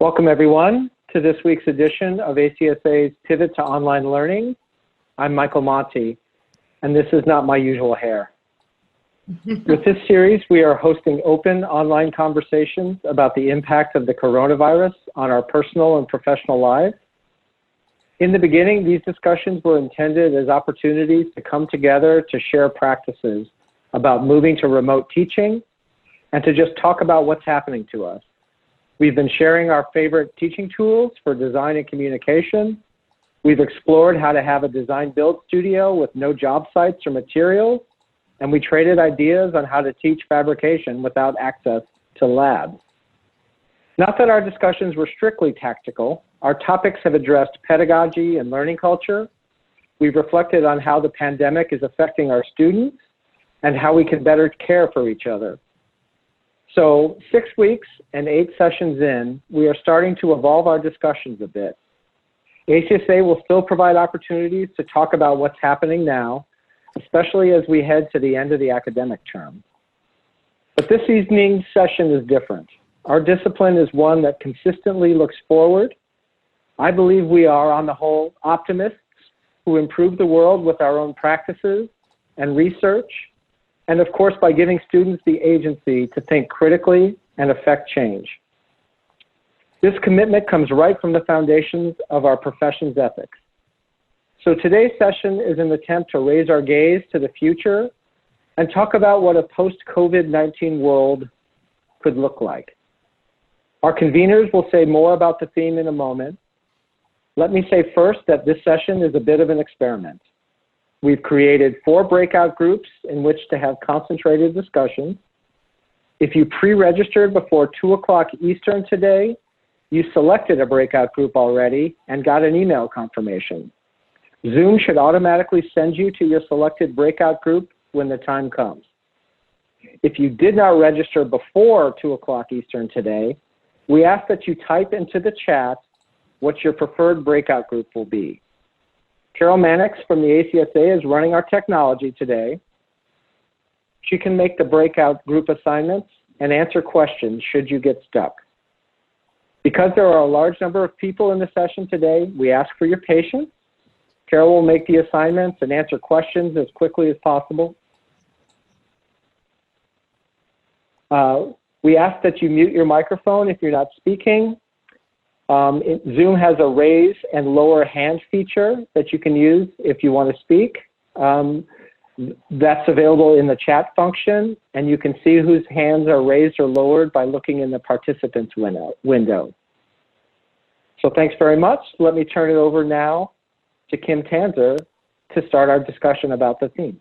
Welcome everyone to this week's edition of ACSA's Pivot to Online Learning. I'm Michael Monti, and this is not my usual hair. With this series, we are hosting open online conversations about the impact of the coronavirus on our personal and professional lives. In the beginning, these discussions were intended as opportunities to come together to share practices about moving to remote teaching and to just talk about what's happening to us. We've been sharing our favorite teaching tools for design and communication. We've explored how to have a design build studio with no job sites or materials, and we traded ideas on how to teach fabrication without access to labs. Not that our discussions were strictly tactical. Our topics have addressed pedagogy and learning culture. We've reflected on how the pandemic is affecting our students and how we can better care for each other. So 6 weeks and 8 sessions in, we are starting to evolve our discussions a bit. ACSA will still provide opportunities to talk about what's happening now, especially as we head to the end of the academic term. But this evening's session is different. Our discipline is one that consistently looks forward. I believe we are, on the whole, optimists who improve the world with our own practices and research, and of course by giving students the agency to think critically and affect change. This commitment comes right from the foundations of our profession's ethics. So today's session is an attempt to raise our gaze to the future and talk about what a post-COVID-19 world could look like. Our conveners will say more about the theme in a moment. Let me say first that this session is a bit of an experiment. We've created 4 breakout groups in which to have concentrated discussions. If you pre-registered before 2 o'clock Eastern today, you selected a breakout group already and got an email confirmation. Zoom should automatically send you to your selected breakout group when the time comes. If you did not register before 2 o'clock Eastern today, we ask that you type into the chat what your preferred breakout group will be. Carol Mannix from the ACSA is running our technology today. She can make the breakout group assignments and answer questions should you get stuck. Because there are a large number of people in the session today, we ask for your patience. Carol will make the assignments and answer questions as quickly as possible. We ask that you mute your microphone if you're not speaking. Zoom has a raise and lower hand feature that you can use if you want to speak. That's available in the chat function, and you can see whose hands are raised or lowered by looking in the participants window. So thanks very much. Let me turn it over now to Kim Tanzer to start our discussion about the theme.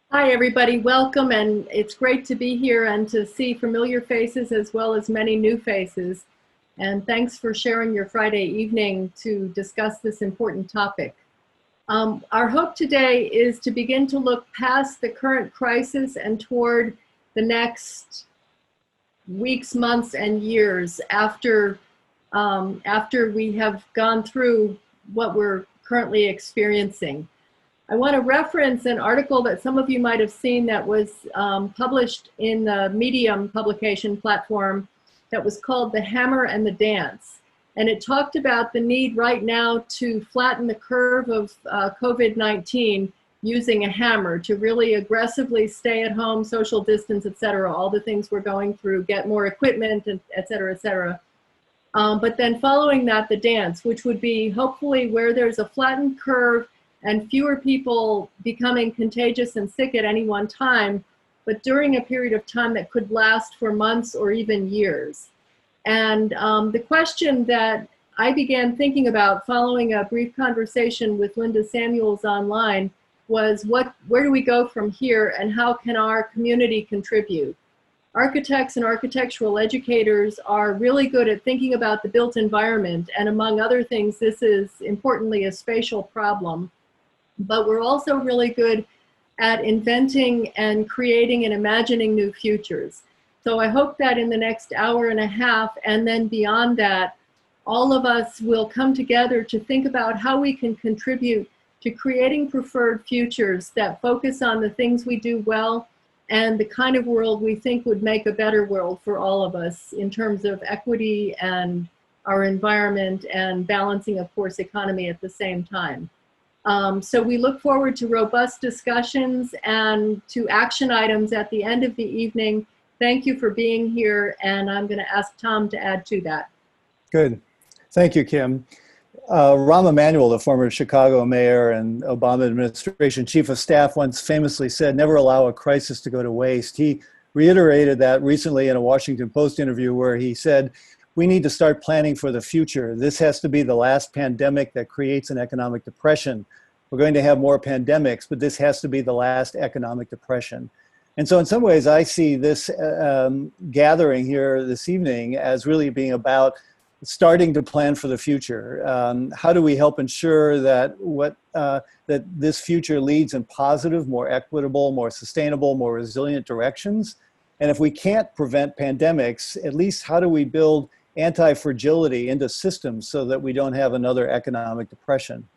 Hi everybody, welcome, and it's great to be here and to see familiar faces as well as many new faces. And thanks for sharing your Friday evening to discuss this important topic. Our hope today is to begin to look past the current crisis and toward the next weeks, months, and years after we have gone through what we're currently experiencing. I want to reference an article that some of you might have seen that was published in the Medium publication platform that was called The Hammer and the Dance. And it talked about the need right now to flatten the curve of COVID-19 using a hammer to really aggressively stay at home, social distance, et cetera, all the things we're going through, get more equipment, and et cetera, et cetera. But then following that, the dance, which would be hopefully where there's a flattened curve and fewer people becoming contagious and sick at any one time, but during a period of time that could last for months or even years. And the question that I began thinking about following a brief conversation with Linda Samuels online was where do we go from here and how can our community contribute? Architects and architectural educators are really good at thinking about the built environment, and among other things, this is importantly a spatial problem. But we're also really good at inventing and creating and imagining new futures. So I hope that in the next hour and a half and then beyond that, all of us will come together to think about how we can contribute to creating preferred futures that focus on the things we do well and the kind of world we think would make a better world for all of us in terms of equity and our environment and balancing, of course, economy at the same time. So we look forward to robust discussions and to action items at the end of the evening. Thank you for being here, and I'm going to ask Tom to add to that. Good. Thank you, Kim. Rahm Emanuel, the former Chicago mayor and Obama administration chief of staff, once famously said, "Never allow a crisis to go to waste." He reiterated that recently in a Washington Post interview where he said, "We need to start planning for the future. This has to be the last pandemic that creates an economic depression. We're going to have more pandemics, but this has to be the last economic depression." And so in some ways, I see this gathering here this evening as really being about starting to plan for the future. How do we help ensure that that this future leads in positive, more equitable, more sustainable, more resilient directions? And if we can't prevent pandemics, at least how do we build anti-fragility into systems so that we don't have another economic depression?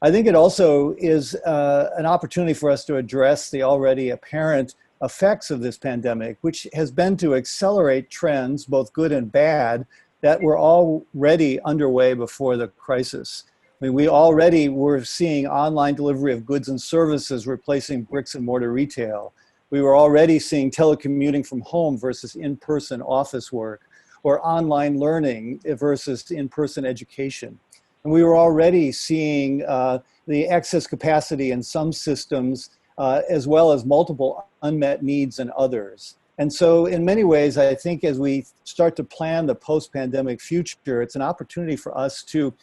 I think it also is an opportunity for us to address the already apparent effects of this pandemic, which has been to accelerate trends, both good and bad, that were already underway before the crisis. I mean, we already were seeing online delivery of goods and services replacing bricks and mortar retail. We were already seeing telecommuting from home versus in-person office work, or online learning versus in-person education. And we were already seeing the excess capacity in some systems, as well as multiple unmet needs in others. And so in many ways, I think as we start to plan the post-pandemic future, it's an opportunity for us to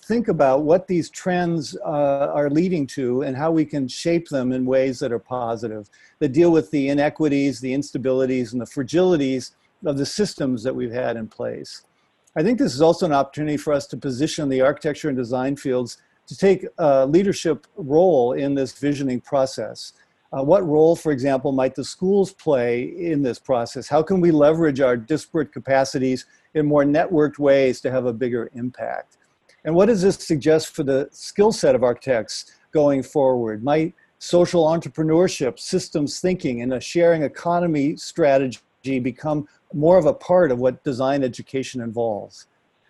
think about what these trends are leading to and how we can shape them in ways that are positive, that deal with the inequities, the instabilities, and the fragilities of the systems that we've had in place. I think this is also an opportunity for us to position the architecture and design fields to take a leadership role in this visioning process. What role, for example, might the schools play in this process? How can we leverage our disparate capacities in more networked ways to have a bigger impact? And what does this suggest for the skill set of architects going forward? Might social entrepreneurship, systems thinking, and a sharing economy strategy become more of a part of what design education involves?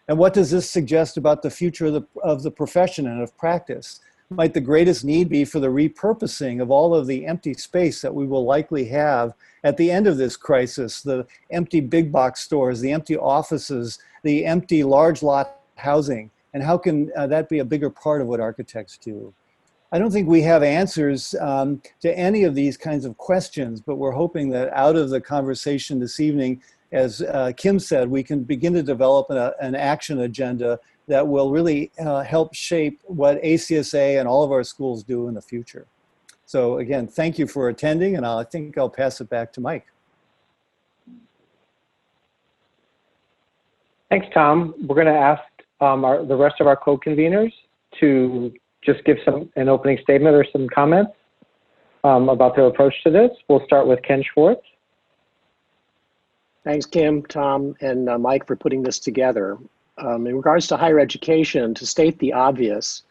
And what does this suggest about the future of the profession and of practice? Might the greatest need be for the repurposing of all of the empty space that we will likely have at the end of this crisis, the empty big box stores, the empty offices, the empty large lot housing? And how can that be a bigger part of what architects do? I don't think we have answers to any of these kinds of questions, but we're hoping that out of the conversation this evening, as Kim said, we can begin to develop an action agenda that will really help shape what ACSA and all of our schools do in the future. So again, thank you for attending, and I think I'll pass it back to Mike. Thanks, Tom. We're going to ask the rest of our co-conveners to just give an opening statement or some comments about their approach to this. We'll start with Ken Schwartz. Thanks, Kim, Tom, and Mike for putting this together. In regards to higher education, to state the obvious,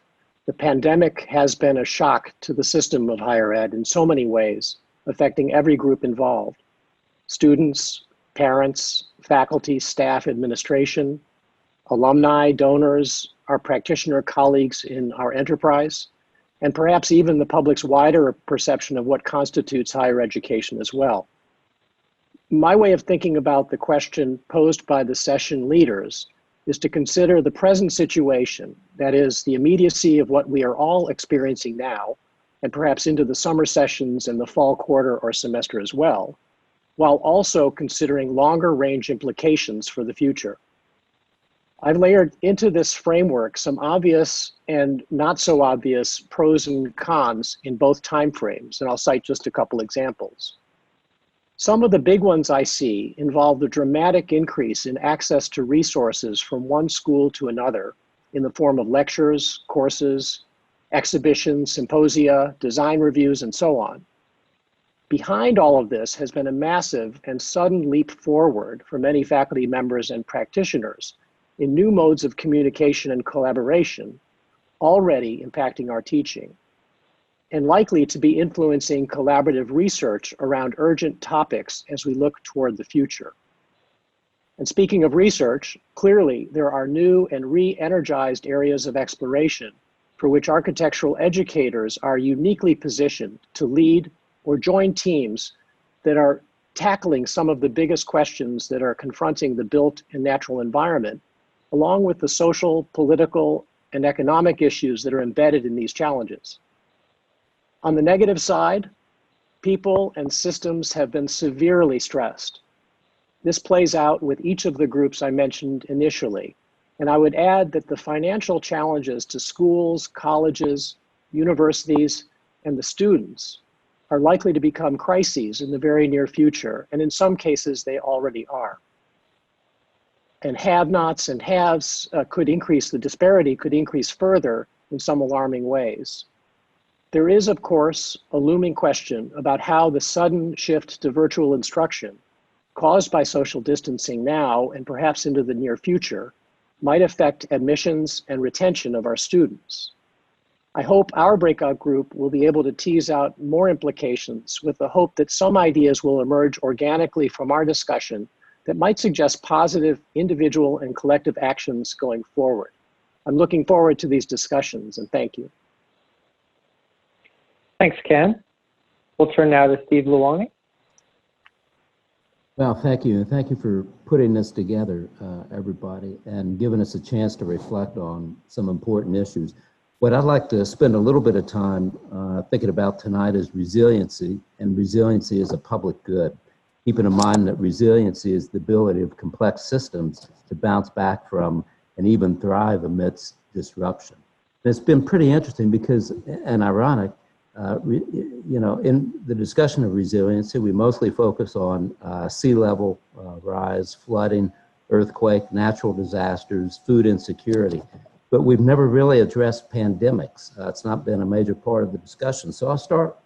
the pandemic has been a shock to the system of higher ed in so many ways, affecting every group involved: students, parents, faculty, staff, administration, alumni, donors, our practitioner colleagues in our enterprise, and perhaps even the public's wider perception of what constitutes higher education as well. My way of thinking about the question posed by the session leaders is to consider the present situation, that is, the immediacy of what we are all experiencing now, and perhaps into the summer sessions and the fall quarter or semester as well, while also considering longer range implications for the future. I've layered into this framework some obvious and not so obvious pros and cons in both timeframes, and I'll cite just a couple examples. Some of the big ones I see involve the dramatic increase in access to resources from one school to another in the form of lectures, courses, exhibitions, symposia, design reviews, and so on. Behind all of this has been a massive and sudden leap forward for many faculty members and practitioners in new modes of communication and collaboration, already impacting our teaching. and likely to be influencing collaborative research around urgent topics as we look toward the future. And speaking of research, clearly there are new and re-energized areas of exploration for which architectural educators are uniquely positioned to lead or join teams that are tackling some of the biggest questions that are confronting the built and natural environment, along with the social, political, and economic issues that are embedded in these challenges. On the negative side, people and systems have been severely stressed. This plays out with each of the groups I mentioned initially. And I would add that the financial challenges to schools, colleges, universities, and the students are likely to become crises in the very near future. And in some cases, they already are. And have-nots and haves could increase, the disparity could increase further in some alarming ways. There is, of course, a looming question about how the sudden shift to virtual instruction caused by social distancing now and perhaps into the near future might affect admissions and retention of our students. I hope our breakout group will be able to tease out more implications with the hope that some ideas will emerge organically from our discussion that might suggest positive individual and collective actions going forward. I'm looking forward to these discussions, and thank you. Thanks, Ken. We'll turn now to Steve Luoni. Well, thank you. And thank you for putting this together, everybody, and giving us a chance to reflect on some important issues. What I'd like to spend a little bit of time thinking about tonight is resiliency, and resiliency is a public good. Keeping in mind that resiliency is the ability of complex systems to bounce back from and even thrive amidst disruption. And it's been pretty interesting because, and ironic, in the discussion of resiliency, we mostly focus on sea level rise, flooding, earthquake, natural disasters, food insecurity, but we've never really addressed pandemics. It's not been a major part of the discussion. So I'll start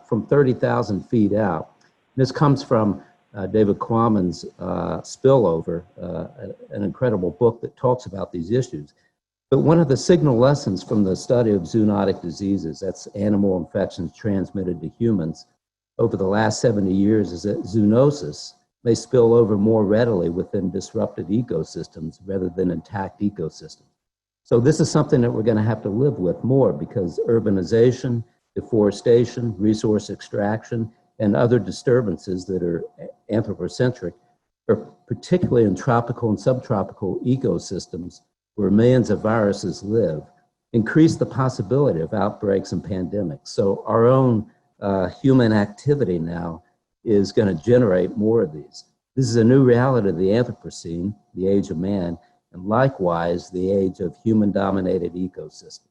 from 30,000 feet out. This comes from David Quammen's Spillover, an incredible book that talks about these issues. But one of the signal lessons from the study of zoonotic diseases, that's animal infections transmitted to humans, over the last 70 years is that zoonosis may spill over more readily within disrupted ecosystems rather than intact ecosystems. So this is something that we're going to have to live with more because urbanization, deforestation, resource extraction, and other disturbances that are anthropocentric, are particularly in tropical and subtropical ecosystems where millions of viruses live, increase the possibility of outbreaks and pandemics. So our own human activity now is going to generate more of these. This is a new reality of the Anthropocene, the age of man, and likewise the age of human-dominated ecosystems.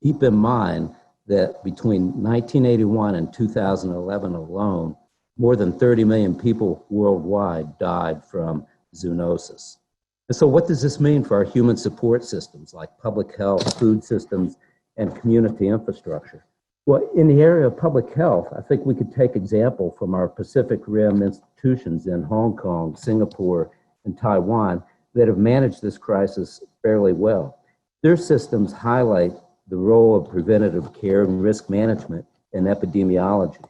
Keep in mind that between 1981 and 2011 alone, more than 30 million people worldwide died from zoonosis. And so what does this mean for our human support systems like public health, food systems, and community infrastructure? Well, in the area of public health, I think we could take example from our Pacific Rim institutions in Hong Kong, Singapore, and Taiwan that have managed this crisis fairly well. Their systems highlight the role of preventative care and risk management in epidemiology.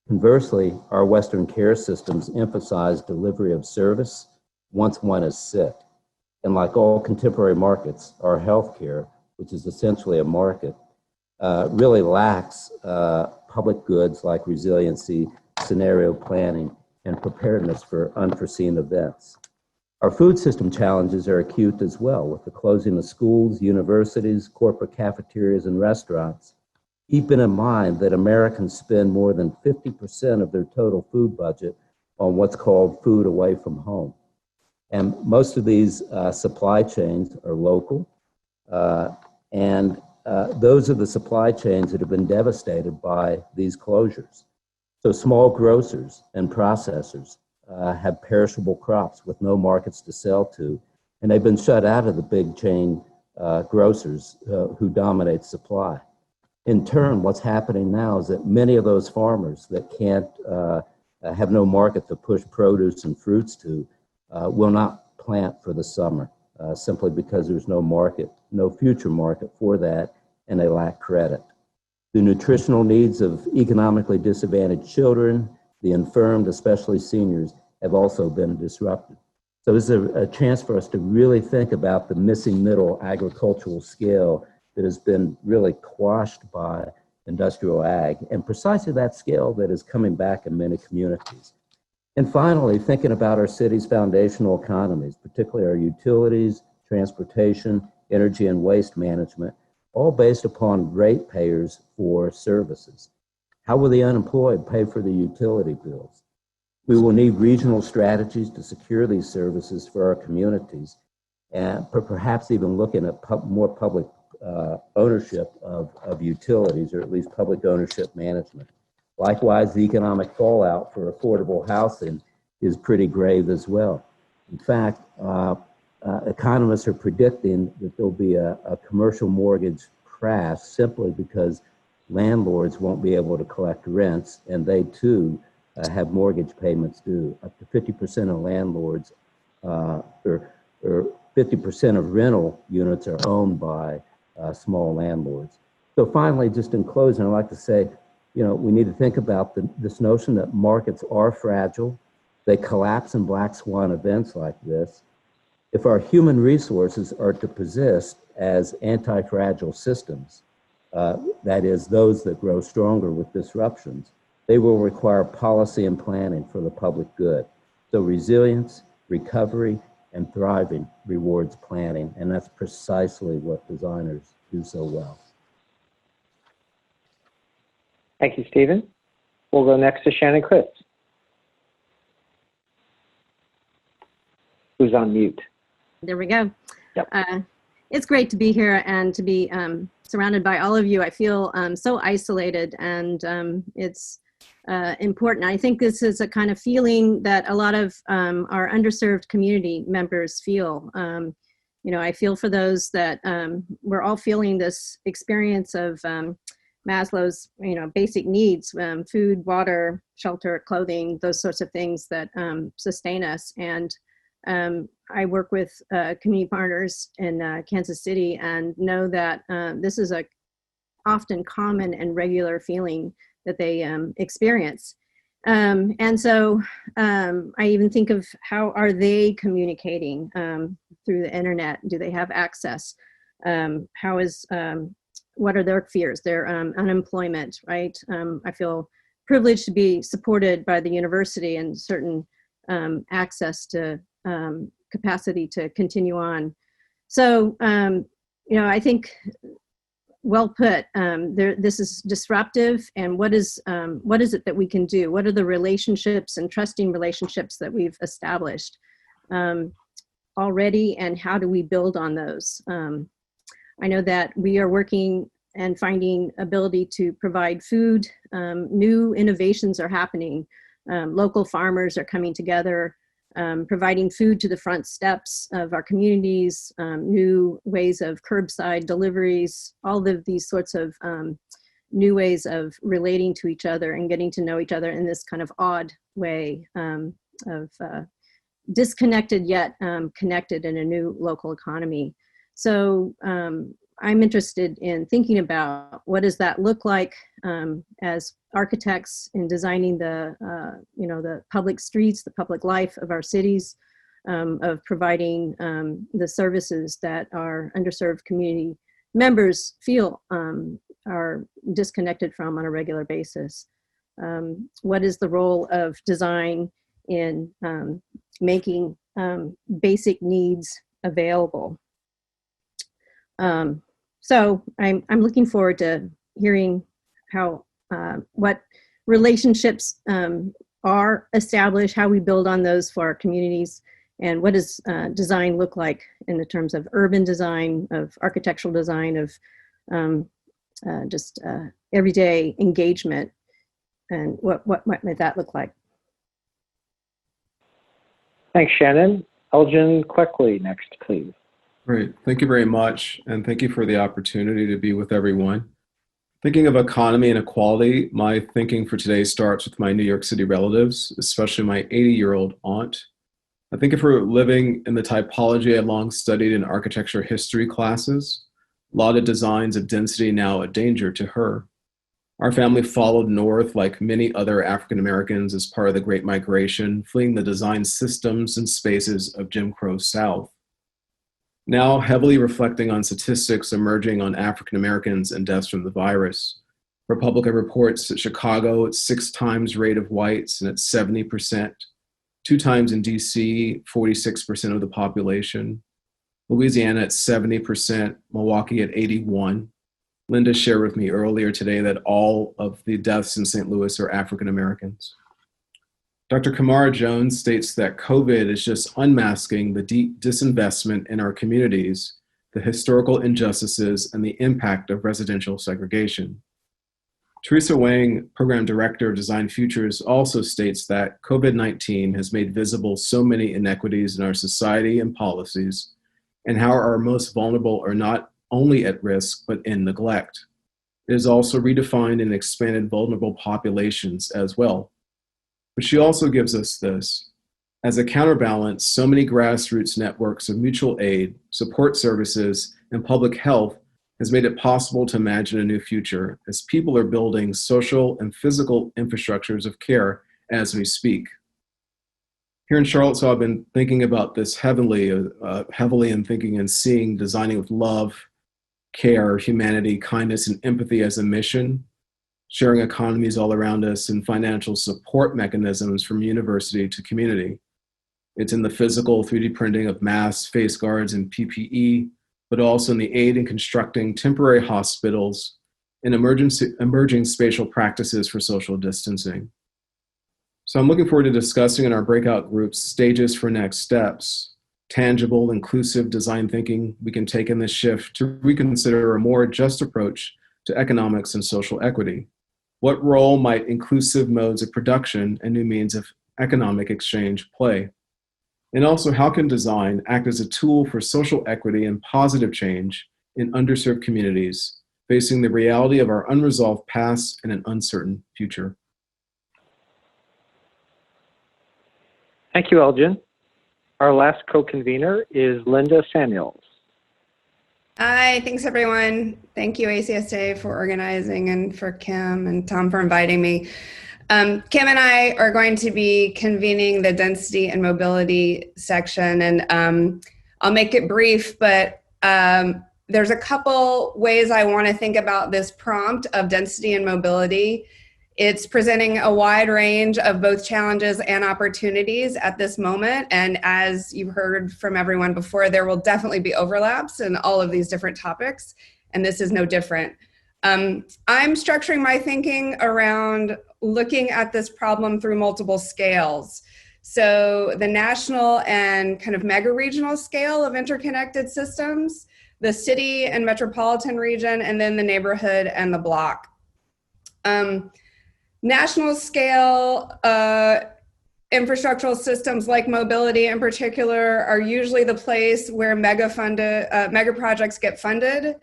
Conversely, our Western care systems emphasize delivery of service once one is sick. And like all contemporary markets, our healthcare, which is essentially a market, really lacks public goods like resiliency, scenario planning, and preparedness for unforeseen events. Our food system challenges are acute as well, with the closing of schools, universities, corporate cafeterias, and restaurants. Keeping in mind that Americans spend more than 50% of their total food budget on what's called food away from home. And most of these supply chains are local, and those are the supply chains that have been devastated by these closures. So small grocers and processors have perishable crops with no markets to sell to, and they've been shut out of the big chain grocers who dominate supply. In turn, what's happening now is that many of those farmers that can't have no market to push produce and fruits to will not plant for the summer simply because there's no market, no future market for that, and they lack credit. The nutritional needs of economically disadvantaged children, the infirmed, especially seniors, have also been disrupted. So this is a chance for us to really think about the missing middle agricultural scale that has been really quashed by industrial ag, and precisely that scale that is coming back in many communities. And finally, thinking about our city's foundational economies, particularly our utilities, transportation, energy, and waste management, all based upon ratepayers for services. How will the unemployed pay for the utility bills? We will need regional strategies to secure these services for our communities, and perhaps even looking at more public ownership of utilities, or at least public ownership management. Likewise, the economic fallout for affordable housing is pretty grave as well. In fact, economists are predicting that there'll be a commercial mortgage crash simply because landlords won't be able to collect rents, and they too have mortgage payments due. Up to 50% of landlords, or 50% of rental units are owned by small landlords. So finally, just in closing, I'd like to say, we need to think about this notion that markets are fragile. They collapse in black swan events like this. If our human resources are to persist as anti-fragile systems, that is, those that grow stronger with disruptions, they will require policy and planning for the public good. So resilience, recovery, and thriving rewards planning, and that's precisely what designers do so well. Thank you, Stephen. We'll go next to Shannon Cripps, who's on mute. There we go. Yep. It's great to be here and to be surrounded by all of you. I feel so isolated, and it's important. I think this is a kind of feeling that a lot of our underserved community members feel. I feel for those that we're all feeling this experience of Maslow's, basic needs, food, water, shelter, clothing, those sorts of things that sustain us. And I work with community partners in Kansas City and know that this is a often common and regular feeling that they experience. And so I even think of how are they communicating through the internet? Do they have access? What are their fears? Their unemployment, right? I feel privileged to be supported by the university and certain access to capacity to continue on. So, I think well put. This is disruptive, and what is it that we can do? What are the relationships and trusting relationships that we've established already, and how do we build on those? I know that we are working and finding ability to provide food. New innovations are happening. Local farmers are coming together, providing food to the front steps of our communities, new ways of curbside deliveries, all of these sorts of new ways of relating to each other and getting to know each other in this kind of odd way of disconnected yet connected in a new local economy. So I'm interested in thinking about what does that look like as architects in designing the public streets, the public life of our cities, of providing the services that our underserved community members feel are disconnected from on a regular basis. What is the role of design in making basic needs available? So I'm looking forward to hearing how what relationships are established, how we build on those for our communities, and what does design look like in the terms of urban design, of architectural design, of just everyday engagement, and what might that look like? Thanks, Shannon. Elgin Queckley next, please. Great. Thank you very much. And thank you for the opportunity to be with everyone. Thinking of economy and equality, my thinking for today starts with my New York City relatives, especially my 80-year-old aunt. I think of her living in the typology I long studied in architecture history classes. A lot of designs of density now a danger to her. Our family followed north like many other African Americans as part of the Great Migration, fleeing the design systems and spaces of Jim Crow South. Now heavily reflecting on statistics emerging on African Americans and deaths from the virus, ProPublica reports that Chicago at 6 times rate of whites and at 70%, 2 times in DC, 46% of the population, Louisiana at 70%, Milwaukee at 81. Linda shared with me earlier today that all of the deaths in St. Louis are African Americans. Dr. Kamara Jones states that COVID is just unmasking the deep disinvestment in our communities, the historical injustices, and the impact of residential segregation. Teresa Wang, Program Director of Design Futures, also states that COVID-19 has made visible so many inequities in our society and policies, and how our most vulnerable are not only at risk, but in neglect. It has also redefined and expanded vulnerable populations as well. But she also gives us this. As a counterbalance, so many grassroots networks of mutual aid, support services, and public health has made it possible to imagine a new future as people are building social and physical infrastructures of care as we speak. Here in Charlottesville, I've been thinking about this heavily and thinking and seeing designing with love, care, humanity, kindness, and empathy as a mission, sharing economies all around us, and financial support mechanisms from university to community. It's in the physical 3D printing of masks, face guards, and PPE, but also in the aid in constructing temporary hospitals and emerging spatial practices for social distancing. So I'm looking forward to discussing in our breakout groups stages for next steps, tangible, inclusive design thinking we can take in this shift to reconsider a more just approach to economics and social equity. What role might inclusive modes of production and new means of economic exchange play? And also, how can design act as a tool for social equity and positive change in underserved communities facing the reality of our unresolved past and an uncertain future? Thank you, Elgin. Our last co-convener is Linda Samuels. Hi, thanks everyone. Thank you ACSA for organizing and for Kim and Tom for inviting me. Kim and I are going to be convening the density and mobility section, and I'll make it brief, but there's a couple ways I want to think about this prompt of density and mobility. It's presenting a wide range of both challenges and opportunities at this moment. And as you've heard from everyone before, there will definitely be overlaps in all of these different topics. And this is no different. I'm structuring my thinking around looking at this problem through multiple scales. So the national and kind of mega regional scale of interconnected systems, the city and metropolitan region, and then the neighborhood and the block. National scale infrastructural systems like mobility in particular are usually the place where mega projects get funded,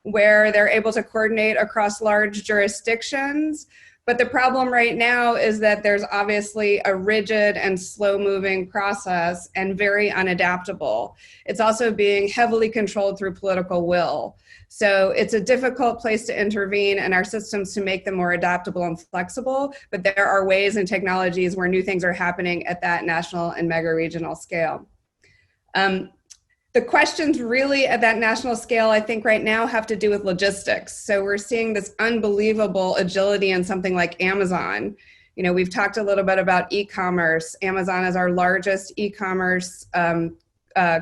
where they're able to coordinate across large jurisdictions. But the problem right now is that there's obviously a rigid and slow-moving process and very unadaptable. It's also being heavily controlled through political will. So it's a difficult place to intervene in our systems to make them more adaptable and flexible, but there are ways and technologies where new things are happening at that national and mega regional scale. The questions really at that national scale, I think right now have to do with logistics. So we're seeing this unbelievable agility in something like Amazon. You know, we've talked a little bit about e-commerce. Amazon is our largest e-commerce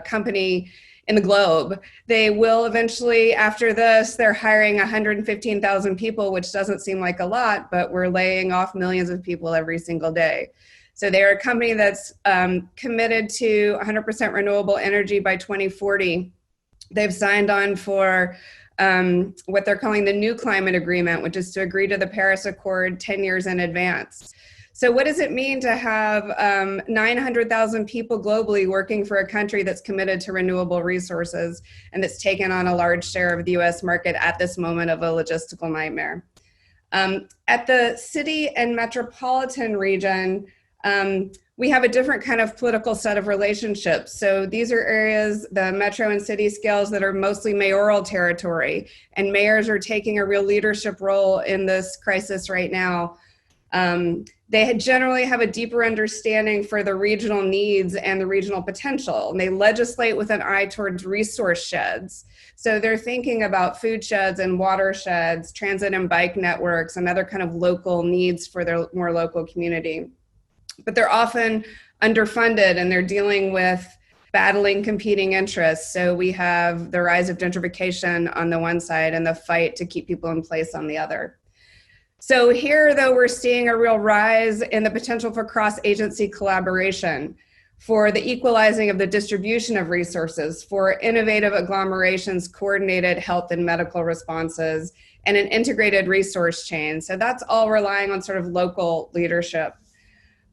company in the globe. They will eventually, after this, they're hiring 115,000 people, which doesn't seem like a lot, but we're laying off millions of people every single day. So they're a company that's committed to 100% renewable energy by 2040. They've signed on for what they're calling the New Climate Agreement, which is to agree to the Paris Accord 10 years in advance. So what does it mean to have 900,000 people globally working for a country that's committed to renewable resources and that's taken on a large share of the US market at this moment of a logistical nightmare? At the city and metropolitan region, we have a different kind of political set of relationships. So these are areas, the metro and city scales, that are mostly mayoral territory, and mayors are taking a real leadership role in this crisis right now. They generally have a deeper understanding for the regional needs and the regional potential, and they legislate with an eye towards resource sheds. So they're thinking about food sheds and watersheds, transit and bike networks, and other kind of local needs for their more local community. But they're often underfunded, and they're dealing with battling competing interests. So we have the rise of gentrification on the one side and the fight to keep people in place on the other. So here, though, we're seeing a real rise in the potential for cross-agency collaboration, for the equalizing of the distribution of resources, for innovative agglomerations, coordinated health and medical responses, and an integrated resource chain. So that's all relying on sort of local leadership.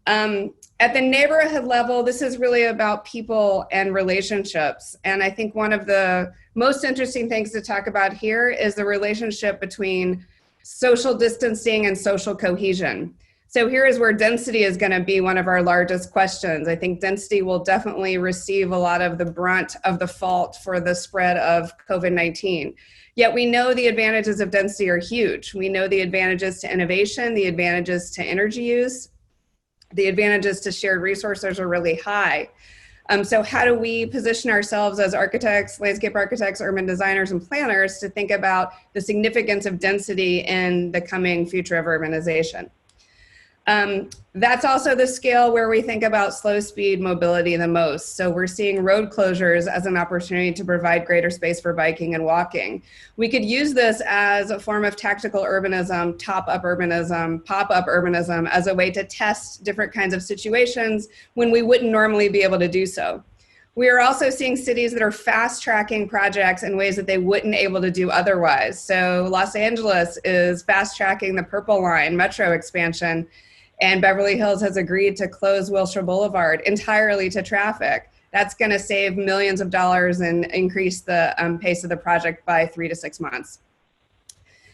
At the neighborhood level, this is really about people and relationships. And I think one of the most interesting things to talk about here is the relationship between social distancing and social cohesion. So here is where density is going to be one of our largest questions. I think density will definitely receive a lot of the brunt of the fault for the spread of COVID-19. Yet we know the advantages of density are huge. We know the advantages to innovation, the advantages to energy use, the advantages to shared resources are really high. So how do we position ourselves as architects, landscape architects, urban designers, and planners to think about the significance of density in the coming future of urbanization? That's also the scale where we think about slow speed mobility the most. So we're seeing road closures as an opportunity to provide greater space for biking and walking. We could use this as a form of tactical urbanism, top-up urbanism, pop-up urbanism, as a way to test different kinds of situations when we wouldn't normally be able to do so. We are also seeing cities that are fast-tracking projects in ways that they wouldn't able to do otherwise. So Los Angeles is fast-tracking the Purple Line metro expansion, and Beverly Hills has agreed to close Wilshire Boulevard entirely to traffic. That's going to save millions of dollars and increase the pace of the project by 3 to 6 months.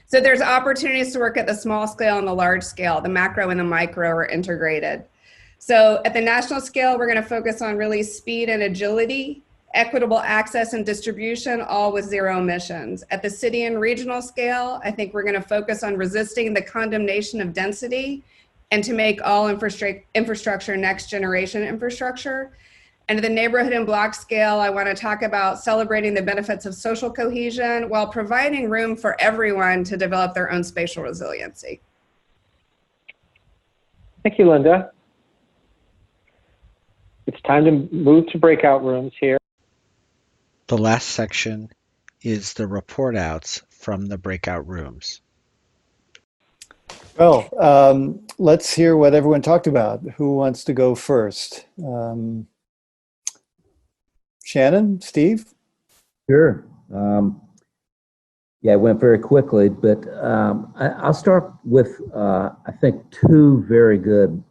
So there's opportunities to work at the small scale and the large scale. The macro and the micro are integrated. So at the national scale, we're going to focus on really speed and agility, equitable access and distribution, all with zero emissions. At the city and regional scale, I think we're going to focus on resisting the condemnation of density and to make all infrastructure next generation infrastructure. And at the neighborhood and block scale, I want to talk about celebrating the benefits of social cohesion while providing room for everyone to develop their own spatial resiliency. Thank you, Linda. It's time to move to breakout rooms here. The last section is the report outs from the breakout rooms. Well, let's hear what everyone talked about. Who wants to go first? Shannon, Steve? Sure. Yeah, it went very quickly, but I'll start with, I think, two very good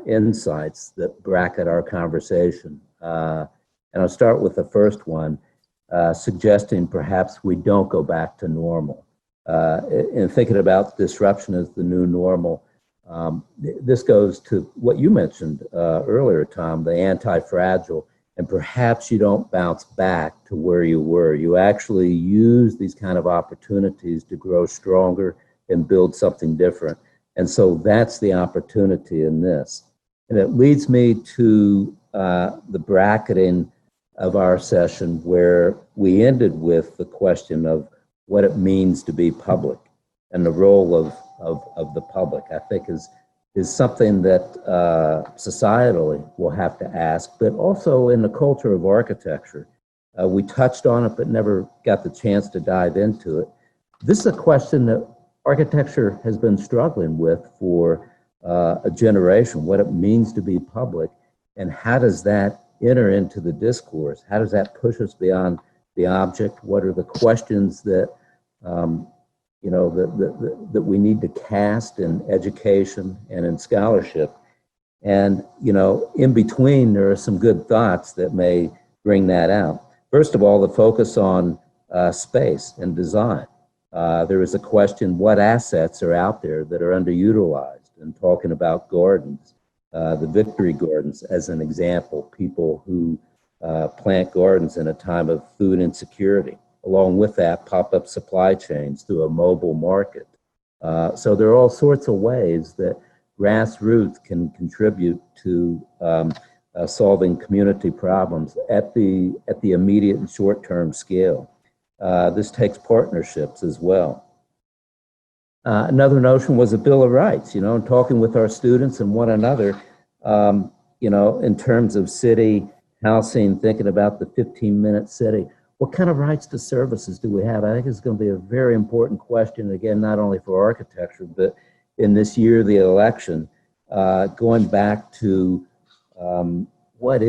insights that bracket our conversation. And I'll start with the first one, suggesting perhaps we don't go back to normal. In thinking about disruption as the new normal, this goes to what you mentioned earlier, Tom, the anti-fragile, and perhaps you don't bounce back to where you were. You actually use these kind of opportunities to grow stronger and build something different. And so that's the opportunity in this. And it leads me to the bracketing of our session, where we ended with the question of what it means to be public, and the role of the public, I think is something that societally we'll have to ask, but also in the culture of architecture. We touched on it, but never got the chance to dive into it. This is a question that architecture has been struggling with for a generation, what it means to be public, and how does that enter into the discourse? How does that push us beyond the object? What are the questions that that we need to cast in education and in scholarship? And in between, there are some good thoughts that may bring that out. First of all, the focus on space and design. There is a question: what assets are out there that are underutilized? And talking about gardens, the Victory Gardens as an example, people who plant gardens in a time of food insecurity. Along with that, pop-up supply chains through a mobile market. So there are all sorts of ways that grassroots can contribute to solving community problems at the immediate and short-term scale. This takes partnerships as well. Another notion was a Bill of Rights, and talking with our students and one another, in terms of city housing, thinking about the 15-minute city. What kind of rights to services do we have? I think it's going to be a very important question, again, not only for architecture, but in this year, the election, going back to what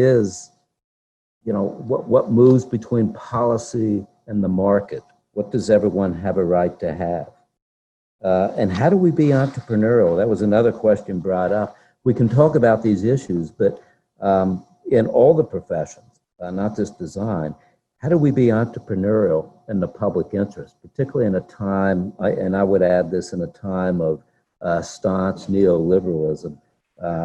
moves between policy and the market? What does everyone have a right to have? And how do we be entrepreneurial? That was another question brought up. We can talk about these issues, but in all the professions, not just design, how do we be entrepreneurial in the public interest, particularly in a time, and I would add this, in a time of staunch neoliberalism,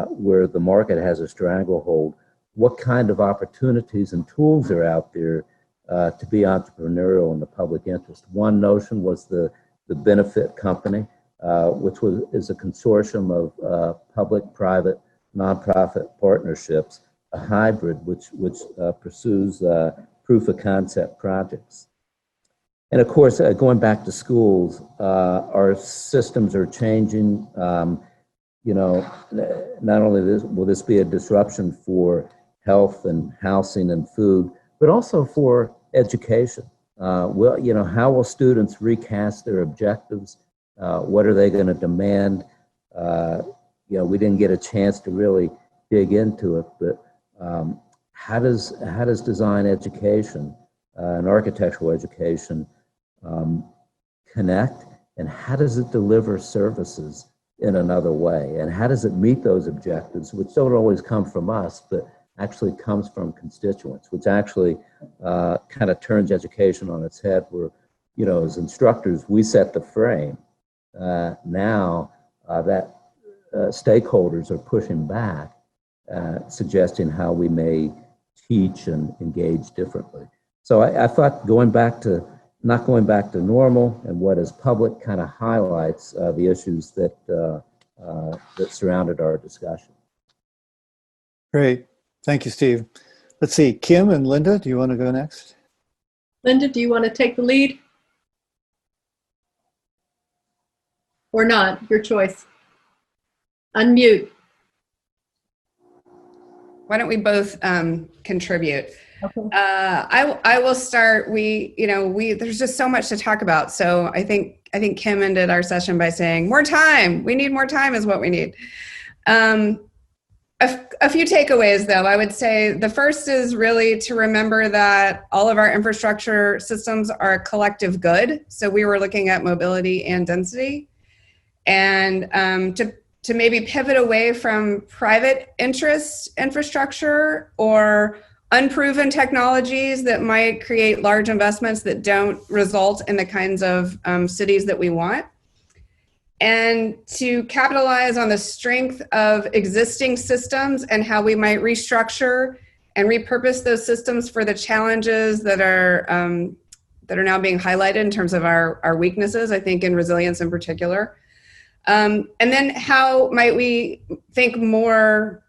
where the market has a stranglehold? What kind of opportunities and tools are out there to be entrepreneurial in the public interest? One notion was the benefit company, which is a consortium of public-private nonprofit partnerships, a hybrid which pursues proof of concept projects. And of course, going back to schools, our systems are changing. Not only will this be a disruption for health and housing and food, but also for education. How will students recast their objectives? What are they going to demand? We didn't get a chance to really dig into it, but how does design education and architectural education connect, and how does it deliver services in another way? And how does it meet those objectives, which don't always come from us, but actually comes from constituents, which actually kind of turns education on its head, where, as instructors, we set the frame. Now that stakeholders are pushing back, suggesting how we may teach and engage differently. So I thought not going back to normal and what is public kind of highlights the issues that surrounded our discussion. Great. Thank you, Steve. Let's see, Kim and Linda, do you want to go next? Linda, do you want to take the lead? Or not? Your choice. Unmute. Why don't we both contribute? Okay. I will start. There's just so much to talk about. So I think Kim ended our session by saying, more time. We need more time is what we need. A few takeaways, though. I would say the first is really to remember that all of our infrastructure systems are a collective good. So we were looking at mobility and density, and to maybe pivot away from private interest infrastructure or unproven technologies that might create large investments that don't result in the kinds of cities that we want, and to capitalize on the strength of existing systems and how we might restructure and repurpose those systems for the challenges that are now being highlighted in terms of our weaknesses, I think in resilience in particular. And then how might we think more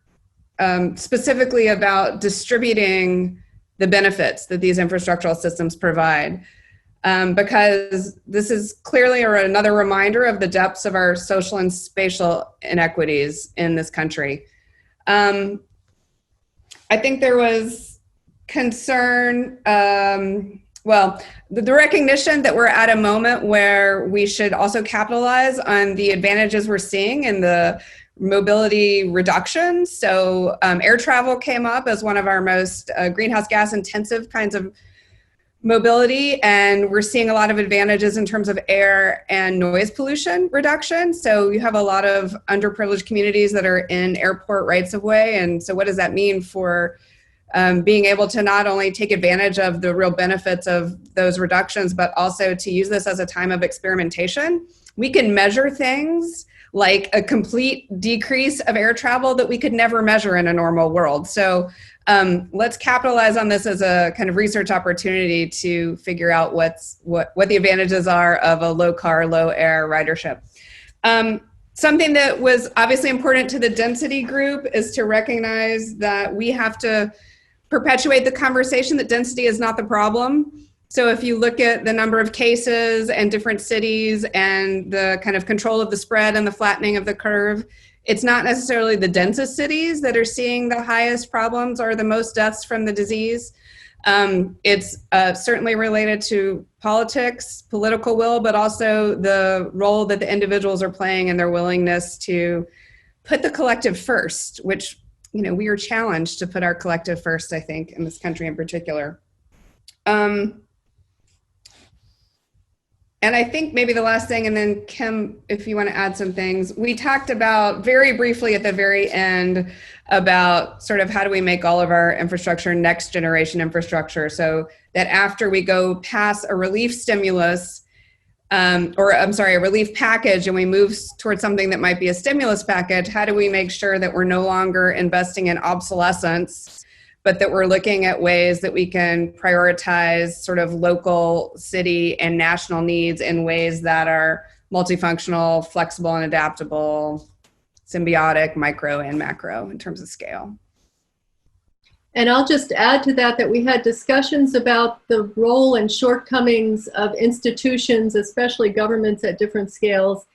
specifically about distributing the benefits that these infrastructural systems provide? Because this is clearly another reminder of the depths of our social and spatial inequities in this country. I think there was concern, the recognition that we're at a moment where we should also capitalize on the advantages we're seeing in the mobility reduction. So air travel came up as one of our most greenhouse gas intensive kinds of mobility, and we're seeing a lot of advantages in terms of air and noise pollution reduction. So you have a lot of underprivileged communities that are in airport rights of way. And so what does that mean for being able to not only take advantage of the real benefits of those reductions, but also to use this as a time of experimentation? We can measure things. like a complete decrease of air travel that we could never measure in a normal world. So let's capitalize on this as a kind of research opportunity to figure out what the advantages are of a low car, low air ridership. Something that was obviously important to the density group is to recognize that we have to perpetuate the conversation that density is not the problem. So if you look at the number of cases and different cities and the kind of control of the spread and the flattening of the curve, it's not necessarily the densest cities that are seeing the highest problems or the most deaths from the disease. It's certainly related to politics, political will, but also the role that the individuals are playing and their willingness to put the collective first, which, you know, we are challenged to put our collective first, I think, in this country in particular. And I think maybe the last thing, and then Kim, if you want to add some things, we talked about very briefly at the very end about sort of how do we make all of our infrastructure next generation infrastructure, so that after we go past a relief stimulus, a relief package, and we move towards something that might be a stimulus package, how do we make sure that we're no longer investing in obsolescence, but that we're looking at ways that we can prioritize sort of local, city, and national needs in ways that are multifunctional, flexible, and adaptable, symbiotic, micro, and macro in terms of scale. And I'll just add to that we had discussions about the role and shortcomings of institutions, especially governments at different scales,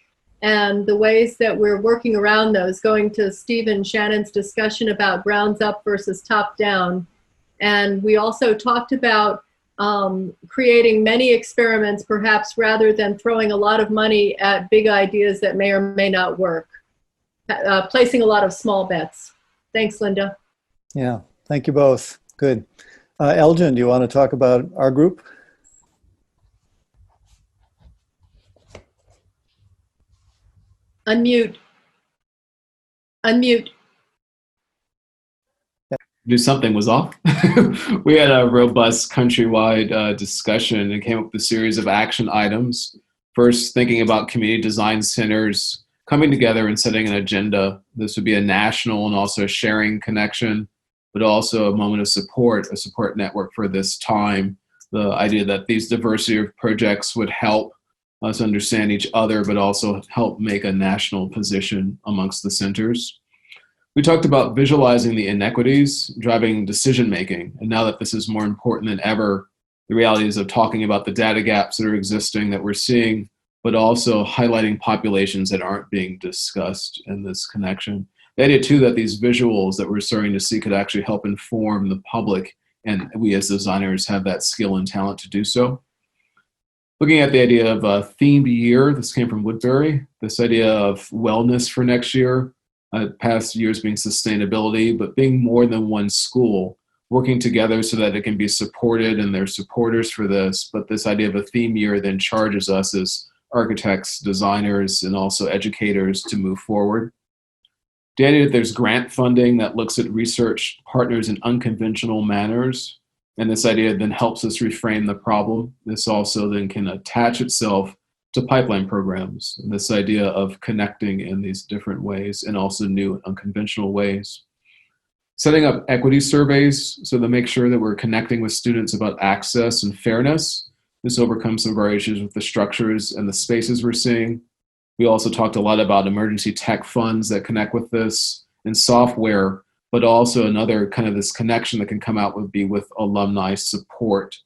and the ways that we're working around those, going to Steve and Shannon's discussion about grounds up versus top down. And we also talked about creating many experiments, perhaps, rather than throwing a lot of money at big ideas that may or may not work. Placing a lot of small bets. Thanks, Linda. Yeah, thank you both. Good. Elgin, do you want to talk about our group? Unmute. Unmute. Do something was off. We had a robust countrywide discussion and came up with a series of action items. First, thinking about community design centers coming together and setting an agenda. This would be a national and also a sharing connection, but also a moment of support, a support network for this time. The idea that these diversity of projects would help us understand each other, but also help make a national position amongst the centers. We talked about visualizing the inequities driving decision-making. And now that this is more important than ever, the realities of talking about the data gaps that are existing that we're seeing, but also highlighting populations that aren't being discussed in this connection. The idea too that these visuals that we're starting to see could actually help inform the public, and we as designers have that skill and talent to do so. Looking at the idea of a themed year, this came from Woodbury, this idea of wellness for next year, past years being sustainability, but being more than one school, working together so that it can be supported and there's supporters for this, but this idea of a theme year then charges us as architects, designers, and also educators to move forward. The idea that there's grant funding that looks at research partners in unconventional manners, and this idea then helps us reframe the problem. This also then can attach itself to pipeline programs, and this idea of connecting in these different ways and also new and unconventional ways. Setting up equity surveys so to make sure that we're connecting with students about access and fairness. This overcomes some of our issues with the structures and the spaces we're seeing. We also talked a lot about emergency tech funds that connect with this and software, but also another kind of this connection that can come out would be with alumni support.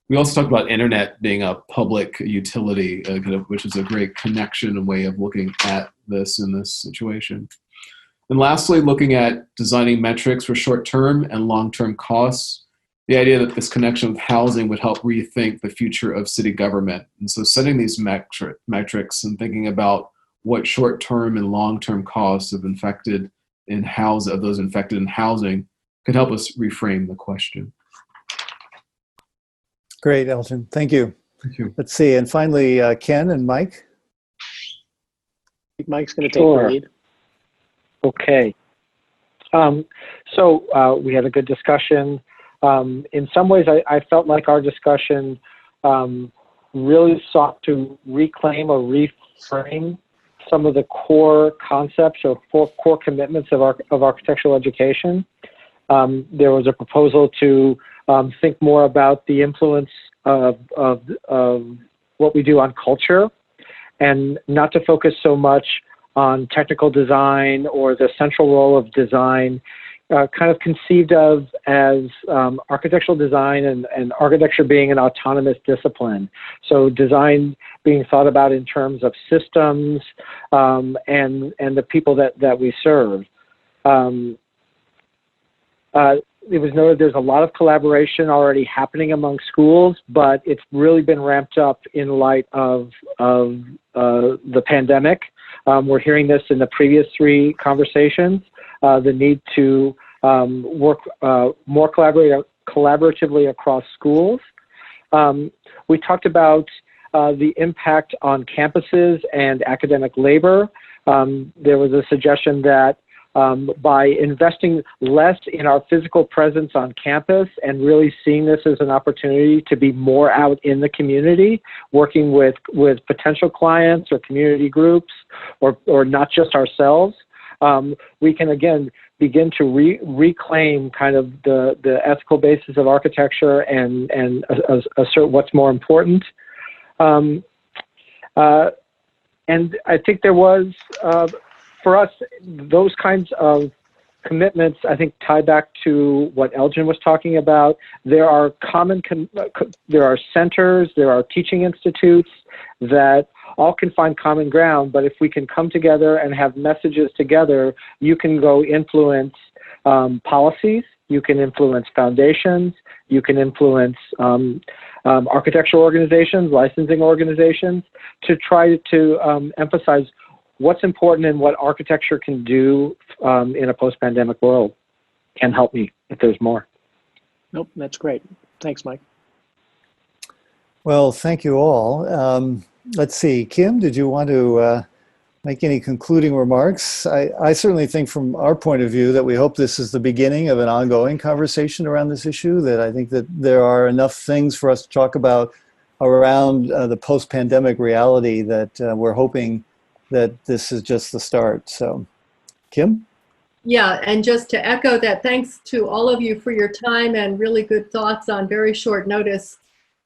We also talked about internet being a public utility, which is a great connection and way of looking at this in this situation. And lastly, looking at designing metrics for short-term and long-term costs. The idea that this connection with housing would help rethink the future of city government. And so setting these metrics and thinking about what short-term and long-term costs of those infected in housing could help us reframe the question. Great, Elgin. Thank you. Thank you. Let's see. And finally, Ken and Mike. Mike's going to take the lead. Okay. So we had a good discussion. In some ways, I felt like our discussion really sought to reclaim or reframe some of the core concepts or core commitments of architectural education. There was a proposal to think more about the influence of what we do on culture, and not to focus so much on technical design or the central role of design, kind of conceived of as architectural design and architecture being an autonomous discipline. So design being thought about in terms of systems and the people that we serve. It was noted there's a lot of collaboration already happening among schools, but it's really been ramped up in light of the pandemic. We're hearing this in the previous 3 conversations, the need to work more collaboratively across schools. We talked about the impact on campuses and academic labor. There was a suggestion that by investing less in our physical presence on campus and really seeing this as an opportunity to be more out in the community, working with potential clients or community groups, or not just ourselves, we can again begin to reclaim kind of the ethical basis of architecture and assert what's more important. And I think there was, for us, those kinds of commitments, I think, tie back to what Elgin was talking about. There are there are centers, there are teaching institutes that all can find common ground, but if we can come together and have messages together, you can go influence policies, you can influence foundations, you can influence architectural organizations, licensing organizations, to try to emphasize what's important and what architecture can do in a post-pandemic world. Can help me if there's more. Nope, that's great. Thanks, Mike. Well, thank you all. Let's see, Kim, did you want to make any concluding remarks? I certainly think from our point of view that we hope this is the beginning of an ongoing conversation around this issue, that I think that there are enough things for us to talk about around the post-pandemic reality that we're hoping that this is just the start. So, Kim? Yeah, and just to echo that, thanks to all of you for your time and really good thoughts on very short notice.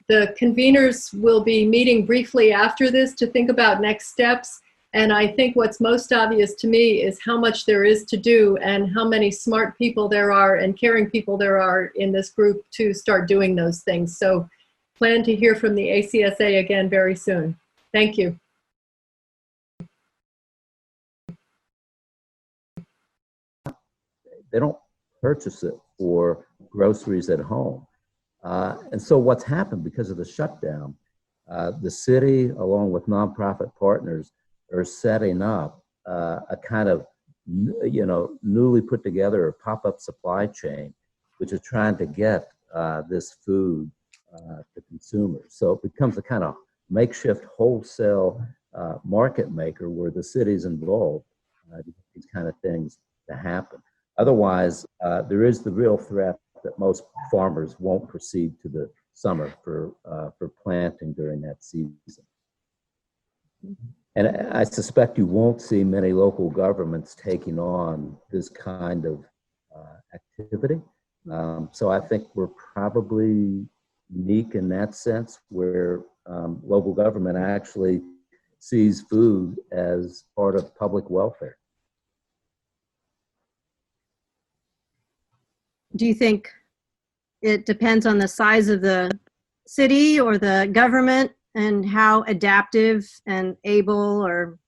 The conveners will be meeting briefly after this to think about next steps. And I think what's most obvious to me is how much there is to do and how many smart people there are and caring people there are in this group to start doing those things. So plan to hear from the ACSA again very soon. Thank you. They don't purchase it for groceries at home. And so what's happened because of the shutdown, the city, along with nonprofit partners, are setting up a kind of, newly put together pop-up supply chain, which is trying to get this food to consumers. So it becomes a kind of makeshift wholesale market maker where the city's involved to get these kind of things to happen. Otherwise, there is the real threat that most farmers won't proceed to the summer for planting during that season. And I suspect you won't see many local governments taking on this kind of activity. So I think we're probably unique in that sense, where local government actually sees food as part of public welfare. Do you think it depends on the size of the city or the government and how adaptive and able or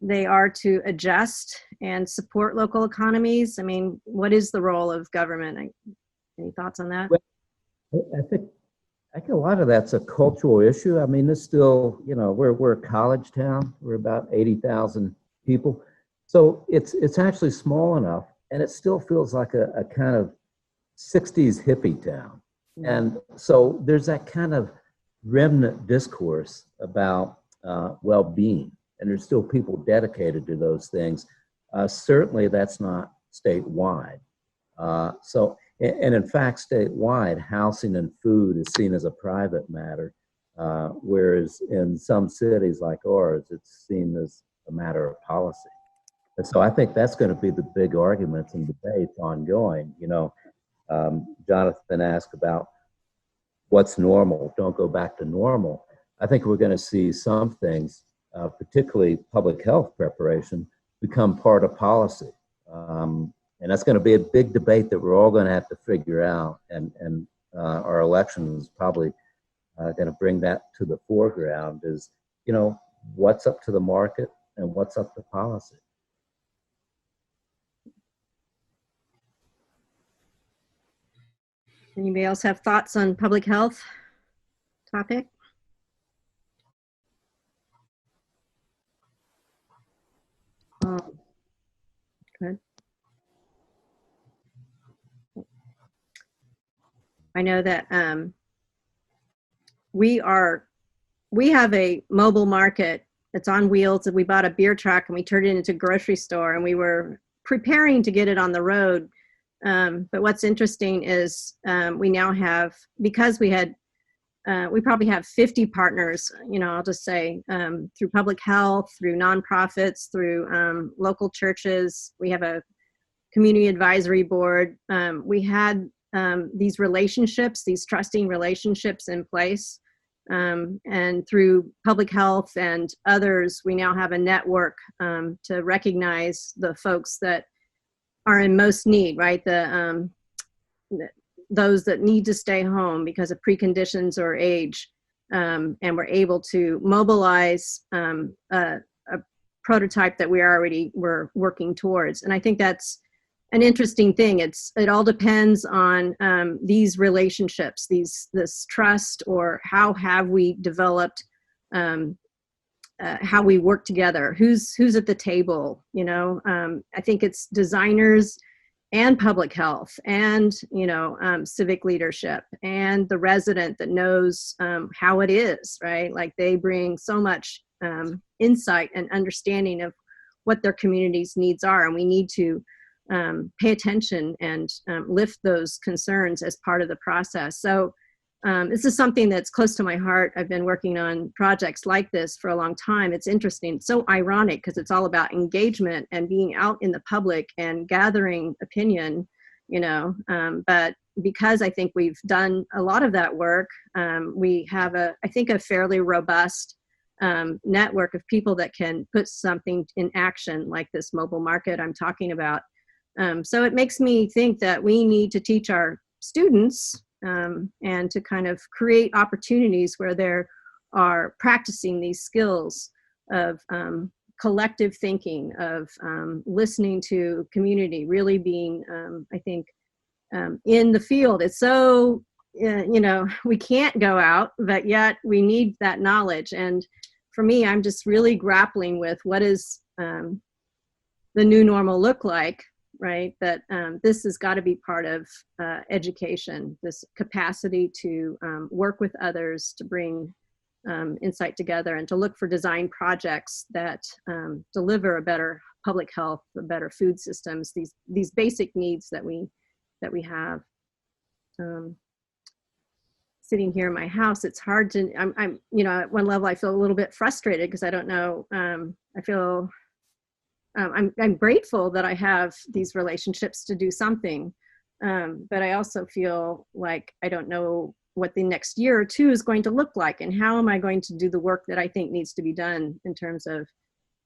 they are to adjust and support local economies? I mean, what is the role of government? Any thoughts on that? Well, I think a lot of that's a cultural issue. I mean, it's still, we're a college town. We're about 80,000 people. So it's actually small enough, and it still feels like a kind of 60s hippie town. And so there's that kind of remnant discourse about well-being, and there's still people dedicated to those things. Certainly that's not statewide. And in fact, statewide, housing and food is seen as a private matter, whereas in some cities like ours, it's seen as a matter of policy. And so I think that's going to be the big arguments and debates ongoing. Jonathan asked about what's normal. Don't go back to normal. I think we're going to see some things, particularly public health preparation, become part of policy. And that's going to be a big debate that we're all going to have to figure out. And our election is probably going to bring that to the foreground is, what's up to the market and what's up to policy. Anybody else have thoughts on public health topic? Good. I know that we have a mobile market that's on wheels, and we bought a beer truck and we turned it into a grocery store, and we were preparing to get it on the road. But what's interesting is we now have, because we probably have 50 partners, I'll just say, through public health, through nonprofits, through local churches. We have a community advisory board. We had these relationships, these trusting relationships in place. And through public health and others, we now have a network to recognize the folks that are in most need, right? Those that need to stay home because of preconditions or age. And we're able to mobilize a prototype that we already were working towards. And I think that's an interesting thing. It all depends on these relationships, this trust, or how have we developed how we work together, who's at the table. I think it's designers and public health and civic leadership and the resident that knows how it is, right? Like, they bring so much insight and understanding of what their community's needs are, and we need to pay attention and lift those concerns as part of the process. So this is something that's close to my heart. I've been working on projects like this for a long time. It's interesting. It's so ironic because it's all about engagement and being out in the public and gathering opinion, but because I think we've done a lot of that work, we have I think a fairly robust network of people that can put something in action, like this mobile market I'm talking about. So it makes me think that we need to teach our students and to kind of create opportunities where they are practicing these skills of collective thinking, of listening to community, really being, I think, in the field. It's so, we can't go out, but yet we need that knowledge. And for me, I'm just really grappling with what is the new normal look like, right? That this has got to be part of education, this capacity to work with others, to bring insight together, and to look for design projects that deliver a better public health, a better food systems, these basic needs that we have. Sitting here in my house, it's hard to, I'm at one level I feel a little bit frustrated because I don't know, I feel I'm grateful that I have these relationships to do something, but I also feel like I don't know what the next year or two is going to look like, and how am I going to do the work that I think needs to be done in terms of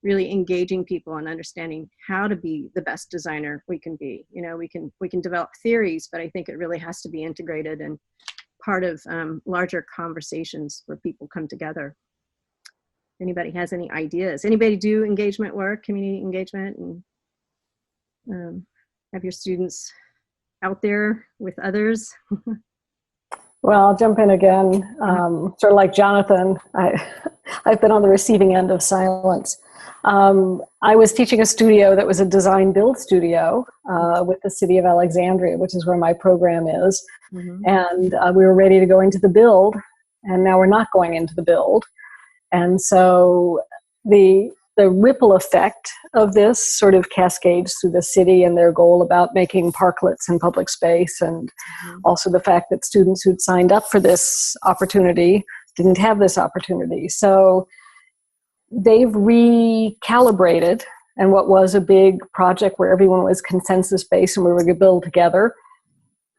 really engaging people and understanding how to be the best designer we can be. We can develop theories, but I think it really has to be integrated and part of larger conversations where people come together. Anybody has any ideas? Anybody do engagement work, community engagement, and have your students out there with others? Well, I'll jump in again. Sort of like Jonathan, I've been on the receiving end of silence. I was teaching a studio that was a design build studio with the city of Alexandria, which is where my program is. Mm-hmm. And we were ready to go into the build, and now we're not going into the build. And so the ripple effect of this sort of cascades through the city and their goal about making parklets and public space, and also the fact that students who'd signed up for this opportunity didn't have this opportunity. So they've recalibrated, and what was a big project where everyone was consensus-based and we were going to build together,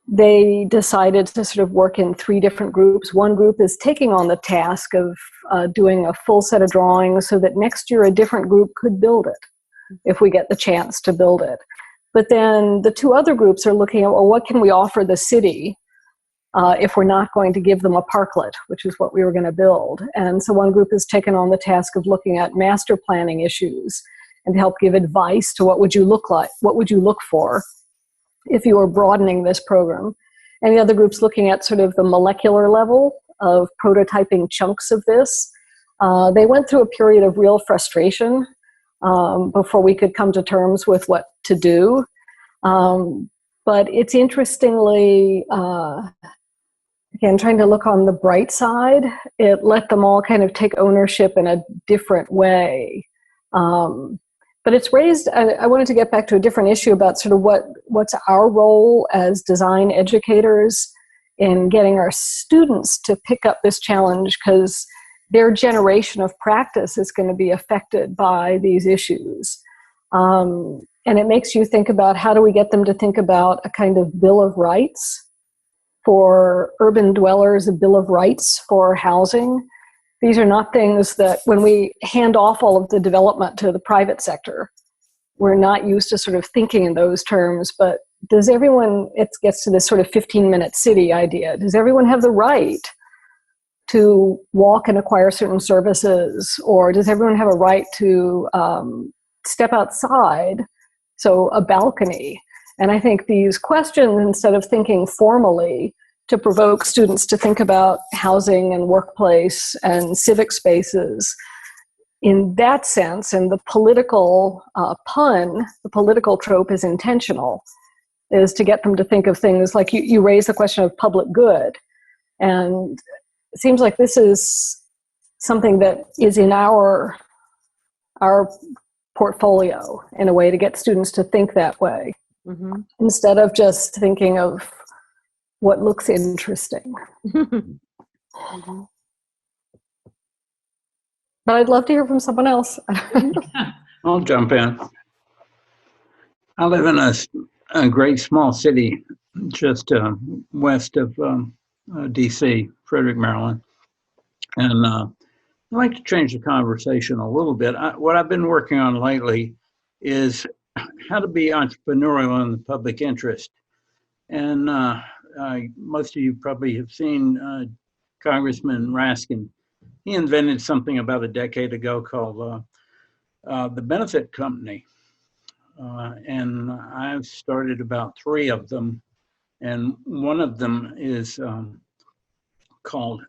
they decided to sort of work in 3 different groups. One group is taking on the task of doing a full set of drawings so that next year a different group could build it, if we get the chance to build it. But then the 2 other groups are looking at, well, what can we offer the city if we're not going to give them a parklet, which is what we were going to build. And so one group has taken on the task of looking at master planning issues and to help give advice to what would you look like, what would you look for if you were broadening this program. And the other group's looking at sort of the molecular level of prototyping chunks of this. They went through a period of real frustration before we could come to terms with what to do. But it's interestingly, again, trying to look on the bright side, it let them all kind of take ownership in a different way. But it's raised, I wanted to get back to a different issue about sort of what's our role as design educators in getting our students to pick up this challenge, because their generation of practice is going to be affected by these issues. And it makes you think about, how do we get them to think about a kind of Bill of Rights for urban dwellers, a Bill of Rights for housing. These are not things that, when we hand off all of the development to the private sector, we're not used to sort of thinking in those terms. But does everyone, it gets to this sort of 15-minute city idea, does everyone have the right to walk and acquire certain services? Or does everyone have a right to step outside, so a balcony? And I think these questions, instead of thinking formally, to provoke students to think about housing and workplace and civic spaces, in that sense, and the political pun, the political trope is intentional, is to get them to think of things like, you raise the question of public good. And it seems like this is something that is in our portfolio, in a way, to get students to think that way. Mm-hmm. Instead of just thinking of what looks interesting. Mm-hmm. But I'd love to hear from someone else. I'll jump in. I live in a great small city just west of DC, Frederick, Maryland. And I'd like to change the conversation a little bit. What I've been working on lately is how to be entrepreneurial in the public interest. And most of you probably have seen Congressman Raskin. He invented something about a decade ago called the benefit company. And I've started about 3 of them. And one of them is called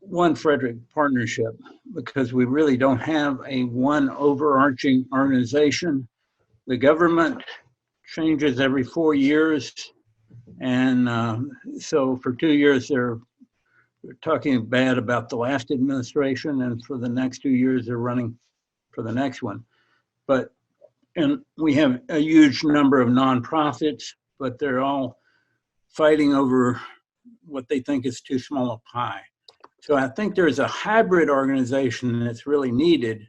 One Frederick Partnership, because we really don't have a one overarching organization. The government changes every 4 years. And so for 2 years, they're talking bad about the last administration, and for the next 2 years, they're running for the next one. And we have a huge number of nonprofits, but they're all fighting over what they think is too small a pie. So I think there's a hybrid organization that's really needed,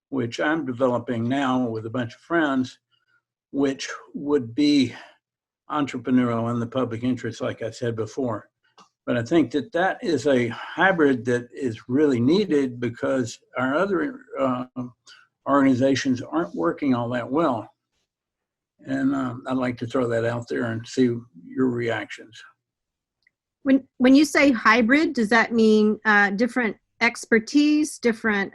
which I'm developing now with a bunch of friends, which would be entrepreneurial in the public interest, like I said before. But I think that is a hybrid that is really needed, because our other organizations aren't working all that well. And I'd like to throw that out there and see your reactions. When you say hybrid, does that mean different expertise, different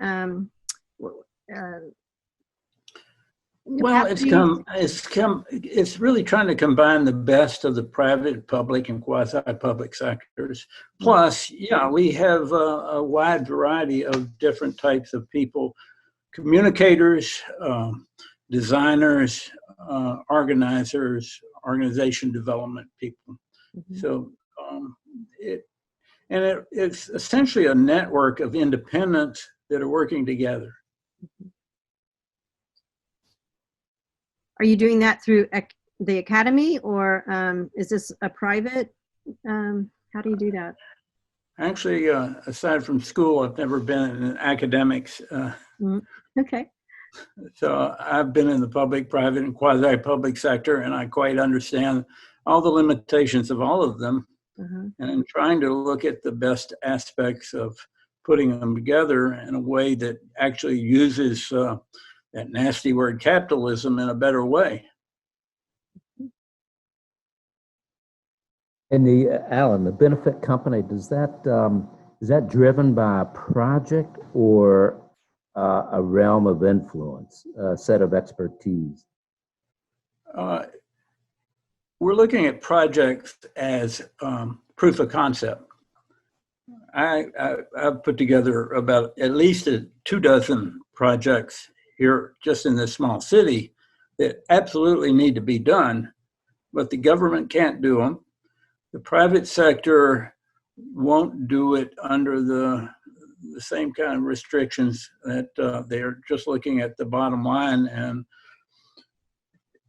well, it's really trying to combine the best of the private, public, and quasi-public sectors. Plus, yeah, we have a wide variety of different types of people: communicators, designers, organizers, organization development people. Mm-hmm. So it's essentially a network of independents that are working together. Are you doing that through the academy, or is this a private? How do you do that? Actually, aside from school, I've never been in academics. Okay. So I've been in the public, private, and quasi-public sector, and I quite understand all the limitations of all of them. And I'm trying to look at the best aspects of putting them together in a way that actually uses that nasty word capitalism in a better way. And Alan, the benefit company, is that driven by a project or a realm of influence, a set of expertise? We're looking at projects as proof of concept. I've put together about at least 24 projects here just in this small city that absolutely need to be done, but the government can't do them. The private sector won't do it under the same kind of restrictions that they're just looking at the bottom line.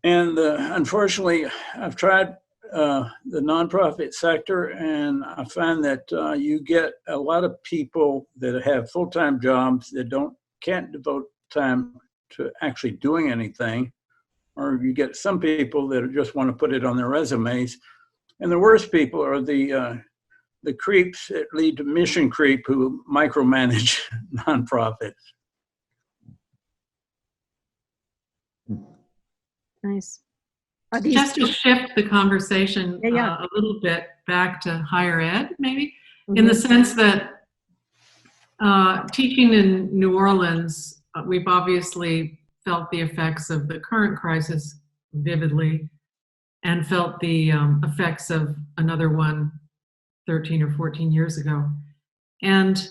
And unfortunately, I've tried the nonprofit sector, and I find that you get a lot of people that have full-time jobs that can't devote time to actually doing anything, or you get some people that just want to put it on their resumes. And the worst people are the creeps that lead to mission creep who micromanage nonprofits. Nice. Just to shift the conversation a little bit back to higher ed, maybe, in the sense that teaching in New Orleans, we've obviously felt the effects of the current crisis vividly, and felt the effects of another one 13 or 14 years ago. And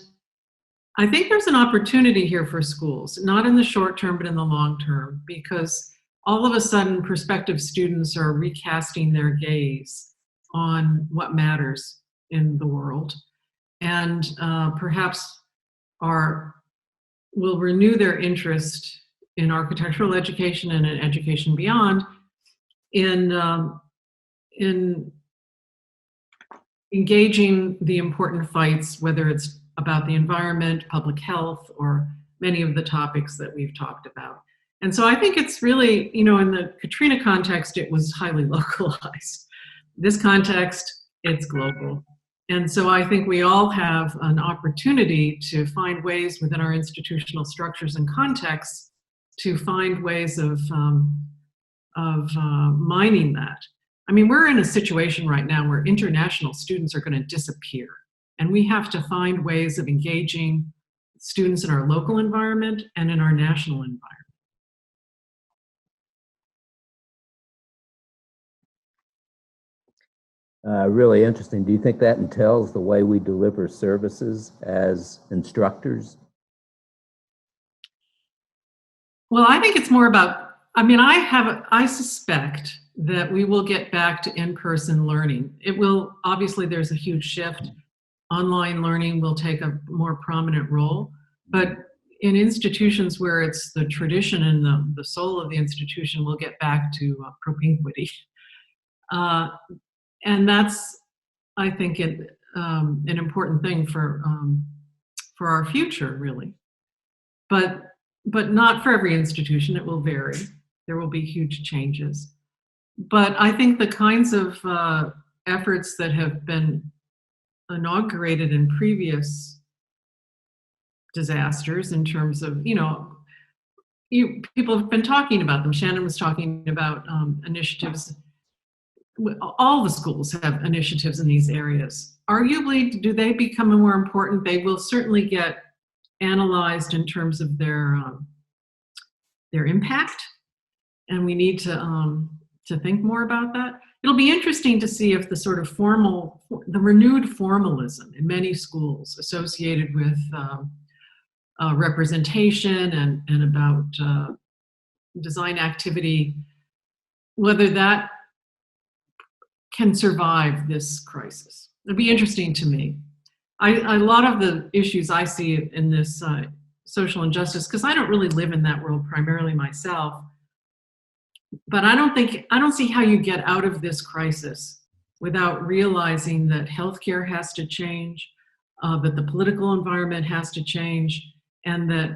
I think there's an opportunity here for schools, not in the short term, but in the long term, because all of a sudden prospective students are recasting their gaze on what matters in the world, and perhaps will renew their interest in architectural education and in education beyond, in engaging the important fights, whether it's about the environment, public health, or many of the topics that we've talked about. And so I think it's really, in the Katrina context, it was highly localized. This context, it's global. And so I think we all have an opportunity to find ways within our institutional structures and contexts to find ways of mining that. I mean, we're in a situation right now where international students are going to disappear, and we have to find ways of engaging students in our local environment and in our national environment. Really interesting. Do you think that entails the way we deliver services as instructors? Well, I think it's more about, I suspect that we will get back to in-person learning. It will, obviously there's a huge shift. Online learning will take a more prominent role, but in institutions where it's the tradition and the soul of the institution, we'll get back to propinquity. And that's, I think, an important thing for our future, really. But not for every institution. It will vary. There will be huge changes. But I think the kinds of efforts that have been inaugurated in previous disasters, in terms of, people have been talking about them. Shannon was talking about initiatives. All the schools have initiatives in these areas. Arguably, do they become more important? They will certainly get analyzed in terms of their impact, and we need to think more about that. It'll be interesting to see if the sort of the renewed formalism in many schools associated with representation and about design activity, whether that can survive this crisis. It'd be interesting to me. A lot of the issues I see in this social injustice, because I don't really live in that world primarily myself, but I don't see how you get out of this crisis without realizing that healthcare has to change, that the political environment has to change, and that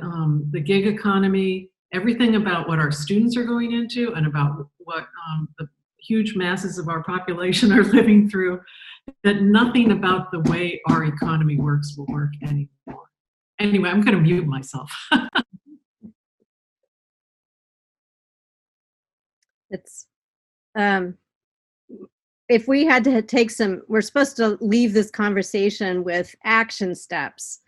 the gig economy, everything about what our students are going into and about what the huge masses of our population are living through, that nothing about the way our economy works will work anymore. Anyway, I'm going to mute myself. It's if we had to take we're supposed to leave this conversation with action steps.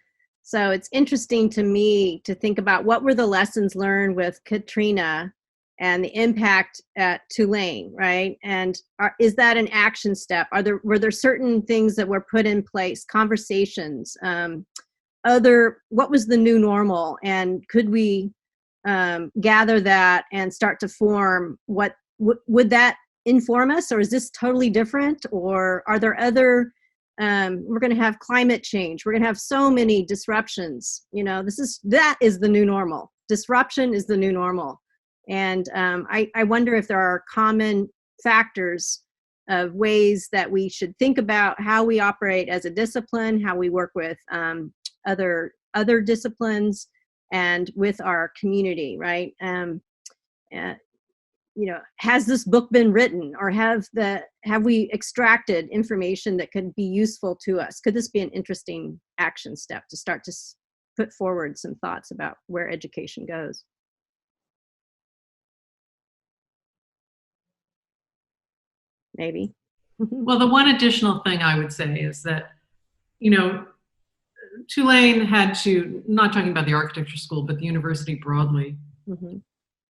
So it's interesting to me to think about what were the lessons learned with Katrina and the impact at Tulane, right? And is that an action step? Were there certain things that were put in place, conversations, what was the new normal? And could we gather that and start to form what would that inform us, or is this totally different? Or are there other, we're going to have climate change, we're going to have so many disruptions, that is the new normal. Disruption is the new normal. And I wonder if there are common factors of ways that we should think about how we operate as a discipline, how we work with other disciplines, and with our community, right? Has this book been written, or have we extracted information that could be useful to us? Could this be an interesting action step to start to put forward some thoughts about where education goes? Maybe. Well, the one additional thing I would say is that, Tulane had to, not talking about the architecture school, but the university broadly,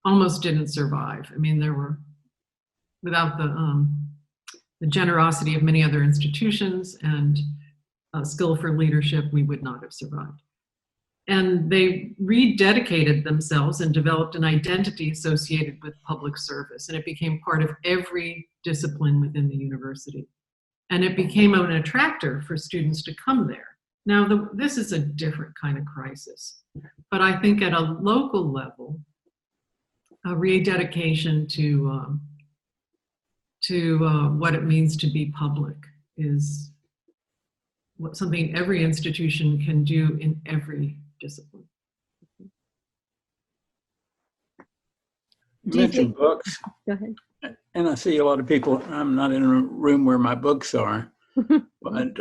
almost didn't survive. I mean, there were, without the generosity of many other institutions and skill for leadership, we would not have survived. And they rededicated themselves and developed an identity associated with public service. And it became part of every discipline within the university. And it became an attractor for students to come there. Now, this is a different kind of crisis. But I think at a local level, a rededication to what it means to be public is something every institution can do in every discipline. You mentioned books. Go ahead. And I see a lot of people, I'm not in a room where my books are, but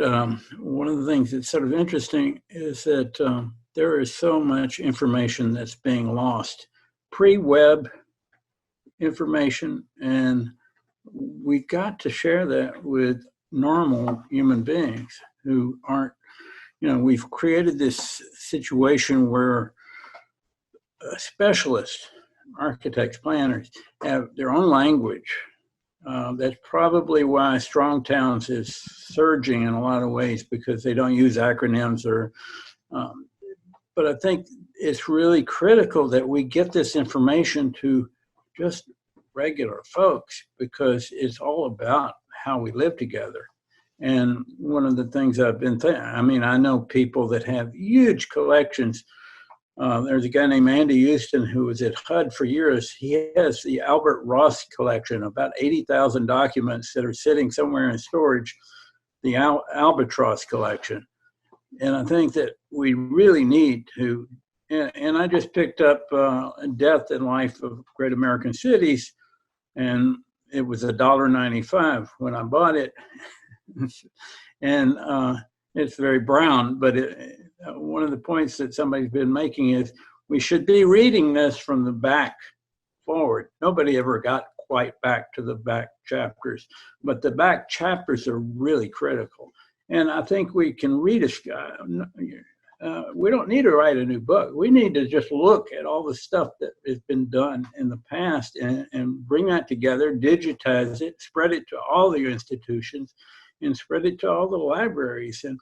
one of the things that's sort of interesting is that there is so much information that's being lost. Pre-web information, and we got to share that with normal human beings who aren't, we've created this situation where specialists, architects, planners, have their own language. That's probably why Strong Towns is surging in a lot of ways, because they don't use acronyms but I think it's really critical that we get this information to just regular folks, because it's all about how we live together. And one of the things I've been I know people that have huge collections. There's a guy named Andy Houston who was at HUD for years. He has the Albert Ross collection, about 80,000 documents that are sitting somewhere in storage, the Albatross collection. And I think that we really need to, and I just picked up Death and Life of Great American Cities, and it was $1.95 when I bought it. And it's very brown, but one of the points that somebody's been making is we should be reading this from the back forward. Nobody ever got quite back to the back chapters, but the back chapters are really critical. And I think we can read we don't need to write a new book. We need to just look at all the stuff that has been done in the past and bring that together, digitize it, spread it to all the institutions, and spread it to all the libraries. And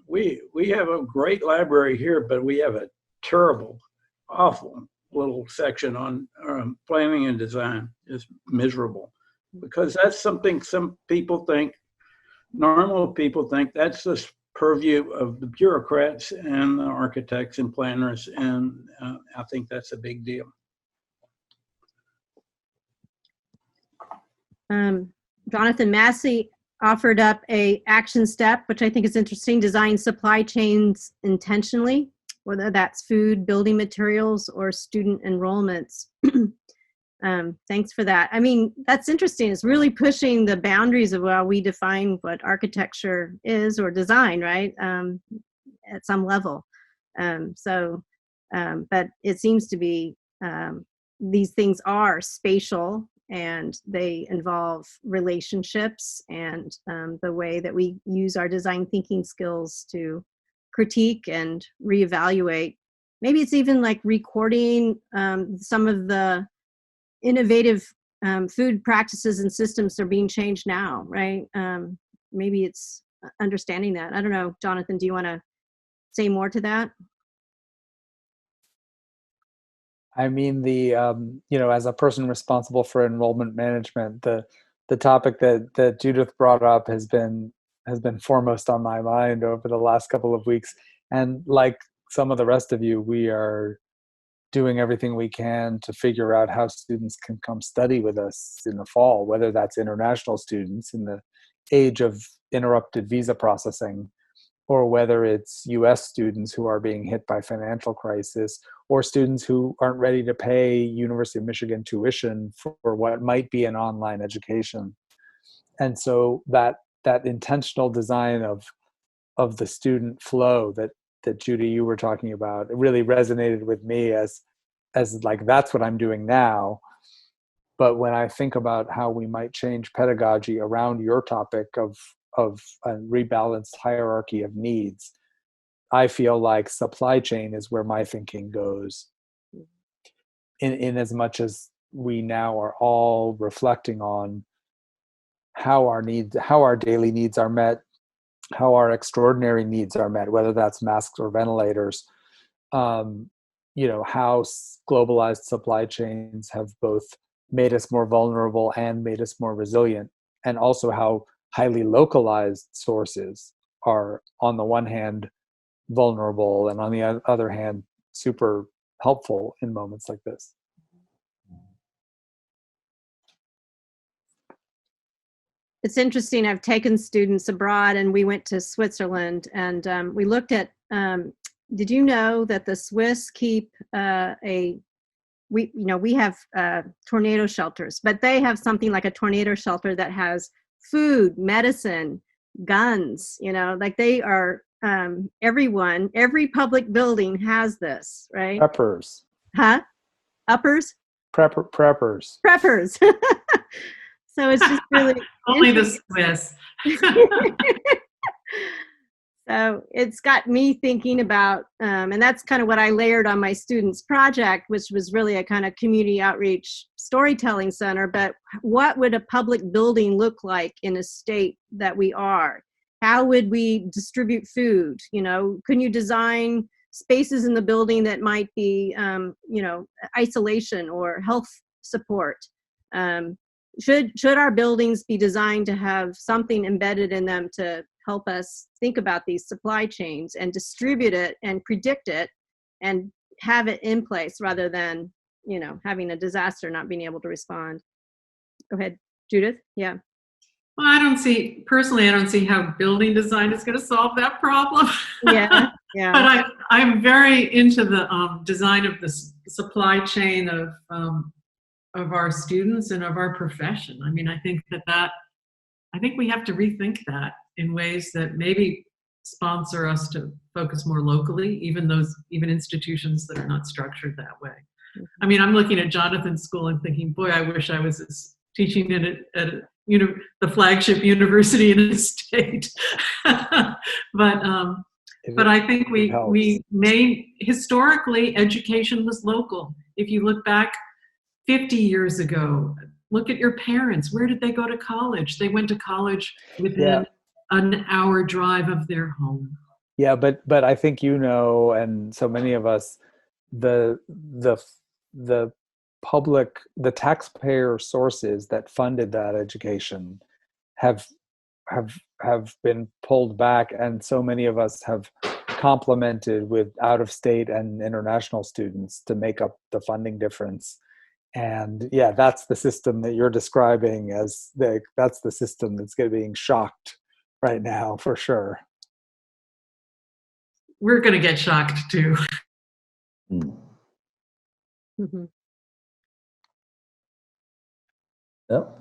we have a great library here, but we have a terrible, awful little section on planning and design. It's miserable, because that's something some people think, normal people think, that's the purview of the bureaucrats and the architects and planners, and I think that's a big deal. Jonathan Massey, offered up a action step, which I think is interesting: design supply chains intentionally, whether that's food, building materials, or student enrollments. Thanks for that. I mean, that's interesting. It's really pushing the boundaries of how we define what architecture is or design, right? At some level. But it seems to be these things are spatial, and they involve relationships and the way that we use our design thinking skills to critique and reevaluate. Maybe it's even like recording some of the innovative food practices and systems are being changed now, right? Maybe it's understanding that. I don't know, Jonathan, do you want to say more to that? I mean, as a person responsible for enrollment management, the topic that Judith brought up has been foremost on my mind over the last couple of weeks. And like some of the rest of you, we are doing everything we can to figure out how students can come study with us in the fall, whether that's international students in the age of interrupted visa processing, or whether it's US students who are being hit by financial crisis, or students who aren't ready to pay University of Michigan tuition for what might be an online education. And so that intentional design of the student flow that Judy, you were talking about, it really resonated with me as like, that's what I'm doing now. But when I think about how we might change pedagogy around your topic of a rebalanced hierarchy of needs, I feel like supply chain is where my thinking goes. In as much as we now are all reflecting on how our daily needs are met, how our extraordinary needs are met, whether that's masks or ventilators, how globalized supply chains have both made us more vulnerable and made us more resilient, and also how highly localized sources are, on the one hand, vulnerable, and on the other hand, super helpful in moments like this. It's interesting. I've taken students abroad, and we went to Switzerland, and we looked at, did you know that the Swiss keep we have tornado shelters, but they have something like a tornado shelter that has food, medicine, guns, like they are, every public building has this, right? Preppers. Huh? Uppers? Preppers. Preppers. So it's just really only the Swiss. So it's got me thinking about, and that's kind of what I layered on my students' project, which was really a kind of community outreach storytelling center. But what would a public building look like in a state that we are? How would we distribute food? Can you design spaces in the building that might be, isolation or health support? Should our buildings be designed to have something embedded in them to help us think about these supply chains and distribute it and predict it and have it in place, rather than, having a disaster, not being able to respond? Go ahead, Judith. Yeah. Well, I don't see how building design is going to solve that problem. Yeah. But I'm very into the design of the supply chain of our students and of our profession. I mean, I think we have to rethink that in ways that maybe sponsor us to focus more locally, even institutions that are not structured that way. I mean, I'm looking at Jonathan's school and thinking, boy, I wish I was teaching at the flagship university in a state. But I think historically, education was local. If you look back 50 years ago, look at your parents. Where did they go to college? They went to college within an hour drive of their home. Yeah, but I think and so many of us, the taxpayer sources that funded that education have been pulled back, and so many of us have complemented with out-of-state and international students to make up the funding difference. And yeah, that's the system that you're describing as that's the system that's being shocked right now, for sure. We're going to get shocked too. Mm-hmm. Yep.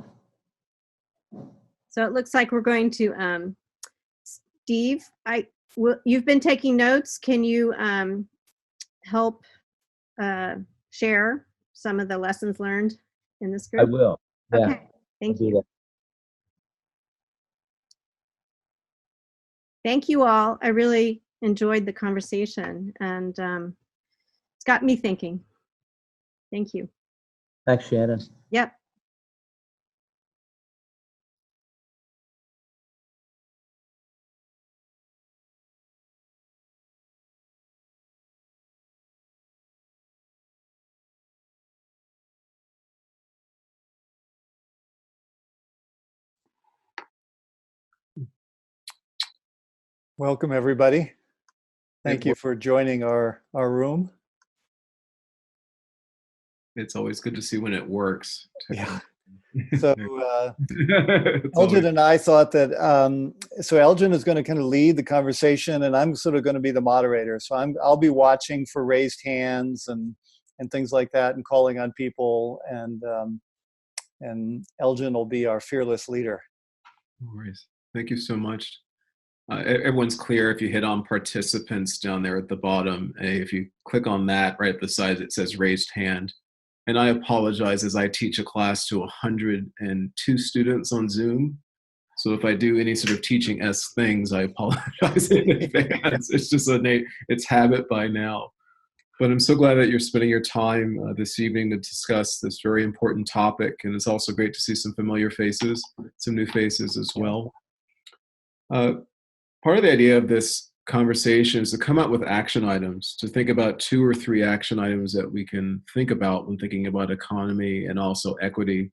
So it looks like we're going to, Steve, you've been taking notes. Can you help share some of the lessons learned in this I group? will. Yeah. Okay, thank I'll do you. that. Thank you all. I really enjoyed the conversation, and it's got me thinking. Thank you. Thanks, Shannon. Yep. Welcome, everybody. Thank you for joining our room. It's always good to see when it works. Yeah. So Elgin and I thought that, so Elgin is going to kind of lead the conversation, and I'm sort of going to be the moderator. So I'll be watching for raised hands and things like that, and calling on people, and Elgin will be our fearless leader. No worries. Thank you so much. Everyone's clear if you hit on participants down there at the bottom. If you click on that right at the side, it says raised hand. And I apologize as I teach a class to 102 students on Zoom. So if I do any sort of teaching-esque things, I apologize in advance. It's just it's habit by now. But I'm so glad that you're spending your time this evening to discuss this very important topic. And it's also great to see some familiar faces, some new faces as well. Part of the idea of this conversation is to come up with action items, to think about 2 or 3 action items that we can think about when thinking about economy and also equity.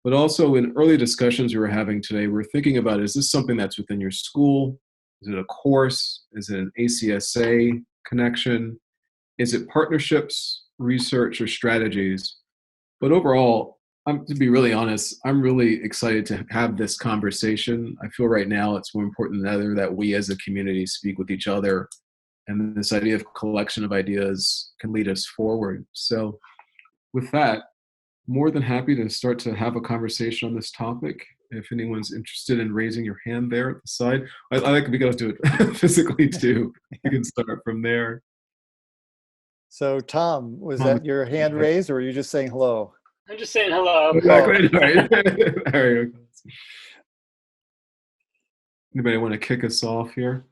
But also in early discussions we were having today, we're thinking about, is this something that's within your school? Is it a course? Is it an ACSA connection? Is it partnerships, research, or strategies? But overall, to be really honest, I'm really excited to have this conversation. I feel right now it's more important than ever that we as a community speak with each other, and this idea of collection of ideas can lead us forward. So with that, more than happy to start to have a conversation on this topic. If anyone's interested in raising your hand there at the side, I like to be able to do it physically too. You can start from there. So Tom, was that your hand raised, or were you just saying hello? I'm just saying hello. Exactly. There you go. Anybody want to kick us off here?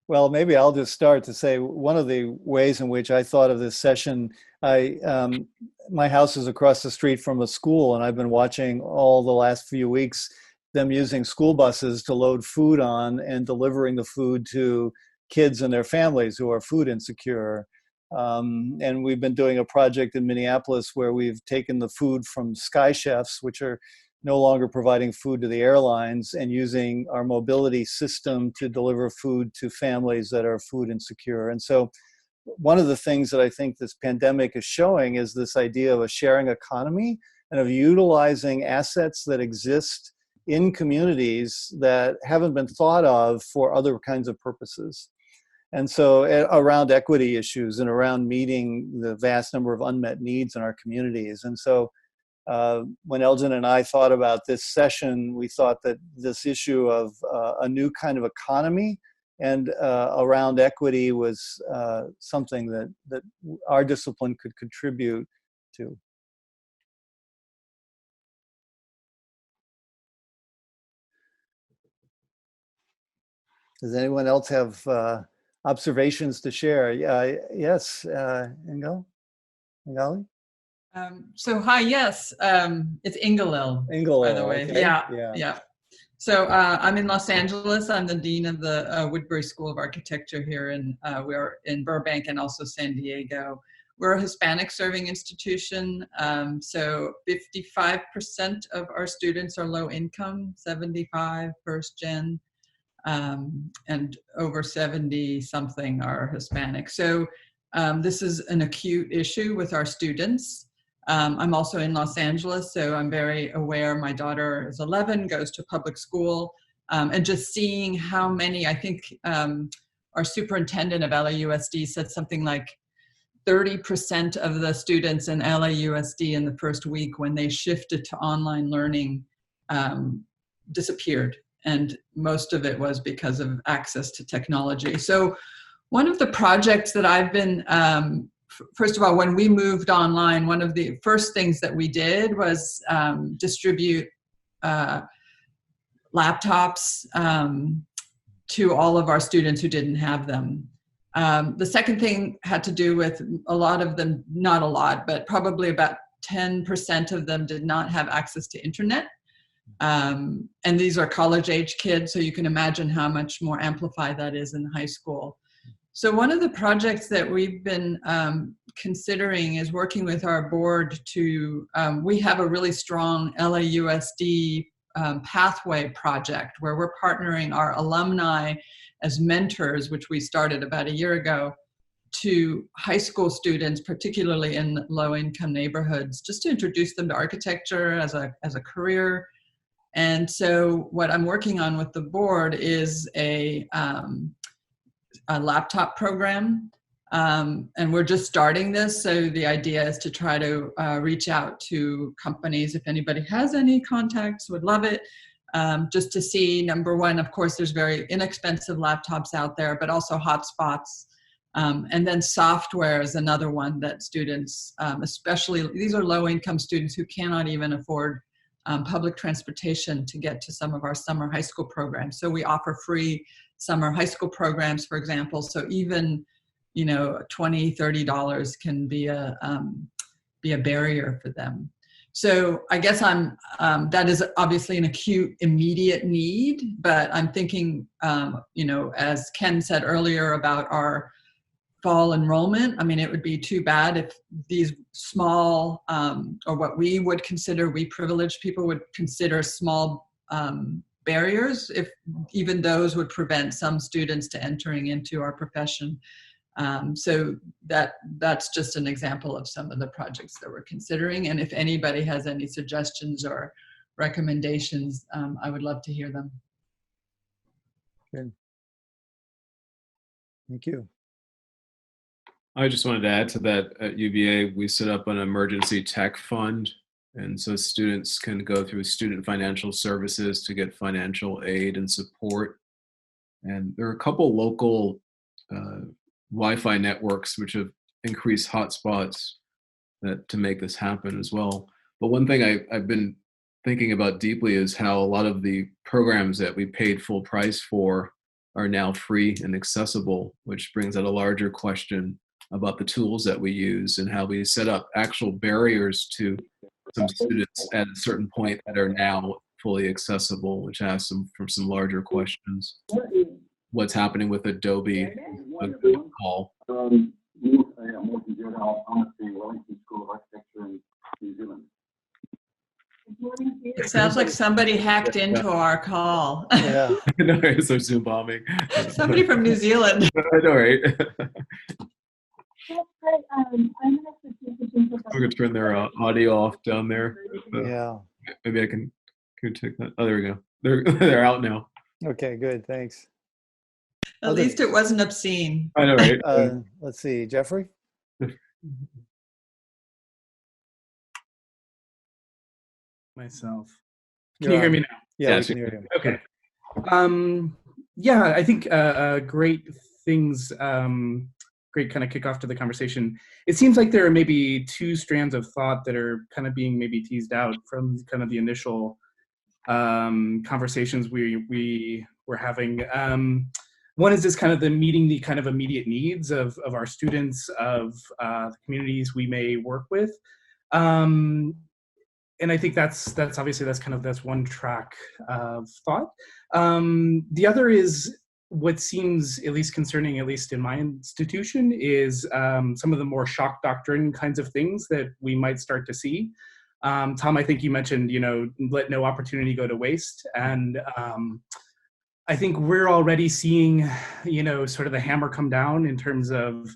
Well, maybe I'll just start to say one of the ways in which I thought of this session, my house is across the street from a school, and I've been watching all the last few weeks them using school buses to load food on and delivering the food to kids and their families who are food insecure. And we've been doing a project in Minneapolis where we've taken the food from Sky Chefs, which are no longer providing food to the airlines, and using our mobility system to deliver food to families that are food insecure. And so one of the things that I think this pandemic is showing is this idea of a sharing economy and of utilizing assets that exist in communities that haven't been thought of for other kinds of purposes. And so around equity issues and around meeting the vast number of unmet needs in our communities. And so when Elgin and I thought about this session, we thought that this issue of a new kind of economy and around equity was something that our discipline could contribute to. Does anyone else have observations to share? Yes, Ingali? So hi, yes, it's Ingalil, by the way. Okay. Yeah. So I'm in Los Angeles. I'm the dean of the Woodbury School of Architecture here, and we're in Burbank and also San Diego. We're a Hispanic serving institution. So 55% of our students are low income, 75 first gen, and over 70 something are Hispanic. So This is an acute issue with our students. I'm also in Los Angeles, so I'm very aware. My daughter is 11, goes to public school, and just seeing how many, I think our superintendent of LAUSD said something like 30% of the students in LAUSD in the first week when they shifted to online learning disappeared. And most of it was because of access to technology. So one of the projects that I've been, first of all, when we moved online, one of the first things that we did was distribute laptops to all of our students who didn't have them. The second thing had to do with a lot of them, not a lot, but probably about 10% of them did not have access to internet. And these are college-age kids, so you can imagine how much more amplified that is in high school. So one of the projects that we've been considering is working with our board to, we have a really strong LAUSD pathway project where we're partnering our alumni as mentors, which we started about a year ago, to high school students, particularly in low-income neighborhoods, just to introduce them to architecture as a career. And so what I'm working on with the board is a laptop program. And we're just starting this. So the idea is to try to reach out to companies. If anybody has any contacts, would love it. Just to see, number one, of course, there's very inexpensive laptops out there, but also hotspots. And then software is another one that students, especially, these are low-income students who cannot even afford public transportation to get to some of our summer high school programs. So we offer free summer high school programs, for example. So even, you know, $20, $30 can be a barrier for them. So I guess that is obviously an acute, immediate need, but I'm thinking, you know, as Ken said earlier about our fall enrollment, I mean, it would be too bad if these small, or what we would consider, we privileged people would consider small barriers, if even those would prevent some students to entering into our profession. So that's just an example of some of the projects that we're considering. And if anybody has any suggestions or recommendations, I would love to hear them. Good. Thank you. I just wanted to add to that, at UVA, we set up an emergency tech fund. And so students can go through student financial services to get financial aid and support. And there are a couple local Wi-Fi networks which have increased hotspots to make this happen as well. But one thing I've been thinking about deeply is how a lot of the programs that we paid full price for are now free and accessible, which brings out a larger question about the tools that we use and how we set up actual barriers to some students at a certain point that are now fully accessible, which asks from some larger questions. What's happening with Adobe, a good call. It sounds like somebody hacked into our call. Yeah. No, it's a Zoom bombing. Somebody from New Zealand. I know, right? I'm going to turn their audio off down there. Yeah. Maybe I can take that. Oh, there we go. They're out now. Okay, good. Thanks. At least it wasn't obscene. I know, right? Let's see, Jeffrey? Myself. Can you hear me now? Yeah, yes, we can hear you. Okay. Yeah, I think great things, great kind of kickoff to the conversation. It seems like there are maybe two strands of thought that are kind of being maybe teased out from kind of the initial conversations we were having. One is this kind of meeting the kind of immediate needs of our students, of the communities we may work with. And I think that's one track of thought. The other is what seems at least concerning, at least in my institution, is some of the more shock doctrine kinds of things that we might start to see. Tom, I think you mentioned, let no opportunity go to waste. And I think we're already seeing, sort of the hammer come down in terms of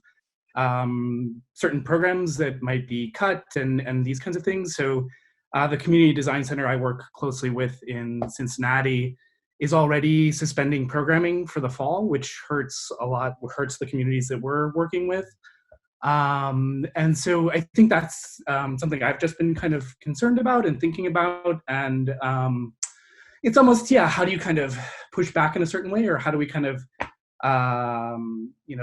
certain programs that might be cut and these kinds of things. So the Community Design Center I work closely with in Cincinnati is already suspending programming for the fall, which hurts a lot, hurts the communities that we're working with. And so I think that's something I've just been kind of concerned about and thinking about. And it's almost, yeah, how do you kind of push back in a certain way, or how do we kind of,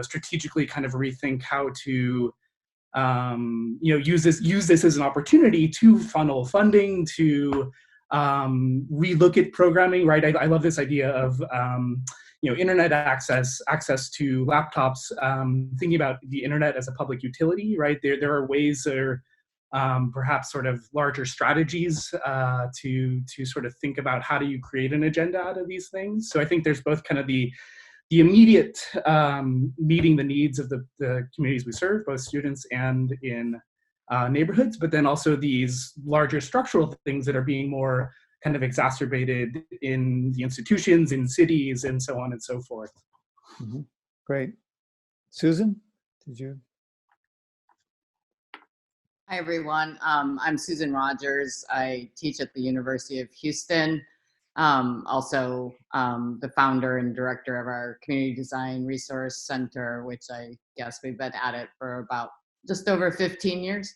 strategically kind of rethink how to, use this as an opportunity to funnel funding, to relook at programming, right? I love this idea of, internet access to laptops, thinking about the internet as a public utility, right? There are ways or perhaps sort of larger strategies to sort of think about how do you create an agenda out of these things. So I think there's both kind of the immediate meeting the needs of the communities we serve, both students and in neighborhoods, but then also these larger structural things that are being more kind of exacerbated in the institutions, in cities, and so on and so forth. Mm-hmm. Great. Susan, did you? Hi, everyone. I'm Susan Rogers. I teach at the University of Houston. Also the founder and director of our Community Design Resource Center, which I guess we've been at it for about just over 15 years,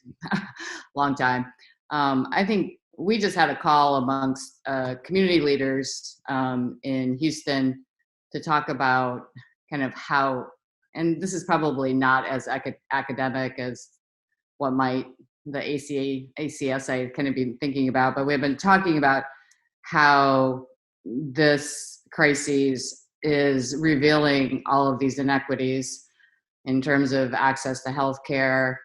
long time. I think we just had a call amongst community leaders in Houston to talk about kind of how, and this is probably not as academic as what might the ACSA kind of be thinking about, but we've been talking about how this crisis is revealing all of these inequities in terms of access to healthcare,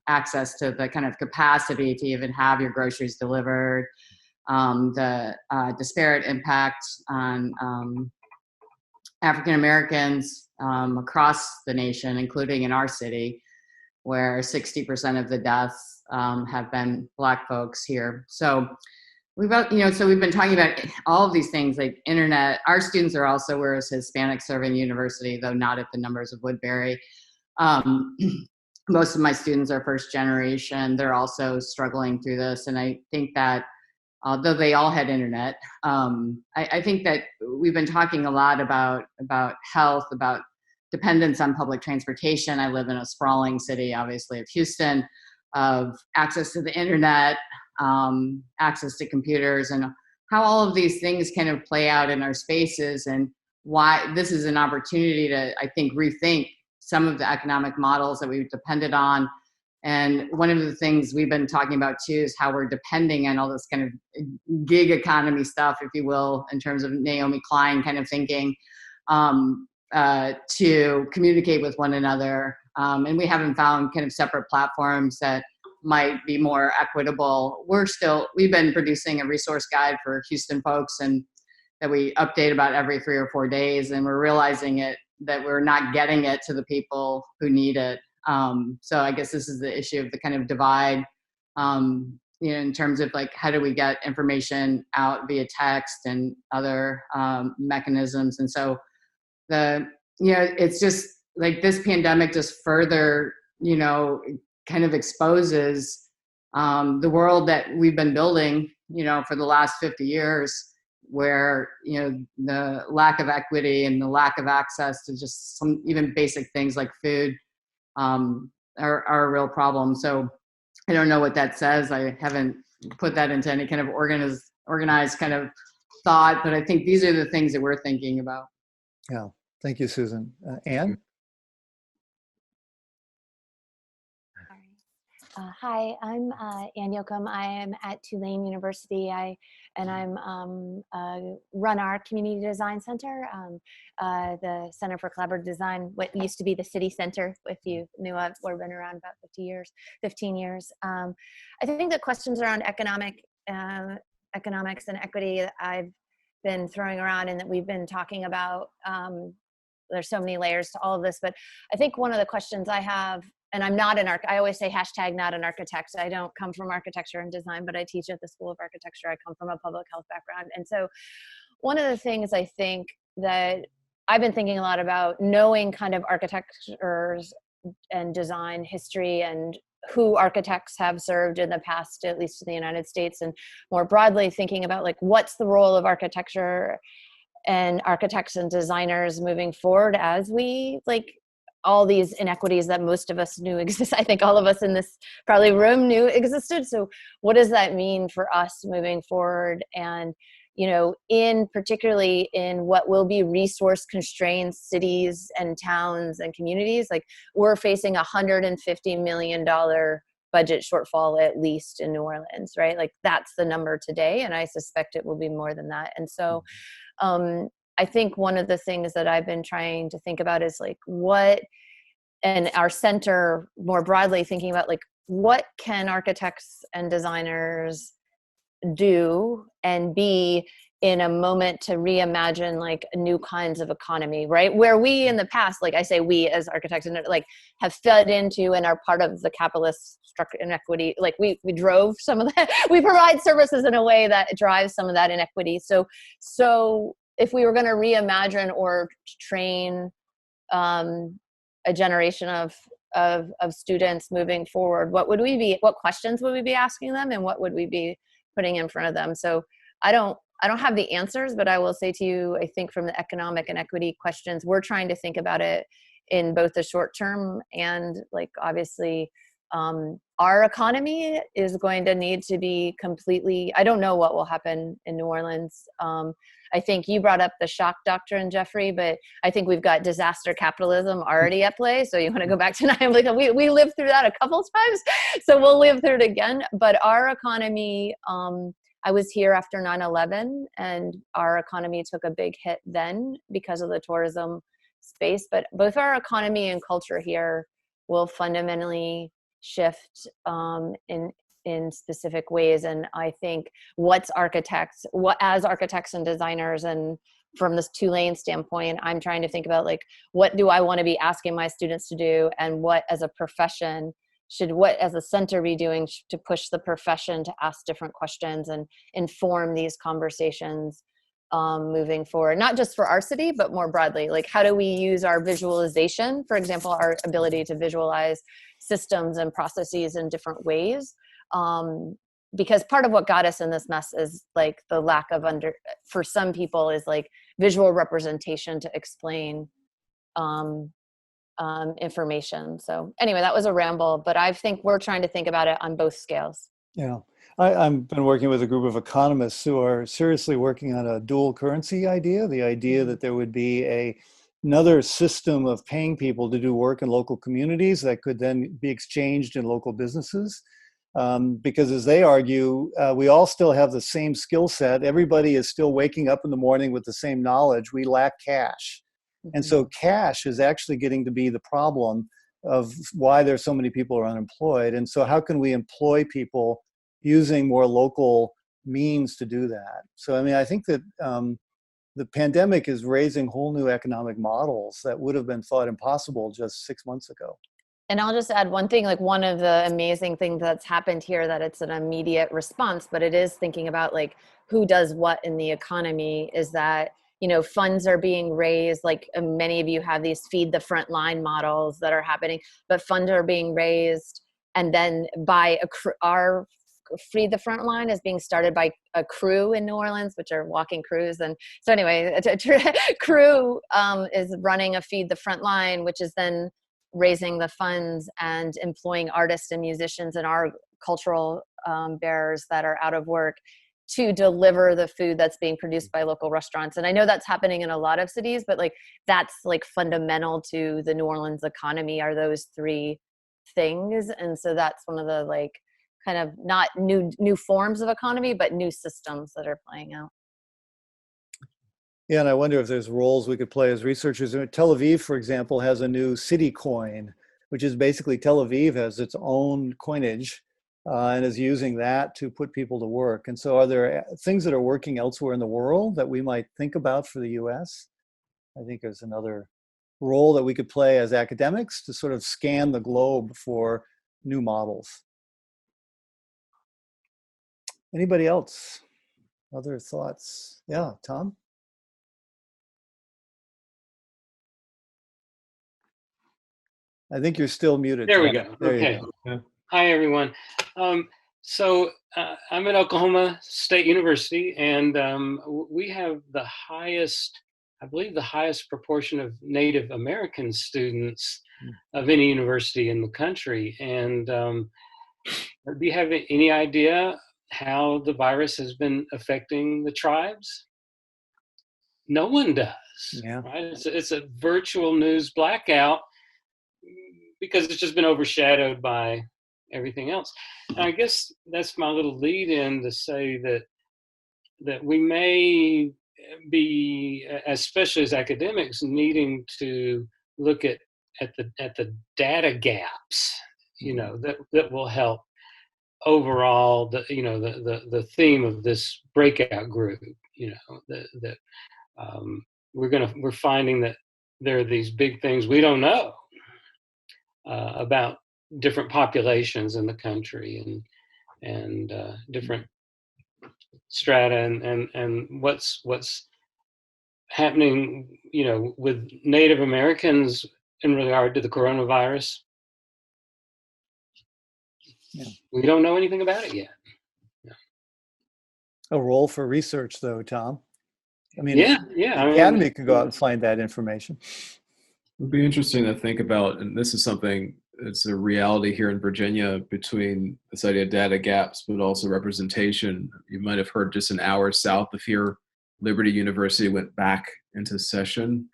access to the kind of capacity to even have your groceries delivered, the disparate impact on African Americans across the nation, including in our city, where 60% of the deaths have been Black folks here. So we've been talking about all of these things like internet. Our students are also, we're a Hispanic serving university, though not at the numbers of Woodbury. Most of my students are first generation. They're also struggling through this. And I think that although they all had internet, I think that we've been talking a lot about health, about dependence on public transportation. I live in a sprawling city, obviously, of Houston, of access to the internet, access to computers, and how all of these things kind of play out in our spaces, and why this is an opportunity to, I think, rethink some of the economic models that we've depended on. And one of the things we've been talking about too is how we're depending on all this kind of gig economy stuff, if you will, in terms of Naomi Klein kind of thinking, to communicate with one another. And we haven't found kind of separate platforms that might be more equitable. We've been producing a resource guide for Houston folks, and that we update about every 3 or 4 days, and we're realizing that we're not getting it to the people who need it. So I guess this is the issue of the kind of divide, in terms of like, how do we get information out via text and other mechanisms? And so it's just like this pandemic just further, kind of exposes the world that we've been building, for the last 50 years, where, the lack of equity and the lack of access to just some even basic things like food are a real problem. So I don't know what that says. I haven't put that into any kind of organized kind of thought, but I think these are the things that we're thinking about. Yeah. Thank you, Susan. Anne? Hi, I'm Ann Yoakum. I am at Tulane University. I run our Community Design Center, the Center for Collaborative Design, what used to be the City Center, if you knew of. We've been around about 15 years. I think the questions around economics and equity that I've been throwing around and that we've been talking about, there's so many layers to all of this, but I think one of the questions I have, and I'm not I always say hashtag not an architect. I don't come from architecture and design, but I teach at the School of Architecture. I come from a public health background. And so one of the things I think that I've been thinking a lot about knowing kind of architectures and design history and who architects have served in the past, at least in the United States, and more broadly thinking about like what's the role of architecture and architects and designers moving forward as we like all these inequities that most of us knew exist. I think all of us in this probably room knew existed. So what does that mean for us moving forward? And, you know, particularly in what will be resource constrained cities and towns and communities, like we're facing $150 million budget shortfall, at least in New Orleans, right? Like that's the number today. And I suspect it will be more than that. And so, I think one of the things that I've been trying to think about is like and our center more broadly thinking about like, what can architects and designers do and be in a moment to reimagine like new kinds of economy, right? Where we in the past, like I say we as architects and like have fed into and are part of the capitalist structure inequity, like we drove some of that, we provide services in a way that drives some of that inequity. So if we were going to reimagine or train a generation of students moving forward, what questions would we be asking them, and what would we be putting in front of them? So I don't have the answers, but I will say to you, I think from the economic and equity questions, we're trying to think about it in both the short term and like obviously our economy is going to need to be completely, I don't know what will happen in New Orleans. I think you brought up the shock doctrine, Jeffrey, but I think we've got disaster capitalism already at play. So you want to go back to we lived through that a couple times, so we'll live through it again. But our economy, I was here after 9/11 and our economy took a big hit then because of the tourism space, but both our economy and culture here will fundamentally shift in specific ways. And I think as architects and designers, and from this two-lane standpoint, I'm trying to think about like, what do I want to be asking my students to do, and what as a profession what as a center be doing to push the profession to ask different questions and inform these conversations moving forward, not just for our city, but more broadly, like how do we use our visualization, for example, our ability to visualize systems and processes in different ways. Because part of what got us in this mess is like the lack of for some people is like visual representation to explain information. So anyway, that was a ramble, but I think we're trying to think about it on both scales. Yeah, I've been working with a group of economists who are seriously working on a dual currency idea, the idea that there would be another system of paying people to do work in local communities that could then be exchanged in local businesses. Because as they argue, we all still have the same skill set. Everybody is still waking up in the morning with the same knowledge. We lack cash. And so cash is actually getting to be the problem of why there's so many people are unemployed. And so how can we employ people using more local means to do that? So, I mean, I think that the pandemic is raising whole new economic models that would have been thought impossible just 6 months ago. And I'll just add one thing, like one of the amazing things that's happened here, that it's an immediate response, but it is thinking about like who does what in the economy, is that, you know, funds are being raised, like many of you have these feed the front line models that are happening, but funds are being raised and then by our Feed the Front Line is being started by a crew in New Orleans, which are walking crews. And so anyway, a crew is running a Feed the Front Line, which is then raising the funds and employing artists and musicians and our cultural bearers that are out of work to deliver the food that's being produced by local restaurants. And I know that's happening in a lot of cities, but like that's like fundamental to the New Orleans economy are those three things. And so that's one of the like kind of not new forms of economy, but new systems that are playing out. Yeah, and I wonder if there's roles we could play as researchers. Tel Aviv, for example, has a new city coin, which is basically Tel Aviv has its own coinage and is using that to put people to work. And so are there things that are working elsewhere in the world that we might think about for the US? I think there's another role that we could play as academics to sort of scan the globe for new models. Anybody else? Other thoughts? Yeah, Tom? I think you're still muted. There we Tom. go. There Okay. you go. Yeah. Hi, everyone. I'm at Oklahoma State University, and we have the highest, I believe, the highest proportion of Native American students of any university in the country. And do you have any idea how the virus has been affecting the tribes? No one does. Yeah. Right? It's a virtual news blackout because it's just been overshadowed by everything else. And I guess that's my little lead in to say that we may be, especially as academics, needing to look at the data gaps, that will help overall the theme of this breakout group, that we're finding that there are these big things we don't know about different populations in the country and different strata and what's happening, with Native Americans in regard to the coronavirus. Yeah. We don't know anything about it yet. A role for research, though, Tom. I mean, yeah. the Academy can go out and find that information. It would be interesting to think about, and this is something, it's a reality here in Virginia between this idea of data gaps, but also representation. You might have heard just an hour south of here, Liberty University went back into session.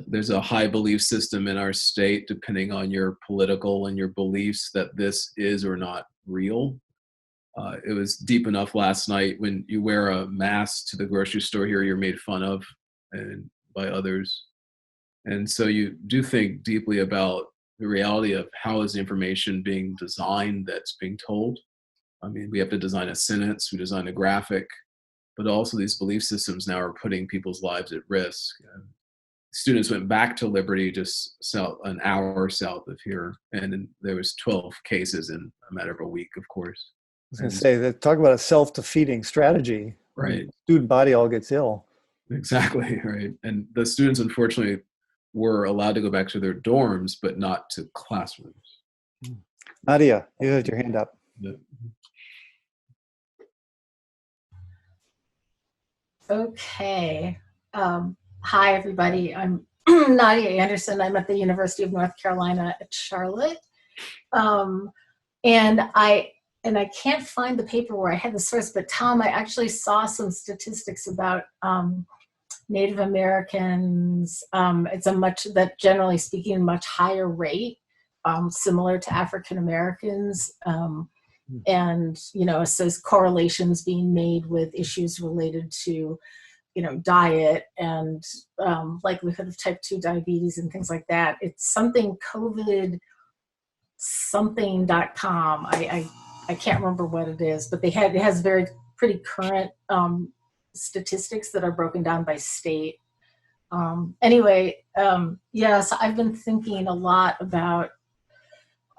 There's a high belief system in our state, depending on your political and your beliefs, that this is or not real. It was deep enough last night when you wear a mask to the grocery store here, you're made fun of and by others. And so you do think deeply about the reality of how is the information being designed that's being told. I mean, we have to design a sentence, we design a graphic, but also these belief systems now are putting people's lives at risk. Students went back to Liberty just an hour south of here, and there was 12 cases in a matter of a week, of course. I was going to say that, talk about a self-defeating strategy. Right. The student body all gets ill. Exactly, right. And the students, unfortunately, were allowed to go back to their dorms, but not to classrooms. Nadia, you had your hand up. Yeah. Okay. Hi, everybody. I'm Nadia Anderson. I'm at the University of North Carolina at Charlotte. And I can't find the paper where I had the source, but Tom, I actually saw some statistics about Native Americans. It's generally speaking, much higher rate, similar to African Americans. And, it says correlations being made with issues related to, diet and likelihood of type 2 diabetes and things like that. It's something COVID something.com. I can't remember what it is, but it has pretty current statistics that are broken down by state. Anyway, so I've been thinking a lot about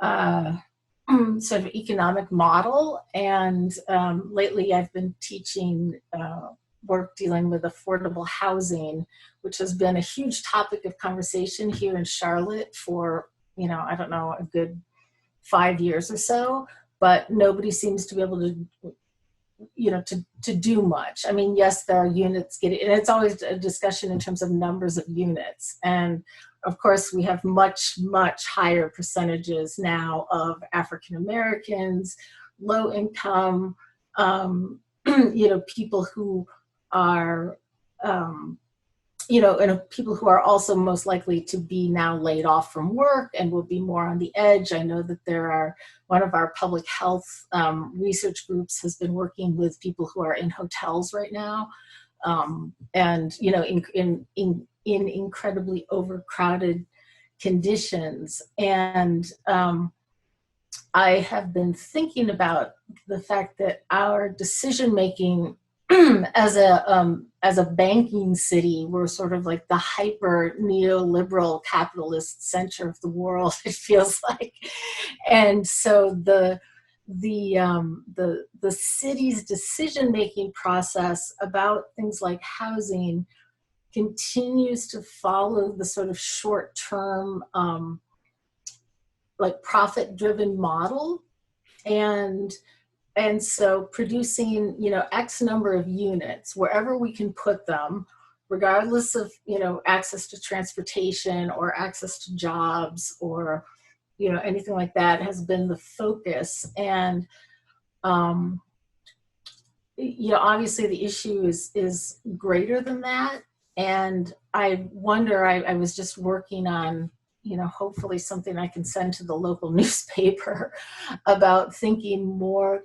sort of economic model, and lately I've been teaching work dealing with affordable housing, which has been a huge topic of conversation here in Charlotte for, I don't know, a good 5 years or so, but nobody seems to be able to, to do much. I mean, yes, there are units and it's always a discussion in terms of numbers of units. And of course, we have much, much higher percentages now of African Americans, low income, people who are, and people who are also most likely to be now laid off from work and will be more on the edge. I know that one of our public health research groups has been working with people who are in hotels right now, and in incredibly overcrowded conditions. And I have been thinking about the fact that our decision making as a banking city, we're sort of like the hyper neoliberal capitalist center of the world, it feels like. And so the city's decision-making process about things like housing continues to follow the sort of short-term like profit-driven model, and so producing, you know, X number of units wherever we can put them, regardless of, you know, access to transportation or access to jobs or, you know, anything like that, has been the focus. And you know, obviously the issue is greater than that. And I wonder, I was just working on, you know, hopefully something I can send to the local newspaper about thinking more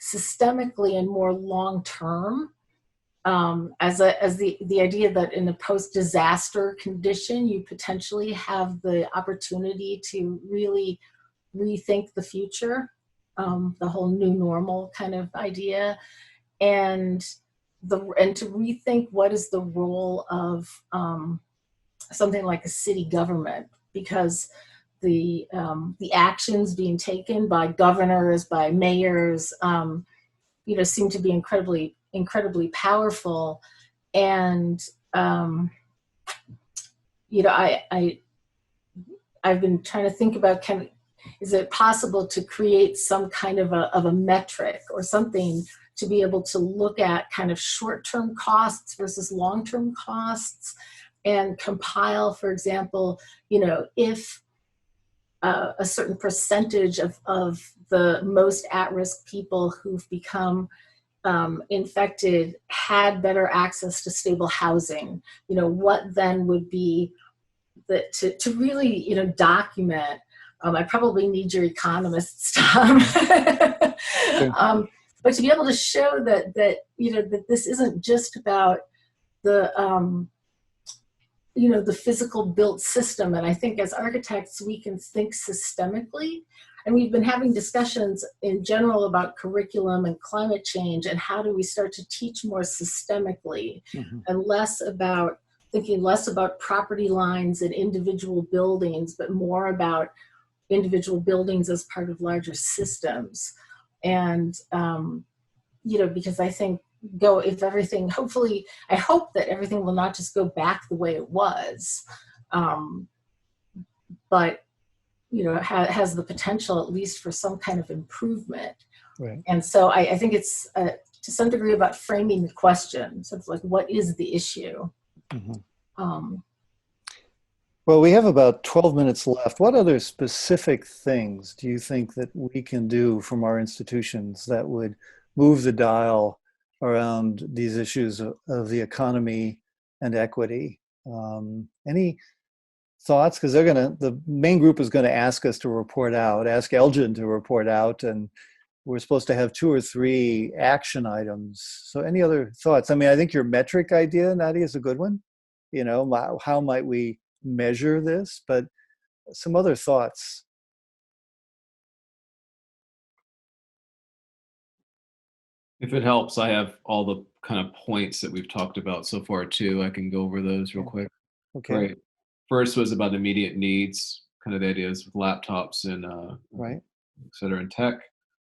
systemically and more long-term, as the idea that in a post-disaster condition, you potentially have the opportunity to really rethink the future, the whole new normal kind of idea, and to rethink what is the role of something like a city government, because the actions being taken by governors, by mayors, you know, seem to be incredibly powerful. And you know, I've been trying to think about, is it possible to create some kind of a metric or something to be able to look at kind of short-term costs versus long-term costs, and compile, for example, you know, if a certain percentage of the most at-risk people who've become infected had better access to stable housing, you know, what then would be to really, you know, document. I probably need your economists, Tom. But to be able to show that you know, that this isn't just about the you know, the physical built system. And I think as architects, we can think systemically. And we've been having discussions in general about curriculum and climate change, and how do we start to teach more systemically, and thinking less about property lines and individual buildings, but more about individual buildings as part of larger systems. And, you know, because I think if everything, hopefully, I hope that everything will not just go back the way it was, but, you know, has the potential at least for some kind of improvement. Right. And so I think it's to some degree about framing the question. So it's like, what is the issue? Well, we have about 12 minutes left. What other specific things do you think that we can do from our institutions that would move the dial around these issues of the economy and equity? Any thoughts? Because the main group is going to ask us to report out, ask Elgin to report out, and we're supposed to have 2 or 3 action items. So any other thoughts? I mean, I think your metric idea, Nadia, is a good one. You know, how might we measure this? But some other thoughts. If it helps, I have all the kind of points that we've talked about so far too. I can go over those real quick. Okay. Right. First was about immediate needs, kind of the ideas with laptops and right, et cetera, in tech.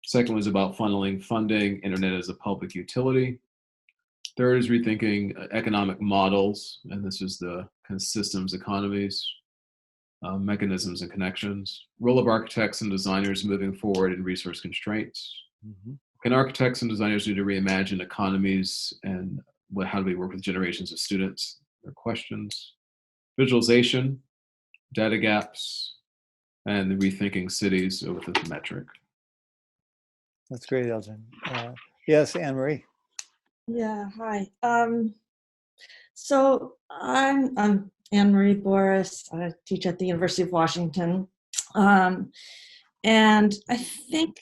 Second was about funneling funding, internet as a public utility. Third is rethinking economic models, and this is the kind of systems, economies, mechanisms, and connections. Role of architects and designers moving forward in resource constraints. Can architects and designers need to reimagine economies, and how do we work with generations of students? Their questions. Visualization, data gaps, and the rethinking cities with the metric. That's great, Elgin. Yes, Anne-Marie. Yeah, hi. So I'm Anne-Marie Boris. I teach at the University of Washington. And I think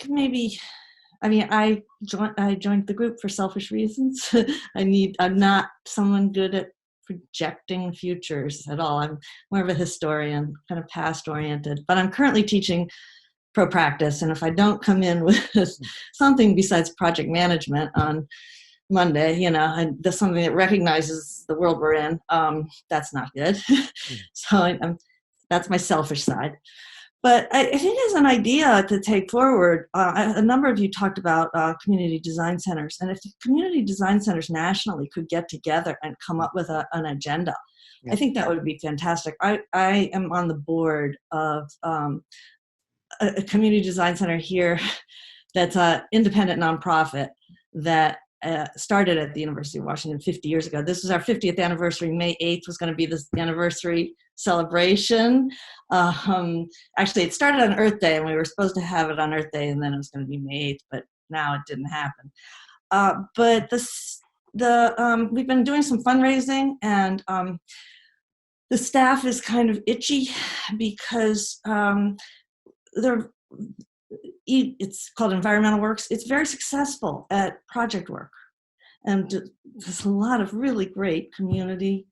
I joined the group for selfish reasons. I'm not someone good at projecting futures at all. I'm more of a historian, kind of past oriented, but I'm currently teaching pro practice. And if I don't come in with something besides project management on Monday, you know, and there's something that recognizes the world we're in, that's not good. So that's my selfish side. But I think as an idea to take forward, a number of you talked about community design centers. And if the community design centers nationally could get together and come up with an agenda, I think that would be fantastic. I am on the board of a community design center here that's an independent nonprofit that started at the University of Washington 50 years ago. This is our 50th anniversary. May 8th was going to be the anniversary celebration. Actually, it started on Earth Day, and we were supposed to have it on Earth Day, and then it was going to be May 8th, but now it didn't happen. But we've been doing some fundraising, and the staff is kind of itchy because it's called Environmental Works. It's very successful at project work. And there's a lot of really great community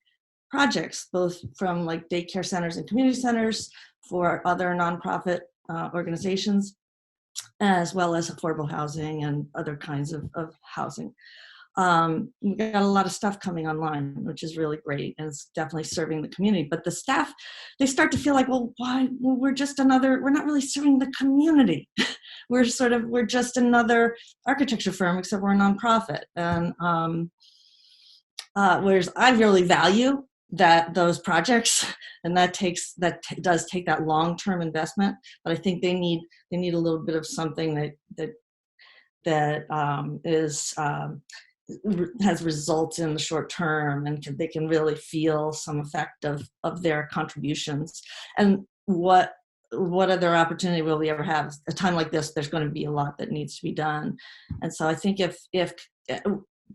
projects, both from like daycare centers and community centers for other nonprofit organizations, as well as affordable housing and other kinds of housing. We've got a lot of stuff coming online, which is really great, and it's definitely serving the community. But the staff, they start to feel like, well, why? Well, we're not really serving the community. we're just another architecture firm, except we're a nonprofit. And whereas I really value those projects, and that does take that long-term investment. But I think they need a little bit of something that has results in the short term, and they can really feel some effect of their contributions. And what other opportunity will we ever have? A time like this, there's going to be a lot that needs to be done. And so I think if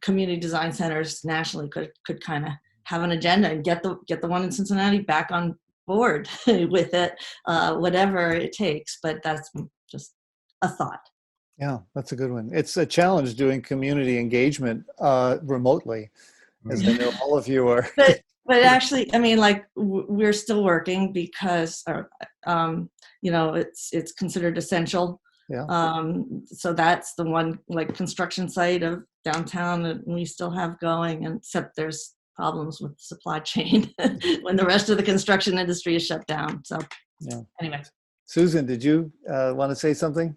community design centers nationally could kind of have an agenda and get the one in Cincinnati back on board with it, whatever it takes. But that's just a thought. Yeah, that's a good one. It's a challenge doing community engagement remotely, as I know all of you are. But actually, I mean, like, we're still working because, it's considered essential. Yeah. So that's the one, like, construction site of downtown that we still have going, and except there's problems with the supply chain when the rest of the construction industry is shut down. So yeah. Anyway. Susan, did you want to say something?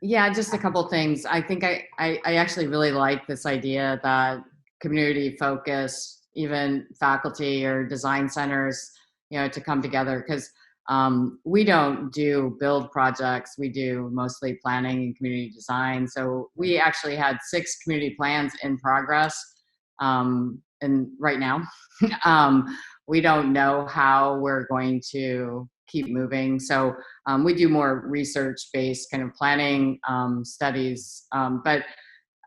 Yeah, just a couple things. I think I actually really like this idea that community focus, even faculty or design centers, to come together, because we don't do build projects. We do mostly planning and community design. So we actually had 6 community plans in progress, and right now we don't know how we're going to keep moving. So we do more research-based kind of planning studies. But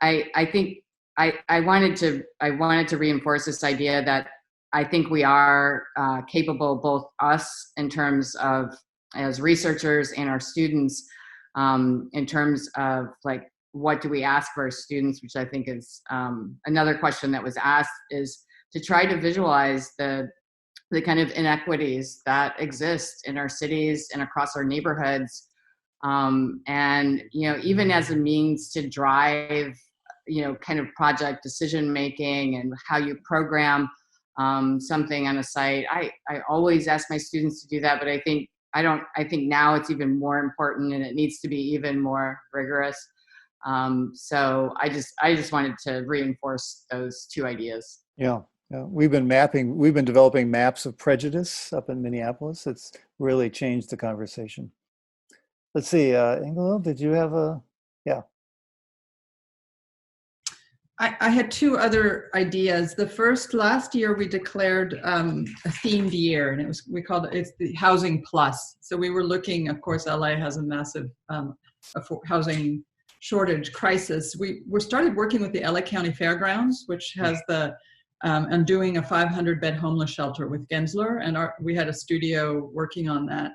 I think I wanted to reinforce this idea that I think we are capable, both us in terms of as researchers and our students, in terms of like, what do we ask for our students, which I think is another question that was asked, is to try to visualize the kind of inequities that exist in our cities and across our neighborhoods. And, even as a means to drive, kind of project decision-making and how you program something on a site. I always ask my students to do that, but I think now it's even more important, and it needs to be even more rigorous. So I just wanted to reinforce those 2 ideas. Yeah. We've been developing maps of prejudice up in Minneapolis. It's really changed the conversation. Let's see, Ingela, did you have yeah. I had 2 other ideas. The first, last year we declared a themed year, and we called it's the Housing Plus. So we were looking, of course, LA has a massive housing shortage crisis. We started working with the LA County Fairgrounds, which has and doing a 500-bed homeless shelter with Gensler, and we had a studio working on that.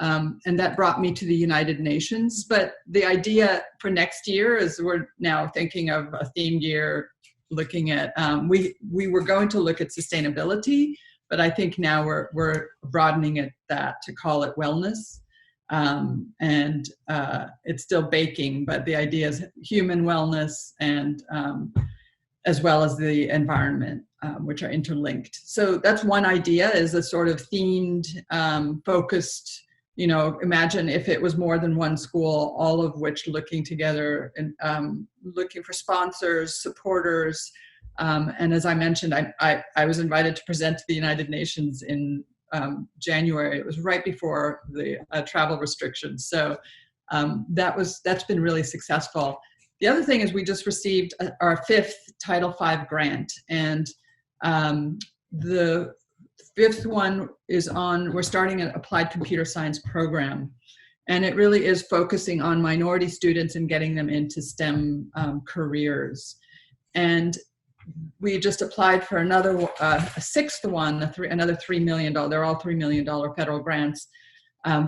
And that brought me to the United Nations. But the idea for next year is we're now thinking of a themed year, looking at, we were going to look at sustainability, but I think now we're broadening it to call it wellness. And it's still baking, but the idea is human wellness and as well as the environment, which are interlinked. So that's one idea, is a sort of themed, focused, imagine if it was more than one school, all of which looking together and looking for sponsors, supporters. And as I mentioned, I was invited to present to the United Nations in January. It was right before the travel restrictions. So that's been really successful. The other thing is we just received our 5th Title V grant, and the 5th one is we're starting an applied computer science program. And it really is focusing on minority students and getting them into STEM careers. And we just applied for another, a 6th one, another $3 million. They're all $3 million federal grants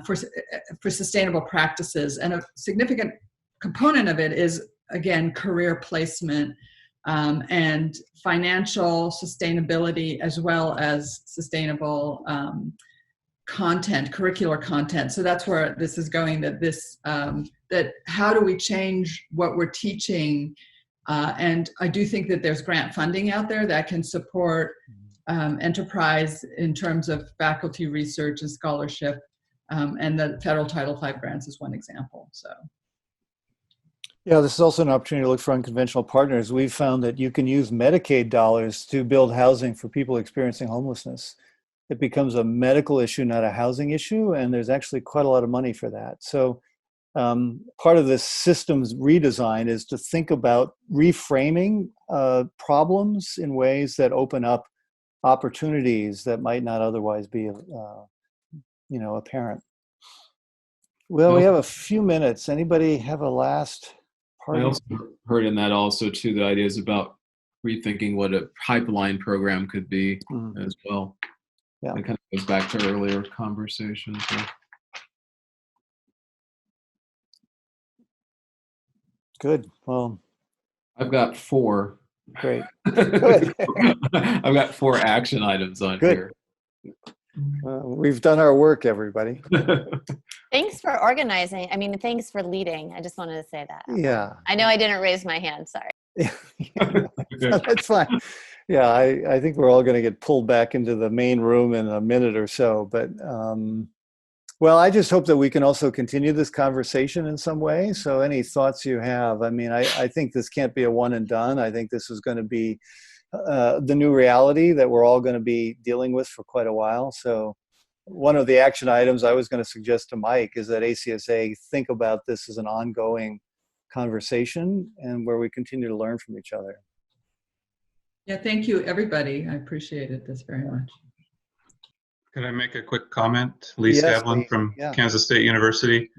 for sustainable practices. And a significant component of it is, again, career placement and financial sustainability, as well as sustainable content, curricular content. So that's where this is going, that how do we change what we're teaching? And I do think that there's grant funding out there that can support enterprise in terms of faculty research and scholarship. And the federal Title V grants is one example, so. Yeah, this is also an opportunity to look for unconventional partners. We've found that you can use Medicaid dollars to build housing for people experiencing homelessness. It becomes a medical issue, not a housing issue, and there's actually quite a lot of money for that. So part of this systems redesign is to think about reframing problems in ways that open up opportunities that might not otherwise be, apparent. Well, we have a few minutes. Anybody have a last part? I also heard in that also too, the ideas about rethinking what a pipeline program could be as well. Yeah. It kind of goes back to earlier conversations. Yeah. Good. Well, I've got 4. Great. Good. I've got 4 action items on here. We've done our work, everybody. Thanks for organizing. I mean, thanks for leading. I just wanted to say that. Yeah. I know I didn't raise my hand, sorry. That's fine. Yeah, I think we're all going to get pulled back into the main room in a minute or so. But, well, I just hope that we can also continue this conversation in some way. So any thoughts you have, I mean, I think this can't be a one and done. I think this is going to be the new reality that we're all going to be dealing with for quite a while. So one of the action items I was going to suggest to Mike is that ACSA think about this as an ongoing conversation and where we continue to learn from each other. Yeah, thank you, everybody. I appreciated this very much. Can I make a quick comment? Lee Yes, Stavlin please. from Yeah. Kansas State University.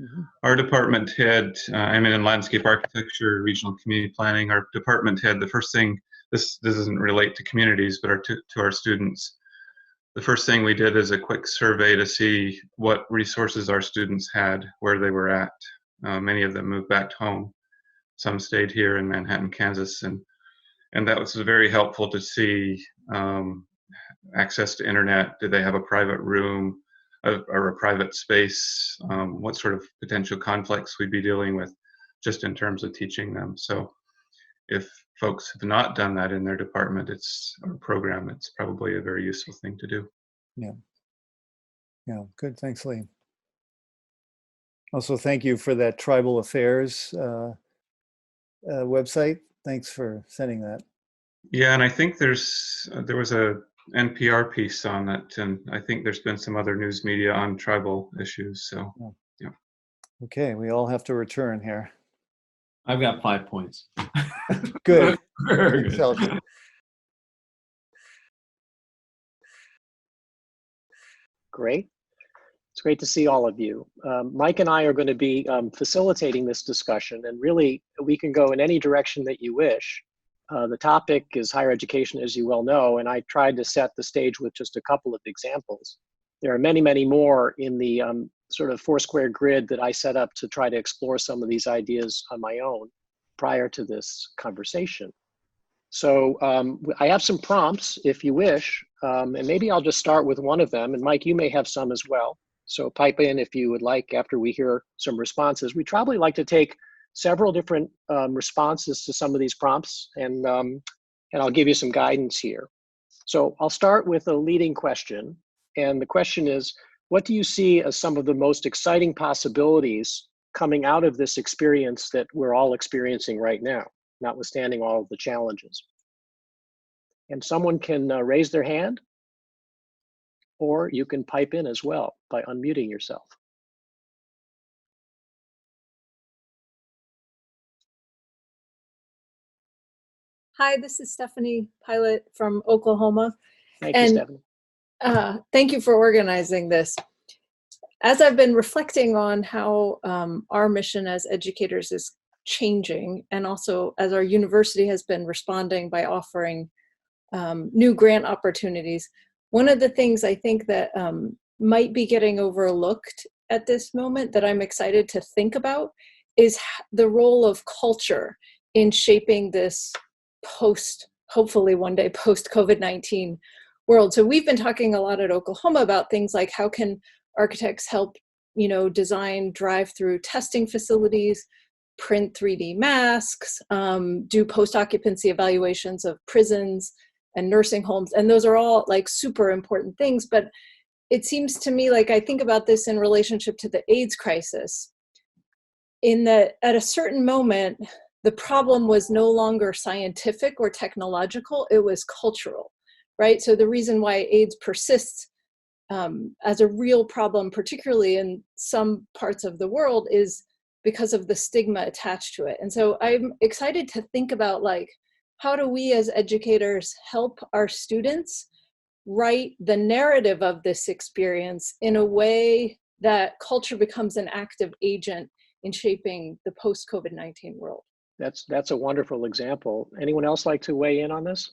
Our department head, I'm in landscape architecture, regional community planning. Our department head, the first thing, this doesn't relate to communities, but to our students. The first thing we did is a quick survey to see what resources our students had, where they were at. Many of them moved back home. Some stayed here in Manhattan, Kansas, and that was very helpful to see access to internet. Did they have a private room or a private space? What sort of potential conflicts we'd be dealing with just in terms of teaching them. So if folks have not done that in their department, or program, it's probably a very useful thing to do. Yeah. Yeah, good. Thanks, Lee. Also, thank you for that Tribal Affairs website. Thanks for sending that. Yeah, and I think there was a NPR piece on that, and I think there's been some other news media on tribal issues. So, yeah. Okay, we all have to return here. I've got 5 points. Good. Very good. Excellent. Great. It's great to see all of you. Mike and I are going to be facilitating this discussion, and really we can go in any direction that you wish. The topic is higher education, as you well know, and I tried to set the stage with just a couple of examples. There are many, many more in the sort of four-square grid that I set up to try to explore some of these ideas on my own prior to this conversation. So I have some prompts if you wish, and maybe I'll just start with one of them, and Mike, you may have some as well. So pipe in if you would like after we hear some responses. We'd probably like to take several different responses to some of these prompts, and I'll give you some guidance here. So I'll start with a leading question, and the question is, what do you see as some of the most exciting possibilities coming out of this experience that we're all experiencing right now, notwithstanding all of the challenges? And someone can raise their hand. or you can pipe in as well by unmuting yourself. Hi, this is Stephanie Pilot from Oklahoma. Thank you, Stephanie. Thank you for organizing this. As I've been reflecting on how our mission as educators is changing, and also as our university has been responding by offering new grant opportunities, one of the things I think that might be getting overlooked at this moment that I'm excited to think about is the role of culture in shaping this hopefully one day post COVID-19 world. So we've been talking a lot at Oklahoma about things like how can architects help, design drive-through testing facilities, print 3D masks, do post-occupancy evaluations of prisons and nursing homes. And those are all like super important things. But it seems to me like I think about this in relationship to the AIDS crisis, in that at a certain moment, the problem was no longer scientific or technological, it was cultural, right? So the reason why AIDS persists as a real problem, particularly in some parts of the world, is because of the stigma attached to it. And so I'm excited to think about like, how do we as educators help our students write the narrative of this experience in a way that culture becomes an active agent in shaping the post-COVID-19 world? That's a wonderful example. Anyone else like to weigh in on this?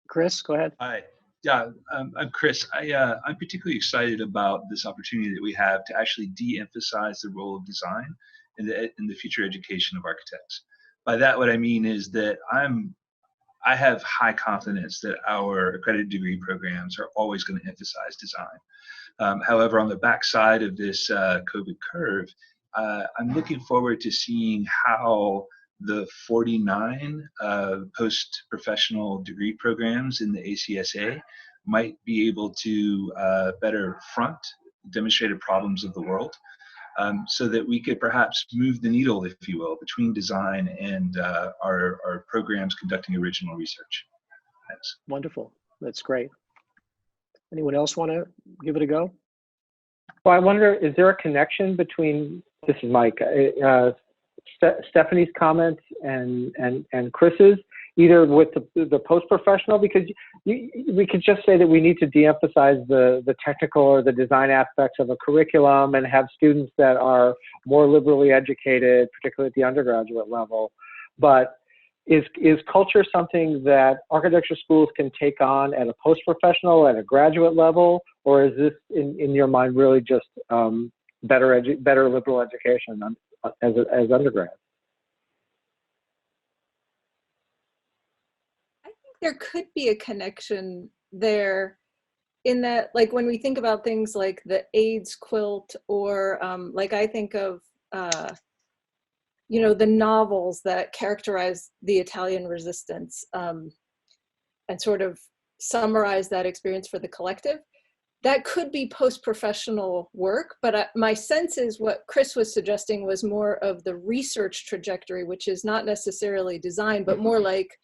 Chris, go ahead. Hi. Yeah, I'm Chris. I'm particularly excited about this opportunity that we have to actually de-emphasize the role of design in the future education of architects. By that, what I mean is that I have high confidence that our accredited degree programs are always going to emphasize design. However, on the backside of this COVID curve, I'm looking forward to seeing how the 49 post-professional degree programs in the ACSA might be able to better front demonstrated problems of the world, so that we could perhaps move the needle, if you will, between design and our programs conducting original research. Thanks. Wonderful. That's great. Anyone else want to give it a go? Well, I wonder, is there a connection between, this is Mike, Stephanie's comments and Chris's, either with the post-professional, because we could just say that we need to de-emphasize the technical or the design aspects of a curriculum and have students that are more liberally educated, particularly at the undergraduate level. But is culture something that architecture schools can take on at a post-professional, at a graduate level, or is this, in your mind, really just better liberal education as undergrad? I think there could be a connection there, in that, like, when we think about things like the AIDS quilt, or like I think of the novels that characterize the Italian resistance, and sort of summarize that experience for the collective. That could be post-professional work, but my sense is what Chris was suggesting was more of the research trajectory, which is not necessarily design, but more like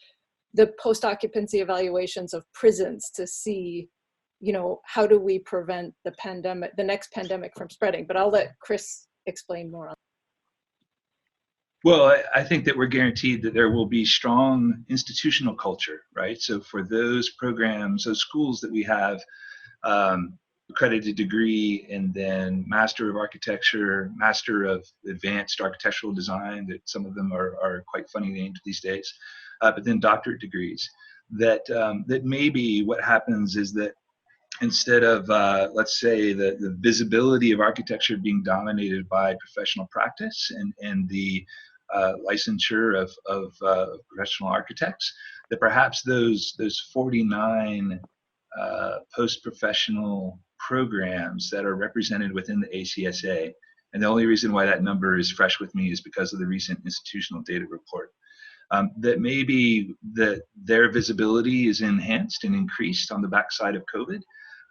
the post-occupancy evaluations of prisons to see, how do we prevent the next pandemic from spreading? But I'll let Chris explain more on that. Well, I think that we're guaranteed that there will be strong institutional culture, right? So for those programs, those schools that we have, accredited degree, and then Master of Architecture, Master of Advanced Architectural Design, that some of them are quite funny named these days, but then doctorate degrees, that maybe what happens is that instead of, let's say, the visibility of architecture being dominated by professional practice and the licensure of professional architects, that perhaps those 49 post-professional programs that are represented within the ACSA, and the only reason why that number is fresh with me is because of the recent institutional data report, that maybe their visibility is enhanced and increased on the backside of COVID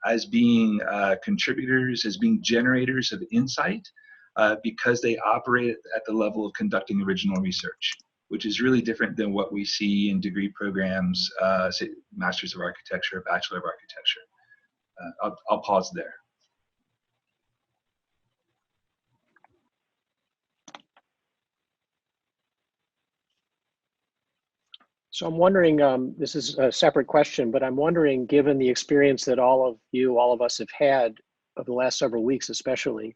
as being contributors, as being generators of insight, because they operate at the level of conducting original research. which is really different than what we see in degree programs, say Masters of Architecture, Bachelor of Architecture. I'll pause there. So I'm wondering, this is a separate question, but I'm wondering, given the experience that all of us have had over the last several weeks especially,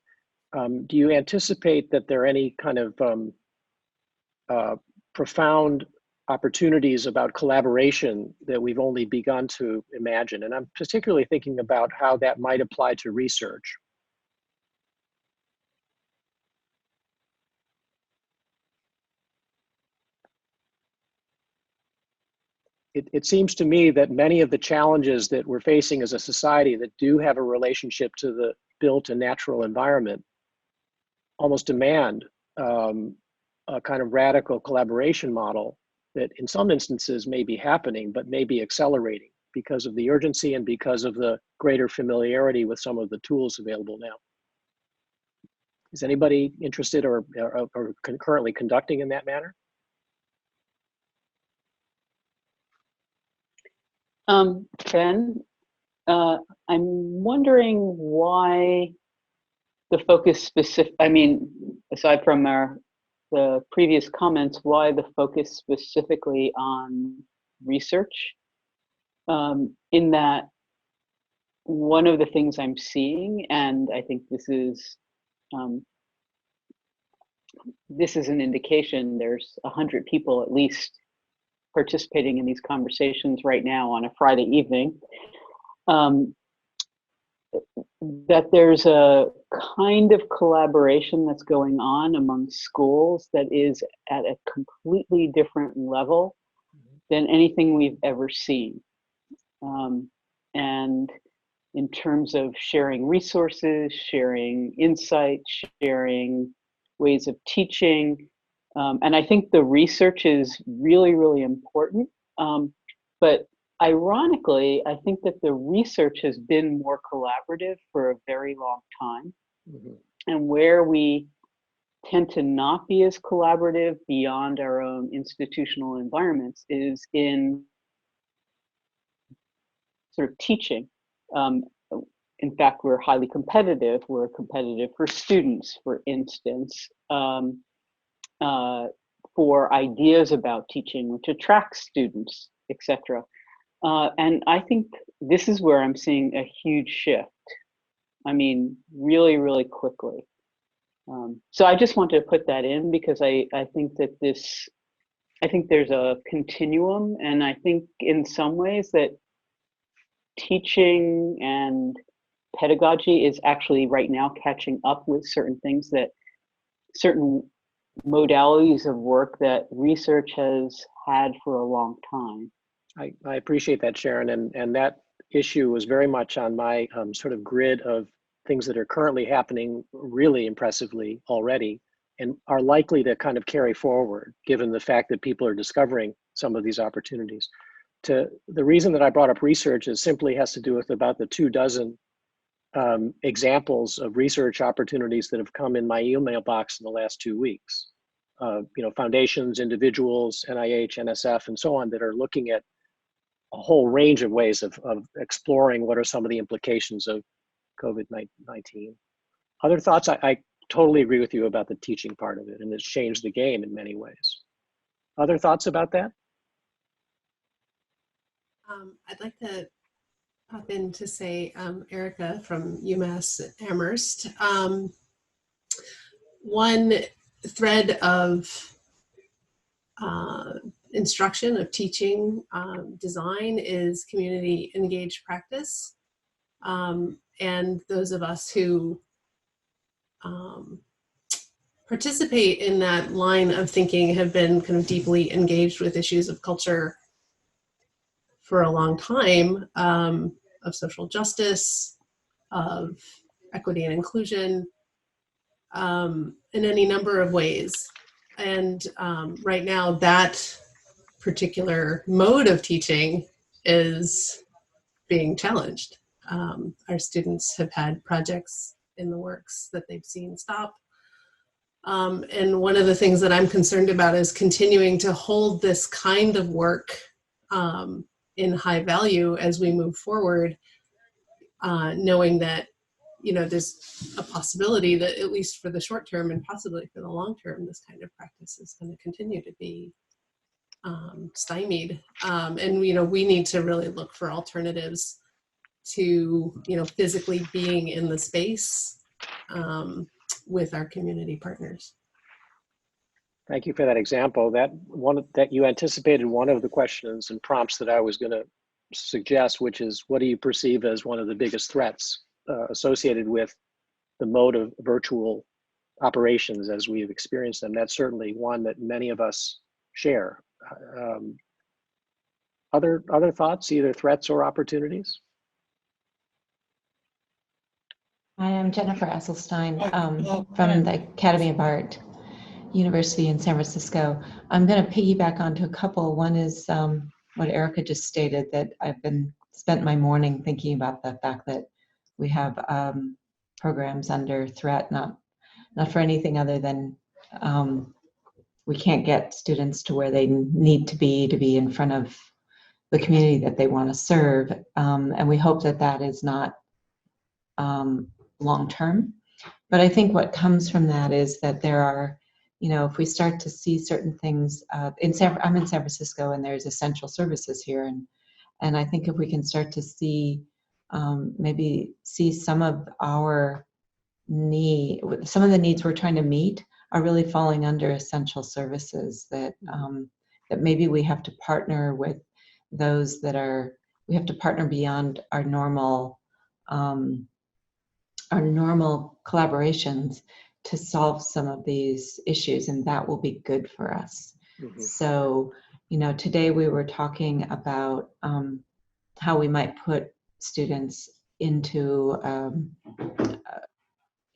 do you anticipate that there are any kind of profound opportunities about collaboration that we've only begun to imagine? And I'm particularly thinking about how that might apply to research. It seems to me that many of the challenges that we're facing as a society that do have a relationship to the built and natural environment almost demand a kind of radical collaboration model that in some instances may be happening, but may be accelerating because of the urgency and because of the greater familiarity with some of the tools available now. Is anybody interested or currently conducting in that manner? Ben, I'm wondering why the focus aside from the previous comments, why the focus specifically on research? In that, one of the things I'm seeing, and I think this is an indication, there's 100 people at least participating in these conversations right now on a Friday evening, that there's a kind of collaboration that's going on among schools that is at a completely different level than anything we've ever seen. And in terms of sharing resources, sharing insights, sharing ways of teaching. And I think the research is really, really important. But ironically, I think that the research has been more collaborative for a very long time. Mm-hmm. And where we tend to not be as collaborative beyond our own institutional environments is in sort of teaching. In fact, we're highly competitive. We're competitive for students, for instance, for ideas about teaching, which attracts students, etc. And I think this is where I'm seeing a huge shift. I mean, really, really quickly. So I just wanted to put that in because I think that I think there's a continuum, and I think in some ways that teaching and pedagogy is actually right now catching up with certain things, that certain modalities of work that research has had for a long time. I appreciate that, Sharon, and that issue was very much on my sort of grid of things that are currently happening really impressively already and are likely to kind of carry forward, given the fact that people are discovering some of these opportunities. The reason that I brought up research is simply has to do with about the 24 examples of research opportunities that have come in my email box in the last 2 weeks. Foundations, individuals, NIH, NSF, and so on that are looking at a whole range of ways of exploring what are some of the implications of COVID-19. Other thoughts? I totally agree with you about the teaching part of it, and it's changed the game in many ways. Other thoughts about that? I'd like to pop in to say, Erica from UMass Amherst. One thread of instruction, of teaching design is community engaged practice. And those of us who participate in that line of thinking have been kind of deeply engaged with issues of culture for a long time, of social justice, of equity and inclusion, in any number of ways. And right now, that particular mode of teaching is being challenged. Our students have had projects in the works that they've seen stop. And one of the things that I'm concerned about is continuing to hold this kind of work in high value as we move forward, knowing that, you know, there's a possibility that at least for the short term and possibly for the long term, this kind of practice is going to continue to be stymied. And, you know, we need to really look for alternatives to, you know, physically being in the space with our community partners. Thank you for that example. That you anticipated one of the questions and prompts that I was going to suggest, which is, what do you perceive as one of the biggest threats associated with the mode of virtual operations as we've experienced them? That's certainly one that many of us share. Other thoughts, either threats or opportunities? I am Jennifer Esselstein from the Academy of Art, University in San Francisco. I'm going to piggyback onto a couple. One is what Erica just stated, that I've spent my morning thinking about the fact that we have programs under threat, not for anything other than we can't get students to where they need to be in front of the community that they want to serve. And we hope that that is not long-term. But I think what comes from that is that there are, you know, if we start to see certain things, I'm in San Francisco, and there's essential services here. And I think if we can start to see, maybe see some of the needs we're trying to meet are really falling under essential services, that maybe we have to partner with those we have to partner beyond our normal collaborations to solve some of these issues, and that will be good for us. Mm-hmm. So, you know, today we were talking about how we might put students into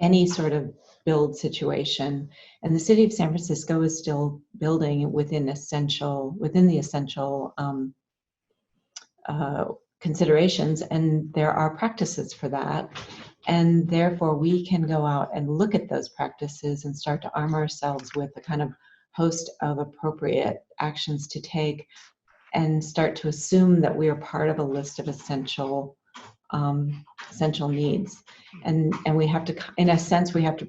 any sort of build situation, and the city of San Francisco is still building within the essential considerations, and there are practices for that. And therefore, we can go out and look at those practices and start to arm ourselves with a kind of host of appropriate actions to take, and start to assume that we are part of a list of essential needs. And we have to, in a sense, we have to,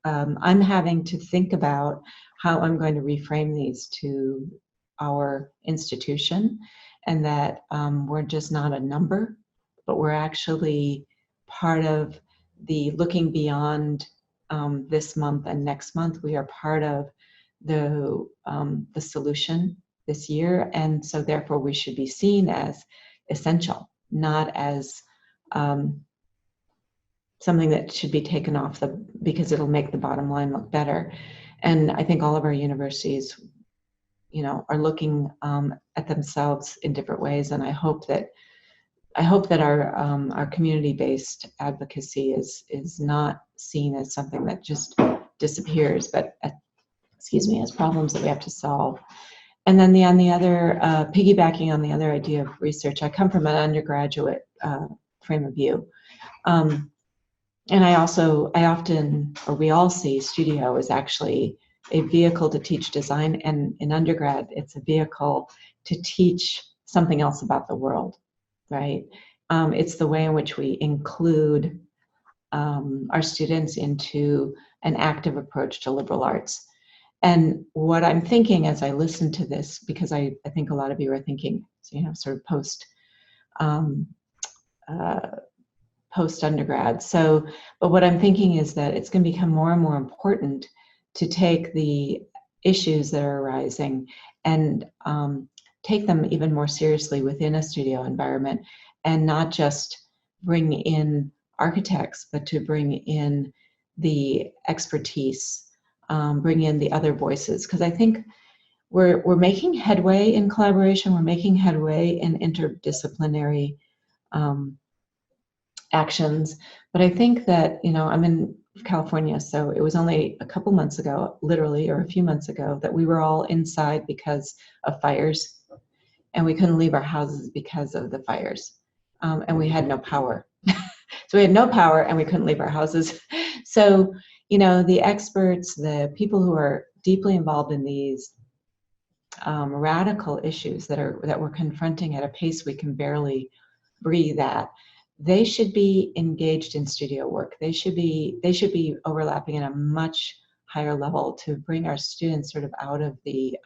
I'm having to think about how I'm going to reframe these to our institution, and that we're just not a number, but we're actually part of the looking beyond this month and next month. We are part of the solution this year, and so therefore we should be seen as essential, not as something that should be taken off because it'll make the bottom line look better. And I think all of our universities, you know, are looking at themselves in different ways, and I hope that our community-based advocacy is not seen as something that just disappears, but as problems that we have to solve. And then on the other, piggybacking on the other idea of research, I come from an undergraduate frame of view, and we all see studio as actually a vehicle to teach design, and in undergrad, it's a vehicle to teach something else about the world. Right? It's the way in which we include our students into an active approach to liberal arts. And what I'm thinking as I listen to this, because I think a lot of you are thinking, you know, sort of post undergrad. So, but what I'm thinking is that it's going to become more and more important to take the issues that are arising and take them even more seriously within a studio environment, and not just bring in architects, but to bring in the expertise, bring in the other voices. Because I think we're making headway in collaboration, we're making headway in interdisciplinary actions. But I think that, you know, I'm in California, so it was only a couple months ago, literally, or a few months ago, that we were all inside because of fires. And we couldn't leave our houses because of the fires. And we had no power. So we had no power and we couldn't leave our houses. So, you know, the experts, the people who are deeply involved in these radical issues that we're confronting at a pace we can barely breathe at, they should be engaged in studio work. They should be overlapping at a much higher level to bring our students sort of out of the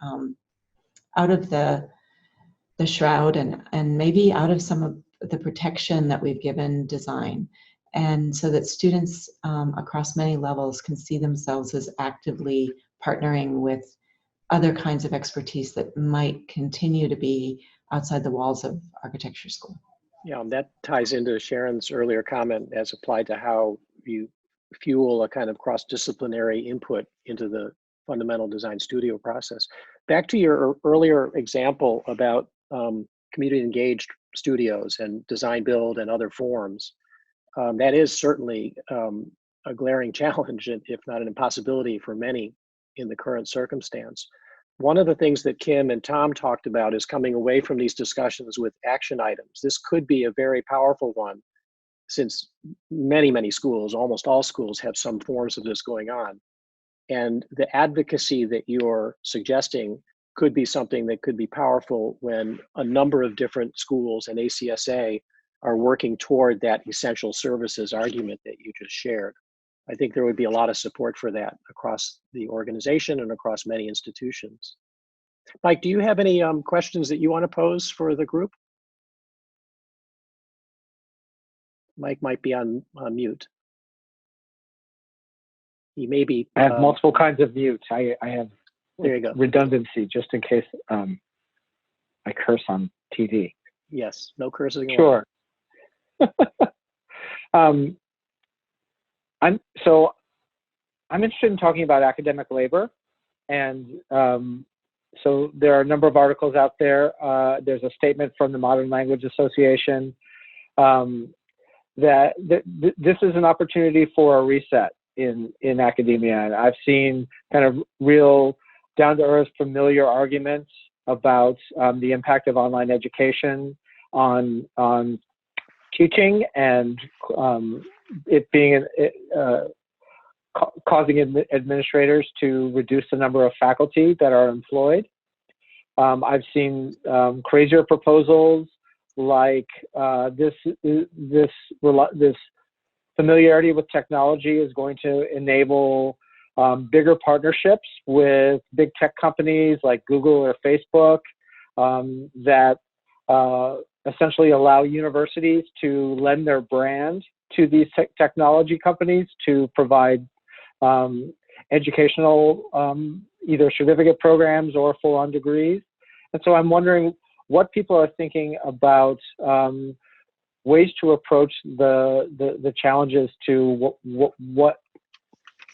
shroud and maybe out of some of the protection that we've given design, and so that students across many levels can see themselves as actively partnering with other kinds of expertise that might continue to be outside the walls of architecture school. Yeah, that ties into Sharon's earlier comment as applied to how you fuel a kind of cross-disciplinary input into the fundamental design studio process. Back to your earlier example about community engaged studios and design build and other forms, that is certainly a glaring challenge, if not an impossibility for many in the current circumstance. One of the things that Kim and Tom talked about is coming away from these discussions with action items. This could be a very powerful one, since many schools, almost all schools, have some forms of this going on. And the advocacy that you're suggesting could be something that could be powerful when a number of different schools and ACSA are working toward that essential services argument that you just shared. I think there would be a lot of support for that across the organization and across many institutions. Mike, do you have any questions that you want to pose for the group? Mike might be on mute. He may be. I have multiple kinds of mute. I have there you go. Redundancy, just in case I curse on TV. Yes, no cursing. Sure. I'm interested in talking about academic labor, and so there are a number of articles out there. There's a statement from the Modern Language Association that this is an opportunity for a reset in academia. And I've seen kind of real down-to-earth familiar arguments about the impact of online education on teaching and it being causing administrators to reduce the number of faculty that are employed. I've seen crazier proposals like this familiarity with technology is going to enable bigger partnerships with big tech companies like Google or Facebook that essentially allow universities to lend their brand to these technology companies to provide educational either certificate programs or full-on degrees. And so I'm wondering what people are thinking about ways to approach the challenges to what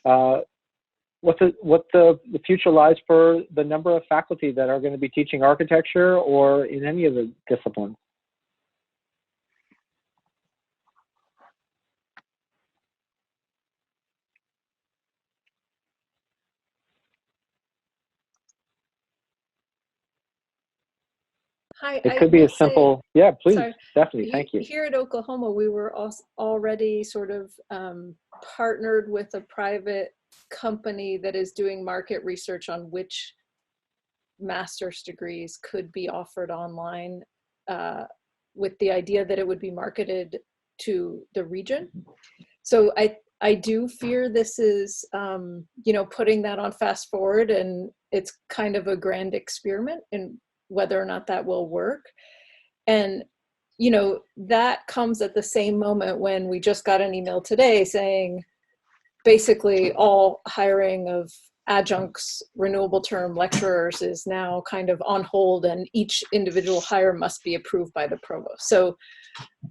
the future lies for the number of faculty that are going to be teaching architecture or in any of the disciplines. Hi, It could be as simple. Yeah, please, sorry, definitely. Thank you. Here at Oklahoma, we were already sort of partnered with a private company that is doing market research on which master's degrees could be offered online with the idea that it would be marketed to the region. So I do fear this is, putting that on fast forward, and it's kind of a grand experiment in whether or not that will work. And, that comes at the same moment when we just got an email today saying basically all hiring of adjuncts, renewable term lecturers is now kind of on hold, and each individual hire must be approved by the provost. So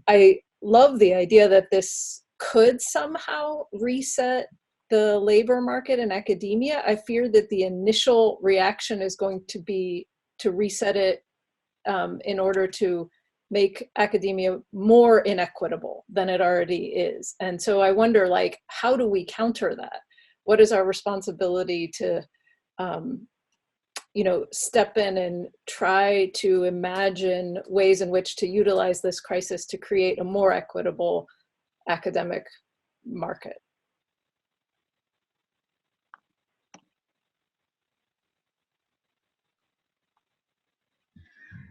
I love the idea that this could somehow reset the labor market in academia. I fear that the initial reaction is going to be to reset it in order to make academia more inequitable than it already is. And so I wonder, how do we counter that? What is our responsibility to, step in and try to imagine ways in which to utilize this crisis to create a more equitable academic market?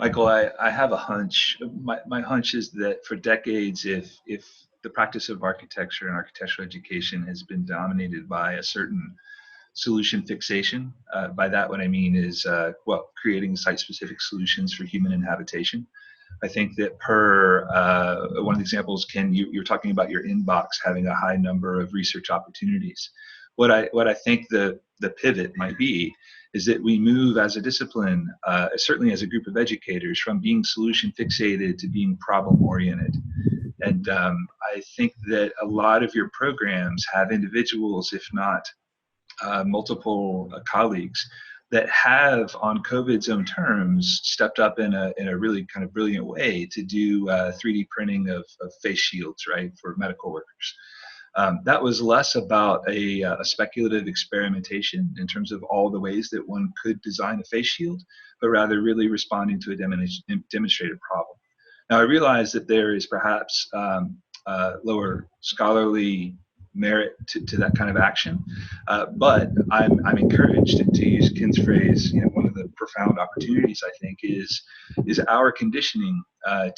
Michael, I have a hunch. My hunch is that for decades, if the practice of architecture and architectural education has been dominated by a certain solution fixation. By that, what I mean is, creating site-specific solutions for human inhabitation. I think that one of the examples, Ken, you're talking about your inbox having a high number of research opportunities. What I think the pivot might be is that we move as a discipline, certainly as a group of educators, from being solution fixated to being problem oriented. And I think that a lot of your programs have individuals, if not multiple colleagues, that have, on COVID's own terms, stepped up in a really kind of brilliant way to do 3D printing of face shields, right, for medical workers. That was less about a speculative experimentation in terms of all the ways that one could design a face shield, but rather really responding to a demonstrated problem. Now, I realize that there is perhaps lower scholarly merit to that kind of action, but I'm encouraged, and to use Ken's phrase, one of the profound opportunities I think is our conditioning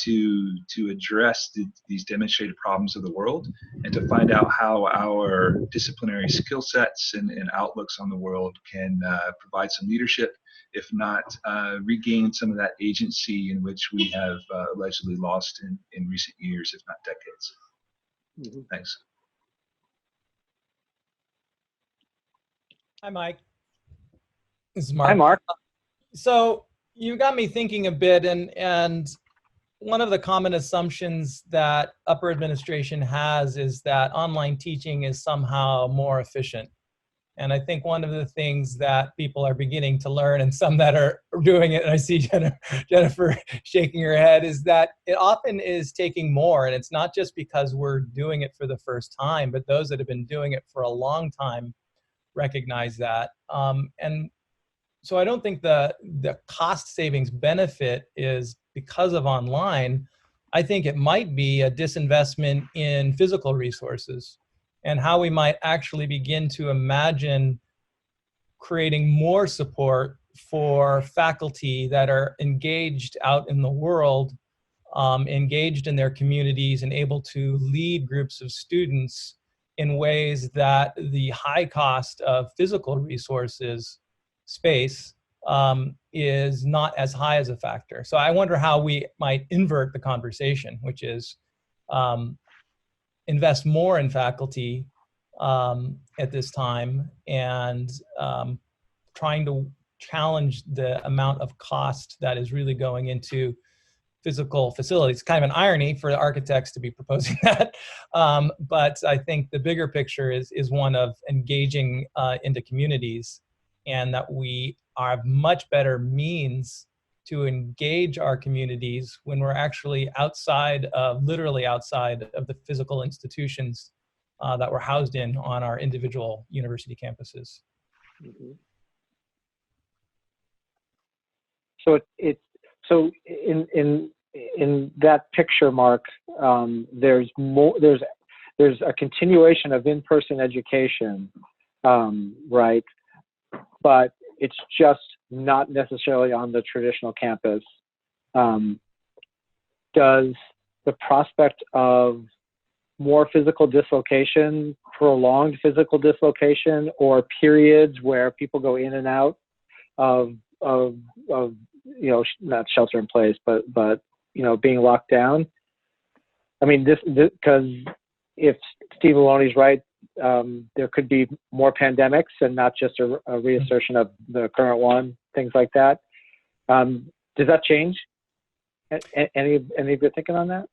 to address these demonstrated problems of the world, and to find out how our disciplinary skill sets and outlooks on the world can provide some leadership, if not regain some of that agency in which we have allegedly lost in recent years, if not decades. Mm-hmm. Thanks. Hi, Mike. This is Mark. Hi, Mark. So you got me thinking a bit, and one of the common assumptions that upper administration has is that online teaching is somehow more efficient. And I think one of the things that people are beginning to learn, and some that are doing it, and I see Jennifer shaking her head, is that it often is taking more. And it's not just because we're doing it for the first time, but those that have been doing it for a long time recognize that. And so I don't think the cost savings benefit is because of online. I think it might be a disinvestment in physical resources, and how we might actually begin to imagine creating more support for faculty that are engaged out in the world, engaged in their communities, and able to lead groups of students in ways that the high cost of physical resources, space, is not as high as a factor. So I wonder how we might invert the conversation, which is invest more in faculty at this time, and trying to challenge the amount of cost that is really going into physical facilities. It's kind of an irony for the architects to be proposing that, but I think the bigger picture is one of engaging into communities, and that we have much better means to engage our communities when we're actually literally outside of the physical institutions that we're housed in on our individual university campuses. Mm-hmm. So in that picture, Mark, there's a continuation of in-person education, right? But it's just not necessarily on the traditional campus. Does the prospect of more physical dislocation, prolonged physical dislocation, or periods where people go in and out of not shelter in place, but being locked down? I mean, because if Steve Luoni's right, there could be more pandemics and not just a reassertion of the current one, things like that. Does that change? Any of you thinking on that?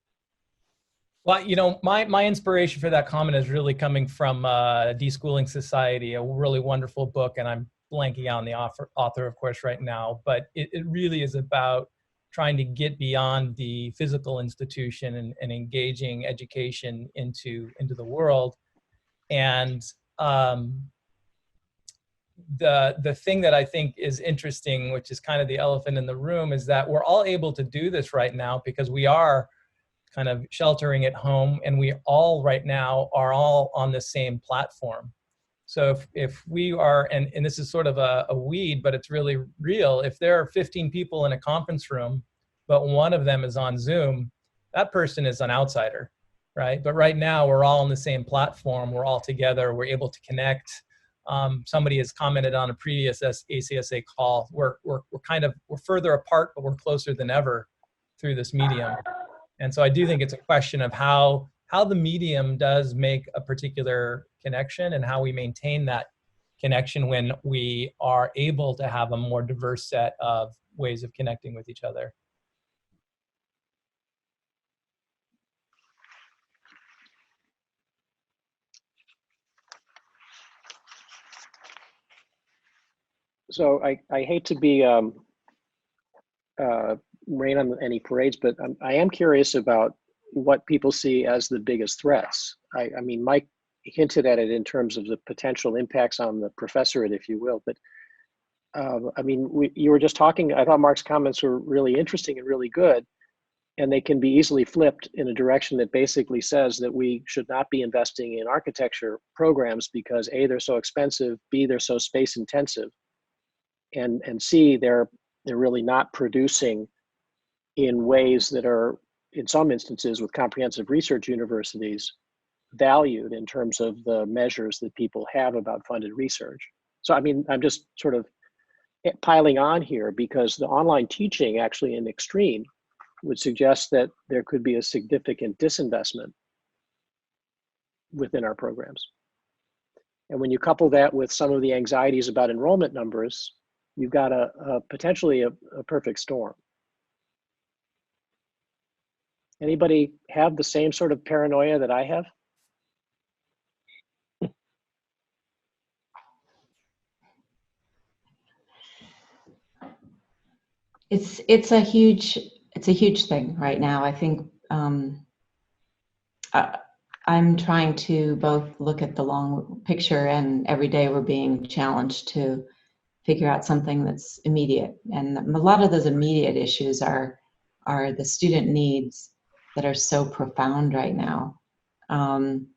Well, my inspiration for that comment is really coming from Deschooling Society, a really wonderful book, and I'm blanking out on the author, of course, right now, but it really is about trying to get beyond the physical institution and engaging education into the world. And the thing that I think is interesting, which is kind of the elephant in the room, is that we're all able to do this right now because we are kind of sheltering at home, and we all right now are all on the same platform. So if we are, and this is sort of a weed, but it's really real, if there are 15 people in a conference room but one of them is on Zoom, that person is an outsider, right? But right now we're all on the same platform. We're all together. We're able to connect. Somebody has commented on a previous ACSA call. We're further apart, but we're closer than ever through this medium. And so I do think it's a question of how the medium does make a particular connection and how we maintain that connection when we are able to have a more diverse set of ways of connecting with each other. So I hate to be rain on any parades, but I am curious about what people see as the biggest threats. I mean, Mike hinted at it in terms of the potential impacts on the professorate, if you will, but I mean, you were just talking, I thought Mark's comments were really interesting and really good, and they can be easily flipped in a direction that basically says that we should not be investing in architecture programs because A, they're so expensive, B, they're so space intensive, and C, they're really not producing in ways that are, in some instances with comprehensive research universities, valued in terms of the measures that people have about funded research. So I mean, I'm just sort of piling on here because the online teaching actually in extreme would suggest that there could be a significant disinvestment within our programs. And when you couple that with some of the anxieties about enrollment numbers, you've got potentially a perfect storm. Anybody have the same sort of paranoia that I have? It's a huge thing right now. I think I'm trying to both look at the long picture, and every day we're being challenged to figure out something that's immediate. And a lot of those immediate issues are the student needs that are so profound right now. And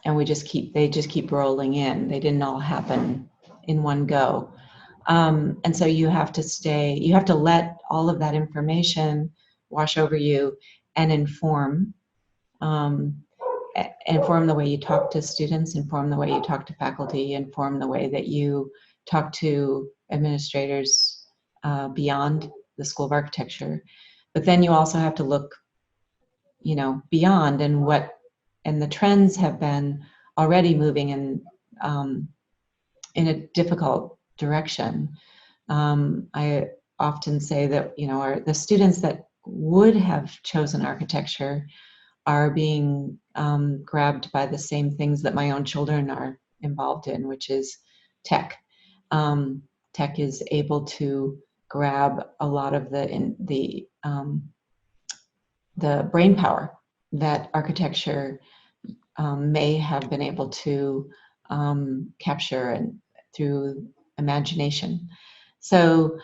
they just keep rolling in. They didn't all happen in one go. And so you have to let all of that information wash over you and inform the way you talk to students, inform the way you talk to faculty, inform the way that you talk to administrators beyond the School of Architecture. But then you also have to look, beyond, and the trends have been already moving in a difficult direction. I often say that the students that would have chosen architecture are being grabbed by the same things that my own children are involved in, which is tech. Tech is able to grab a lot of the brain power that architecture may have been able to capture and through imagination. So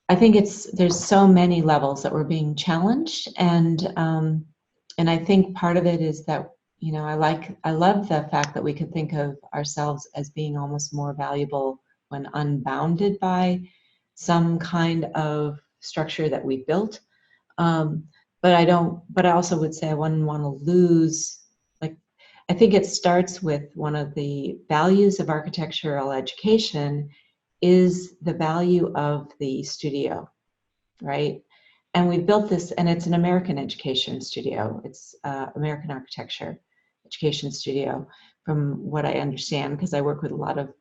I think there's so many levels that we're being challenged, and I think part of it is that I love the fact that we could think of ourselves as being almost more valuable when unbounded by some kind of structure that we built. But I also would say I wouldn't want to lose, I think it starts with one of the values of architectural education is the value of the studio, right? And we built this, and it's an American education studio. It's American architecture education studio, from what I understand, because I work with a lot of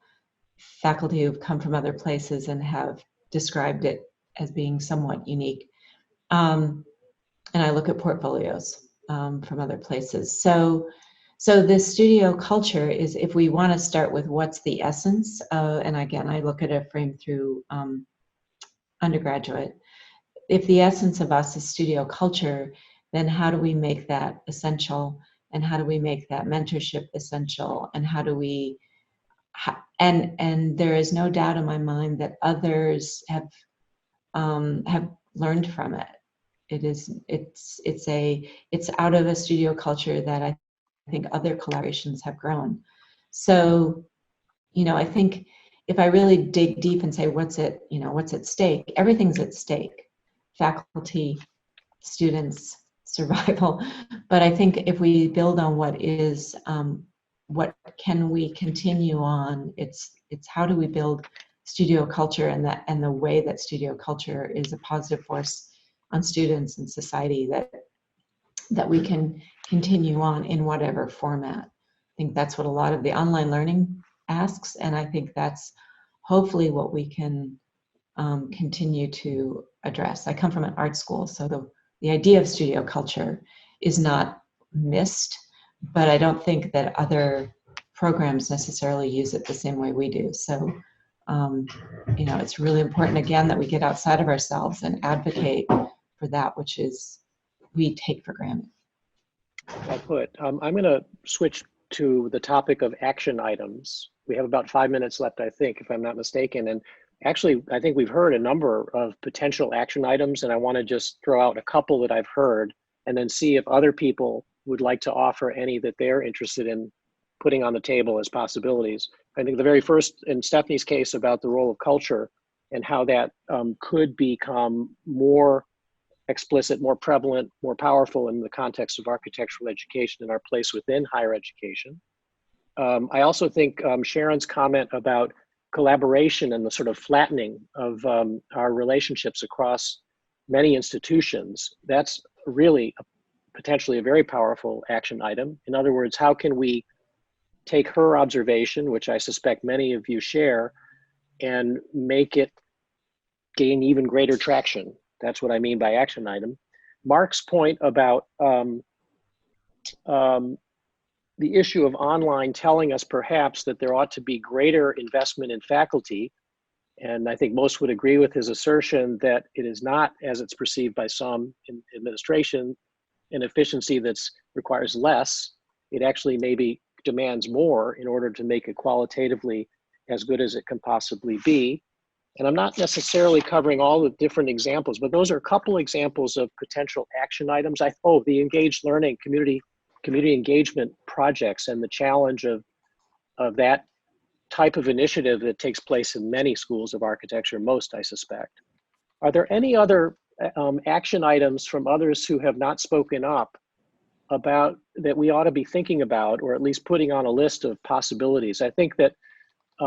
faculty who've come from other places and have described it as being somewhat unique. And I look at portfolios from other places. So this studio culture is, if we want to start with what's the essence, and again, I look at a frame through undergraduate. If the essence of us is studio culture, then how do we make that essential? And how do we make that mentorship essential? And how do we, and there is no doubt in my mind that others have learned from it. It's out of a studio culture that I think other collaborations have grown. So, I think if I really dig deep and say what's at stake, everything's at stake faculty, students, survival. But I think if we build on what is, what can we continue on, it's how do we build studio culture, and the way that studio culture is a positive force on students and society, that we can continue on in whatever format. I think that's what a lot of the online learning asks, and I think that's hopefully what we can continue to address. I come from an art school, so the idea of studio culture is not missed, but I don't think that other programs necessarily use it the same way we do. So, you know, it's really important, again, that we get outside of ourselves and advocate for that which is we take for granted. Well put. I'm going to switch to the topic of action items. We have about 5 minutes left, I think, if I'm not mistaken. And actually, I think we've heard a number of potential action items, and I want to just throw out a couple that I've heard and then see if other people would like to offer any that they're interested in putting on the table as possibilities. I think the very first, in Stephanie's case, about the role of culture and how that could become more explicit, more prevalent, more powerful in the context of architectural education and our place within higher education. I also think Sharon's comment about collaboration and the sort of flattening of our relationships across many institutions, that's really potentially a very powerful action item. In other words, how can we take her observation, which I suspect many of you share, and make it gain even greater traction? That's what I mean by action item. Mark's point about the issue of online telling us perhaps that there ought to be greater investment in faculty. And I think most would agree with his assertion that it is not, as it's perceived by some in administration, an efficiency that requires less. It actually maybe demands more in order to make it qualitatively as good as it can possibly be. And I'm not necessarily covering all the different examples, but those are a couple examples of potential action items. The engaged learning, community engagement projects, and the challenge of that type of initiative that takes place in many schools of architecture, most I suspect. Are there any other action items from others who have not spoken up about that we ought to be thinking about, or at least putting on a list of possibilities? I think that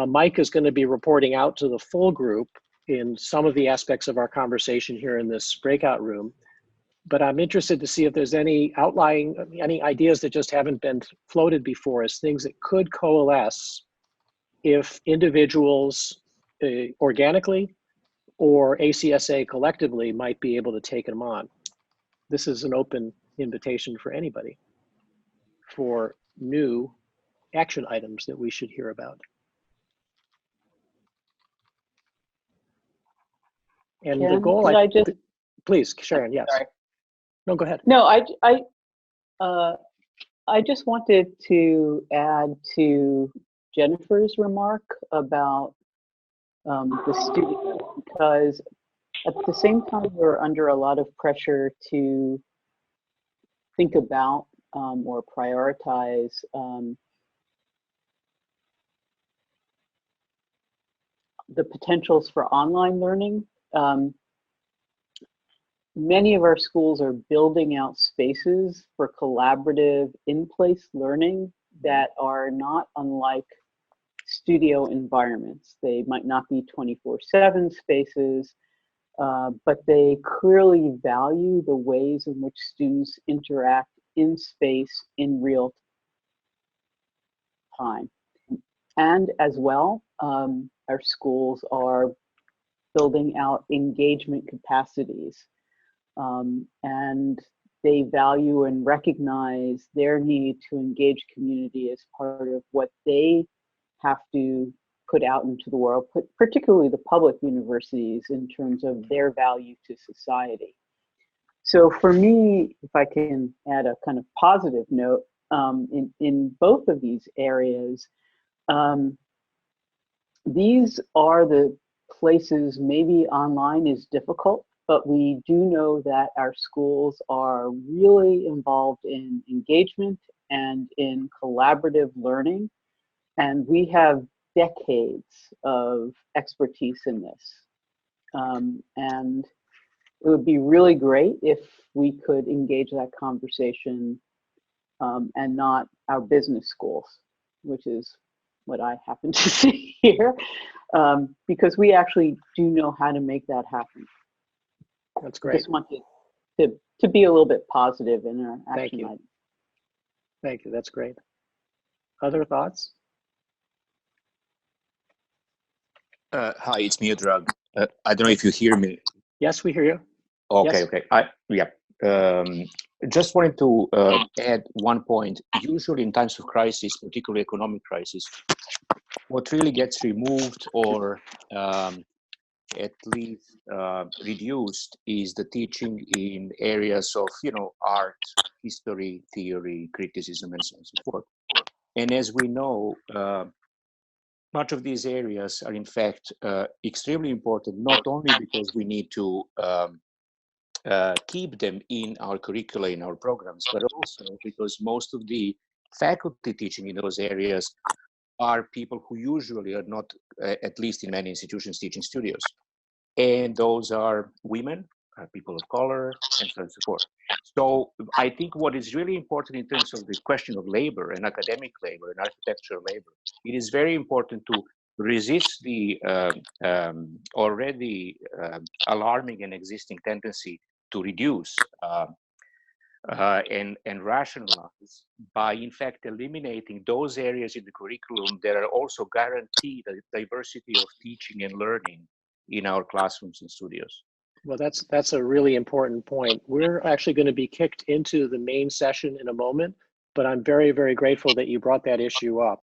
Mike is going to be reporting out to the full group in some of the aspects of our conversation here in this breakout room. But I'm interested to see if there's any any ideas that just haven't been floated before as things that could coalesce if individuals organically or ACSA collectively might be able to take them on. This is an open invitation for anybody for new action items that we should hear about. And the goal, please, Sharon, yes. Sorry. No, go ahead. No, I just wanted to add to Jennifer's remark about the studio, because at the same time we're under a lot of pressure to think about or prioritize the potentials for online learning. Many of our schools are building out spaces for collaborative in-place learning that are not unlike studio environments. They might not be 24/7 spaces, but they clearly value the ways in which students interact in space in real time. And as well, our schools are building out engagement capacities. And they value and recognize their need to engage community as part of what they have to put out into the world, particularly the public universities, in terms of their value to society. So for me, if I can add a kind of positive note, in both of these areas, these are the places maybe online is difficult, but we do know that our schools are really involved in engagement and in collaborative learning. And we have decades of expertise in this. And it would be really great if we could engage that conversation and not our business schools, which is what I happen to see here, because we actually do know how to make that happen. That's great. Just wanted to be a little bit positive in our action item. Thank you. That's great. Other thoughts? Hi, it's me, Drag. I don't know if you hear me. Yes, we hear you. Okay, yes. okay. Just wanted to add one point. Usually in times of crisis, particularly economic crisis, what really gets removed or at least reduced is the teaching in areas of, art, history, theory, criticism, and so on and so forth. And as we know, much of these areas are in fact extremely important, not only because we need to keep them in our curricula, in our programs, but also because most of the faculty teaching in those areas are people who usually are not, at least in many institutions, teaching studios. And those are women, people of color, and so on and so forth. So I think what is really important in terms of the question of labor and academic labor and architectural labor, it is very important to resist the already alarming and existing tendency to reduce and rationalize by, in fact, eliminating those areas in the curriculum that are also guaranteed a diversity of teaching and learning in our classrooms and studios. Well, that's a really important point. We're actually going to be kicked into the main session in a moment, but I'm very, very grateful that you brought that issue up,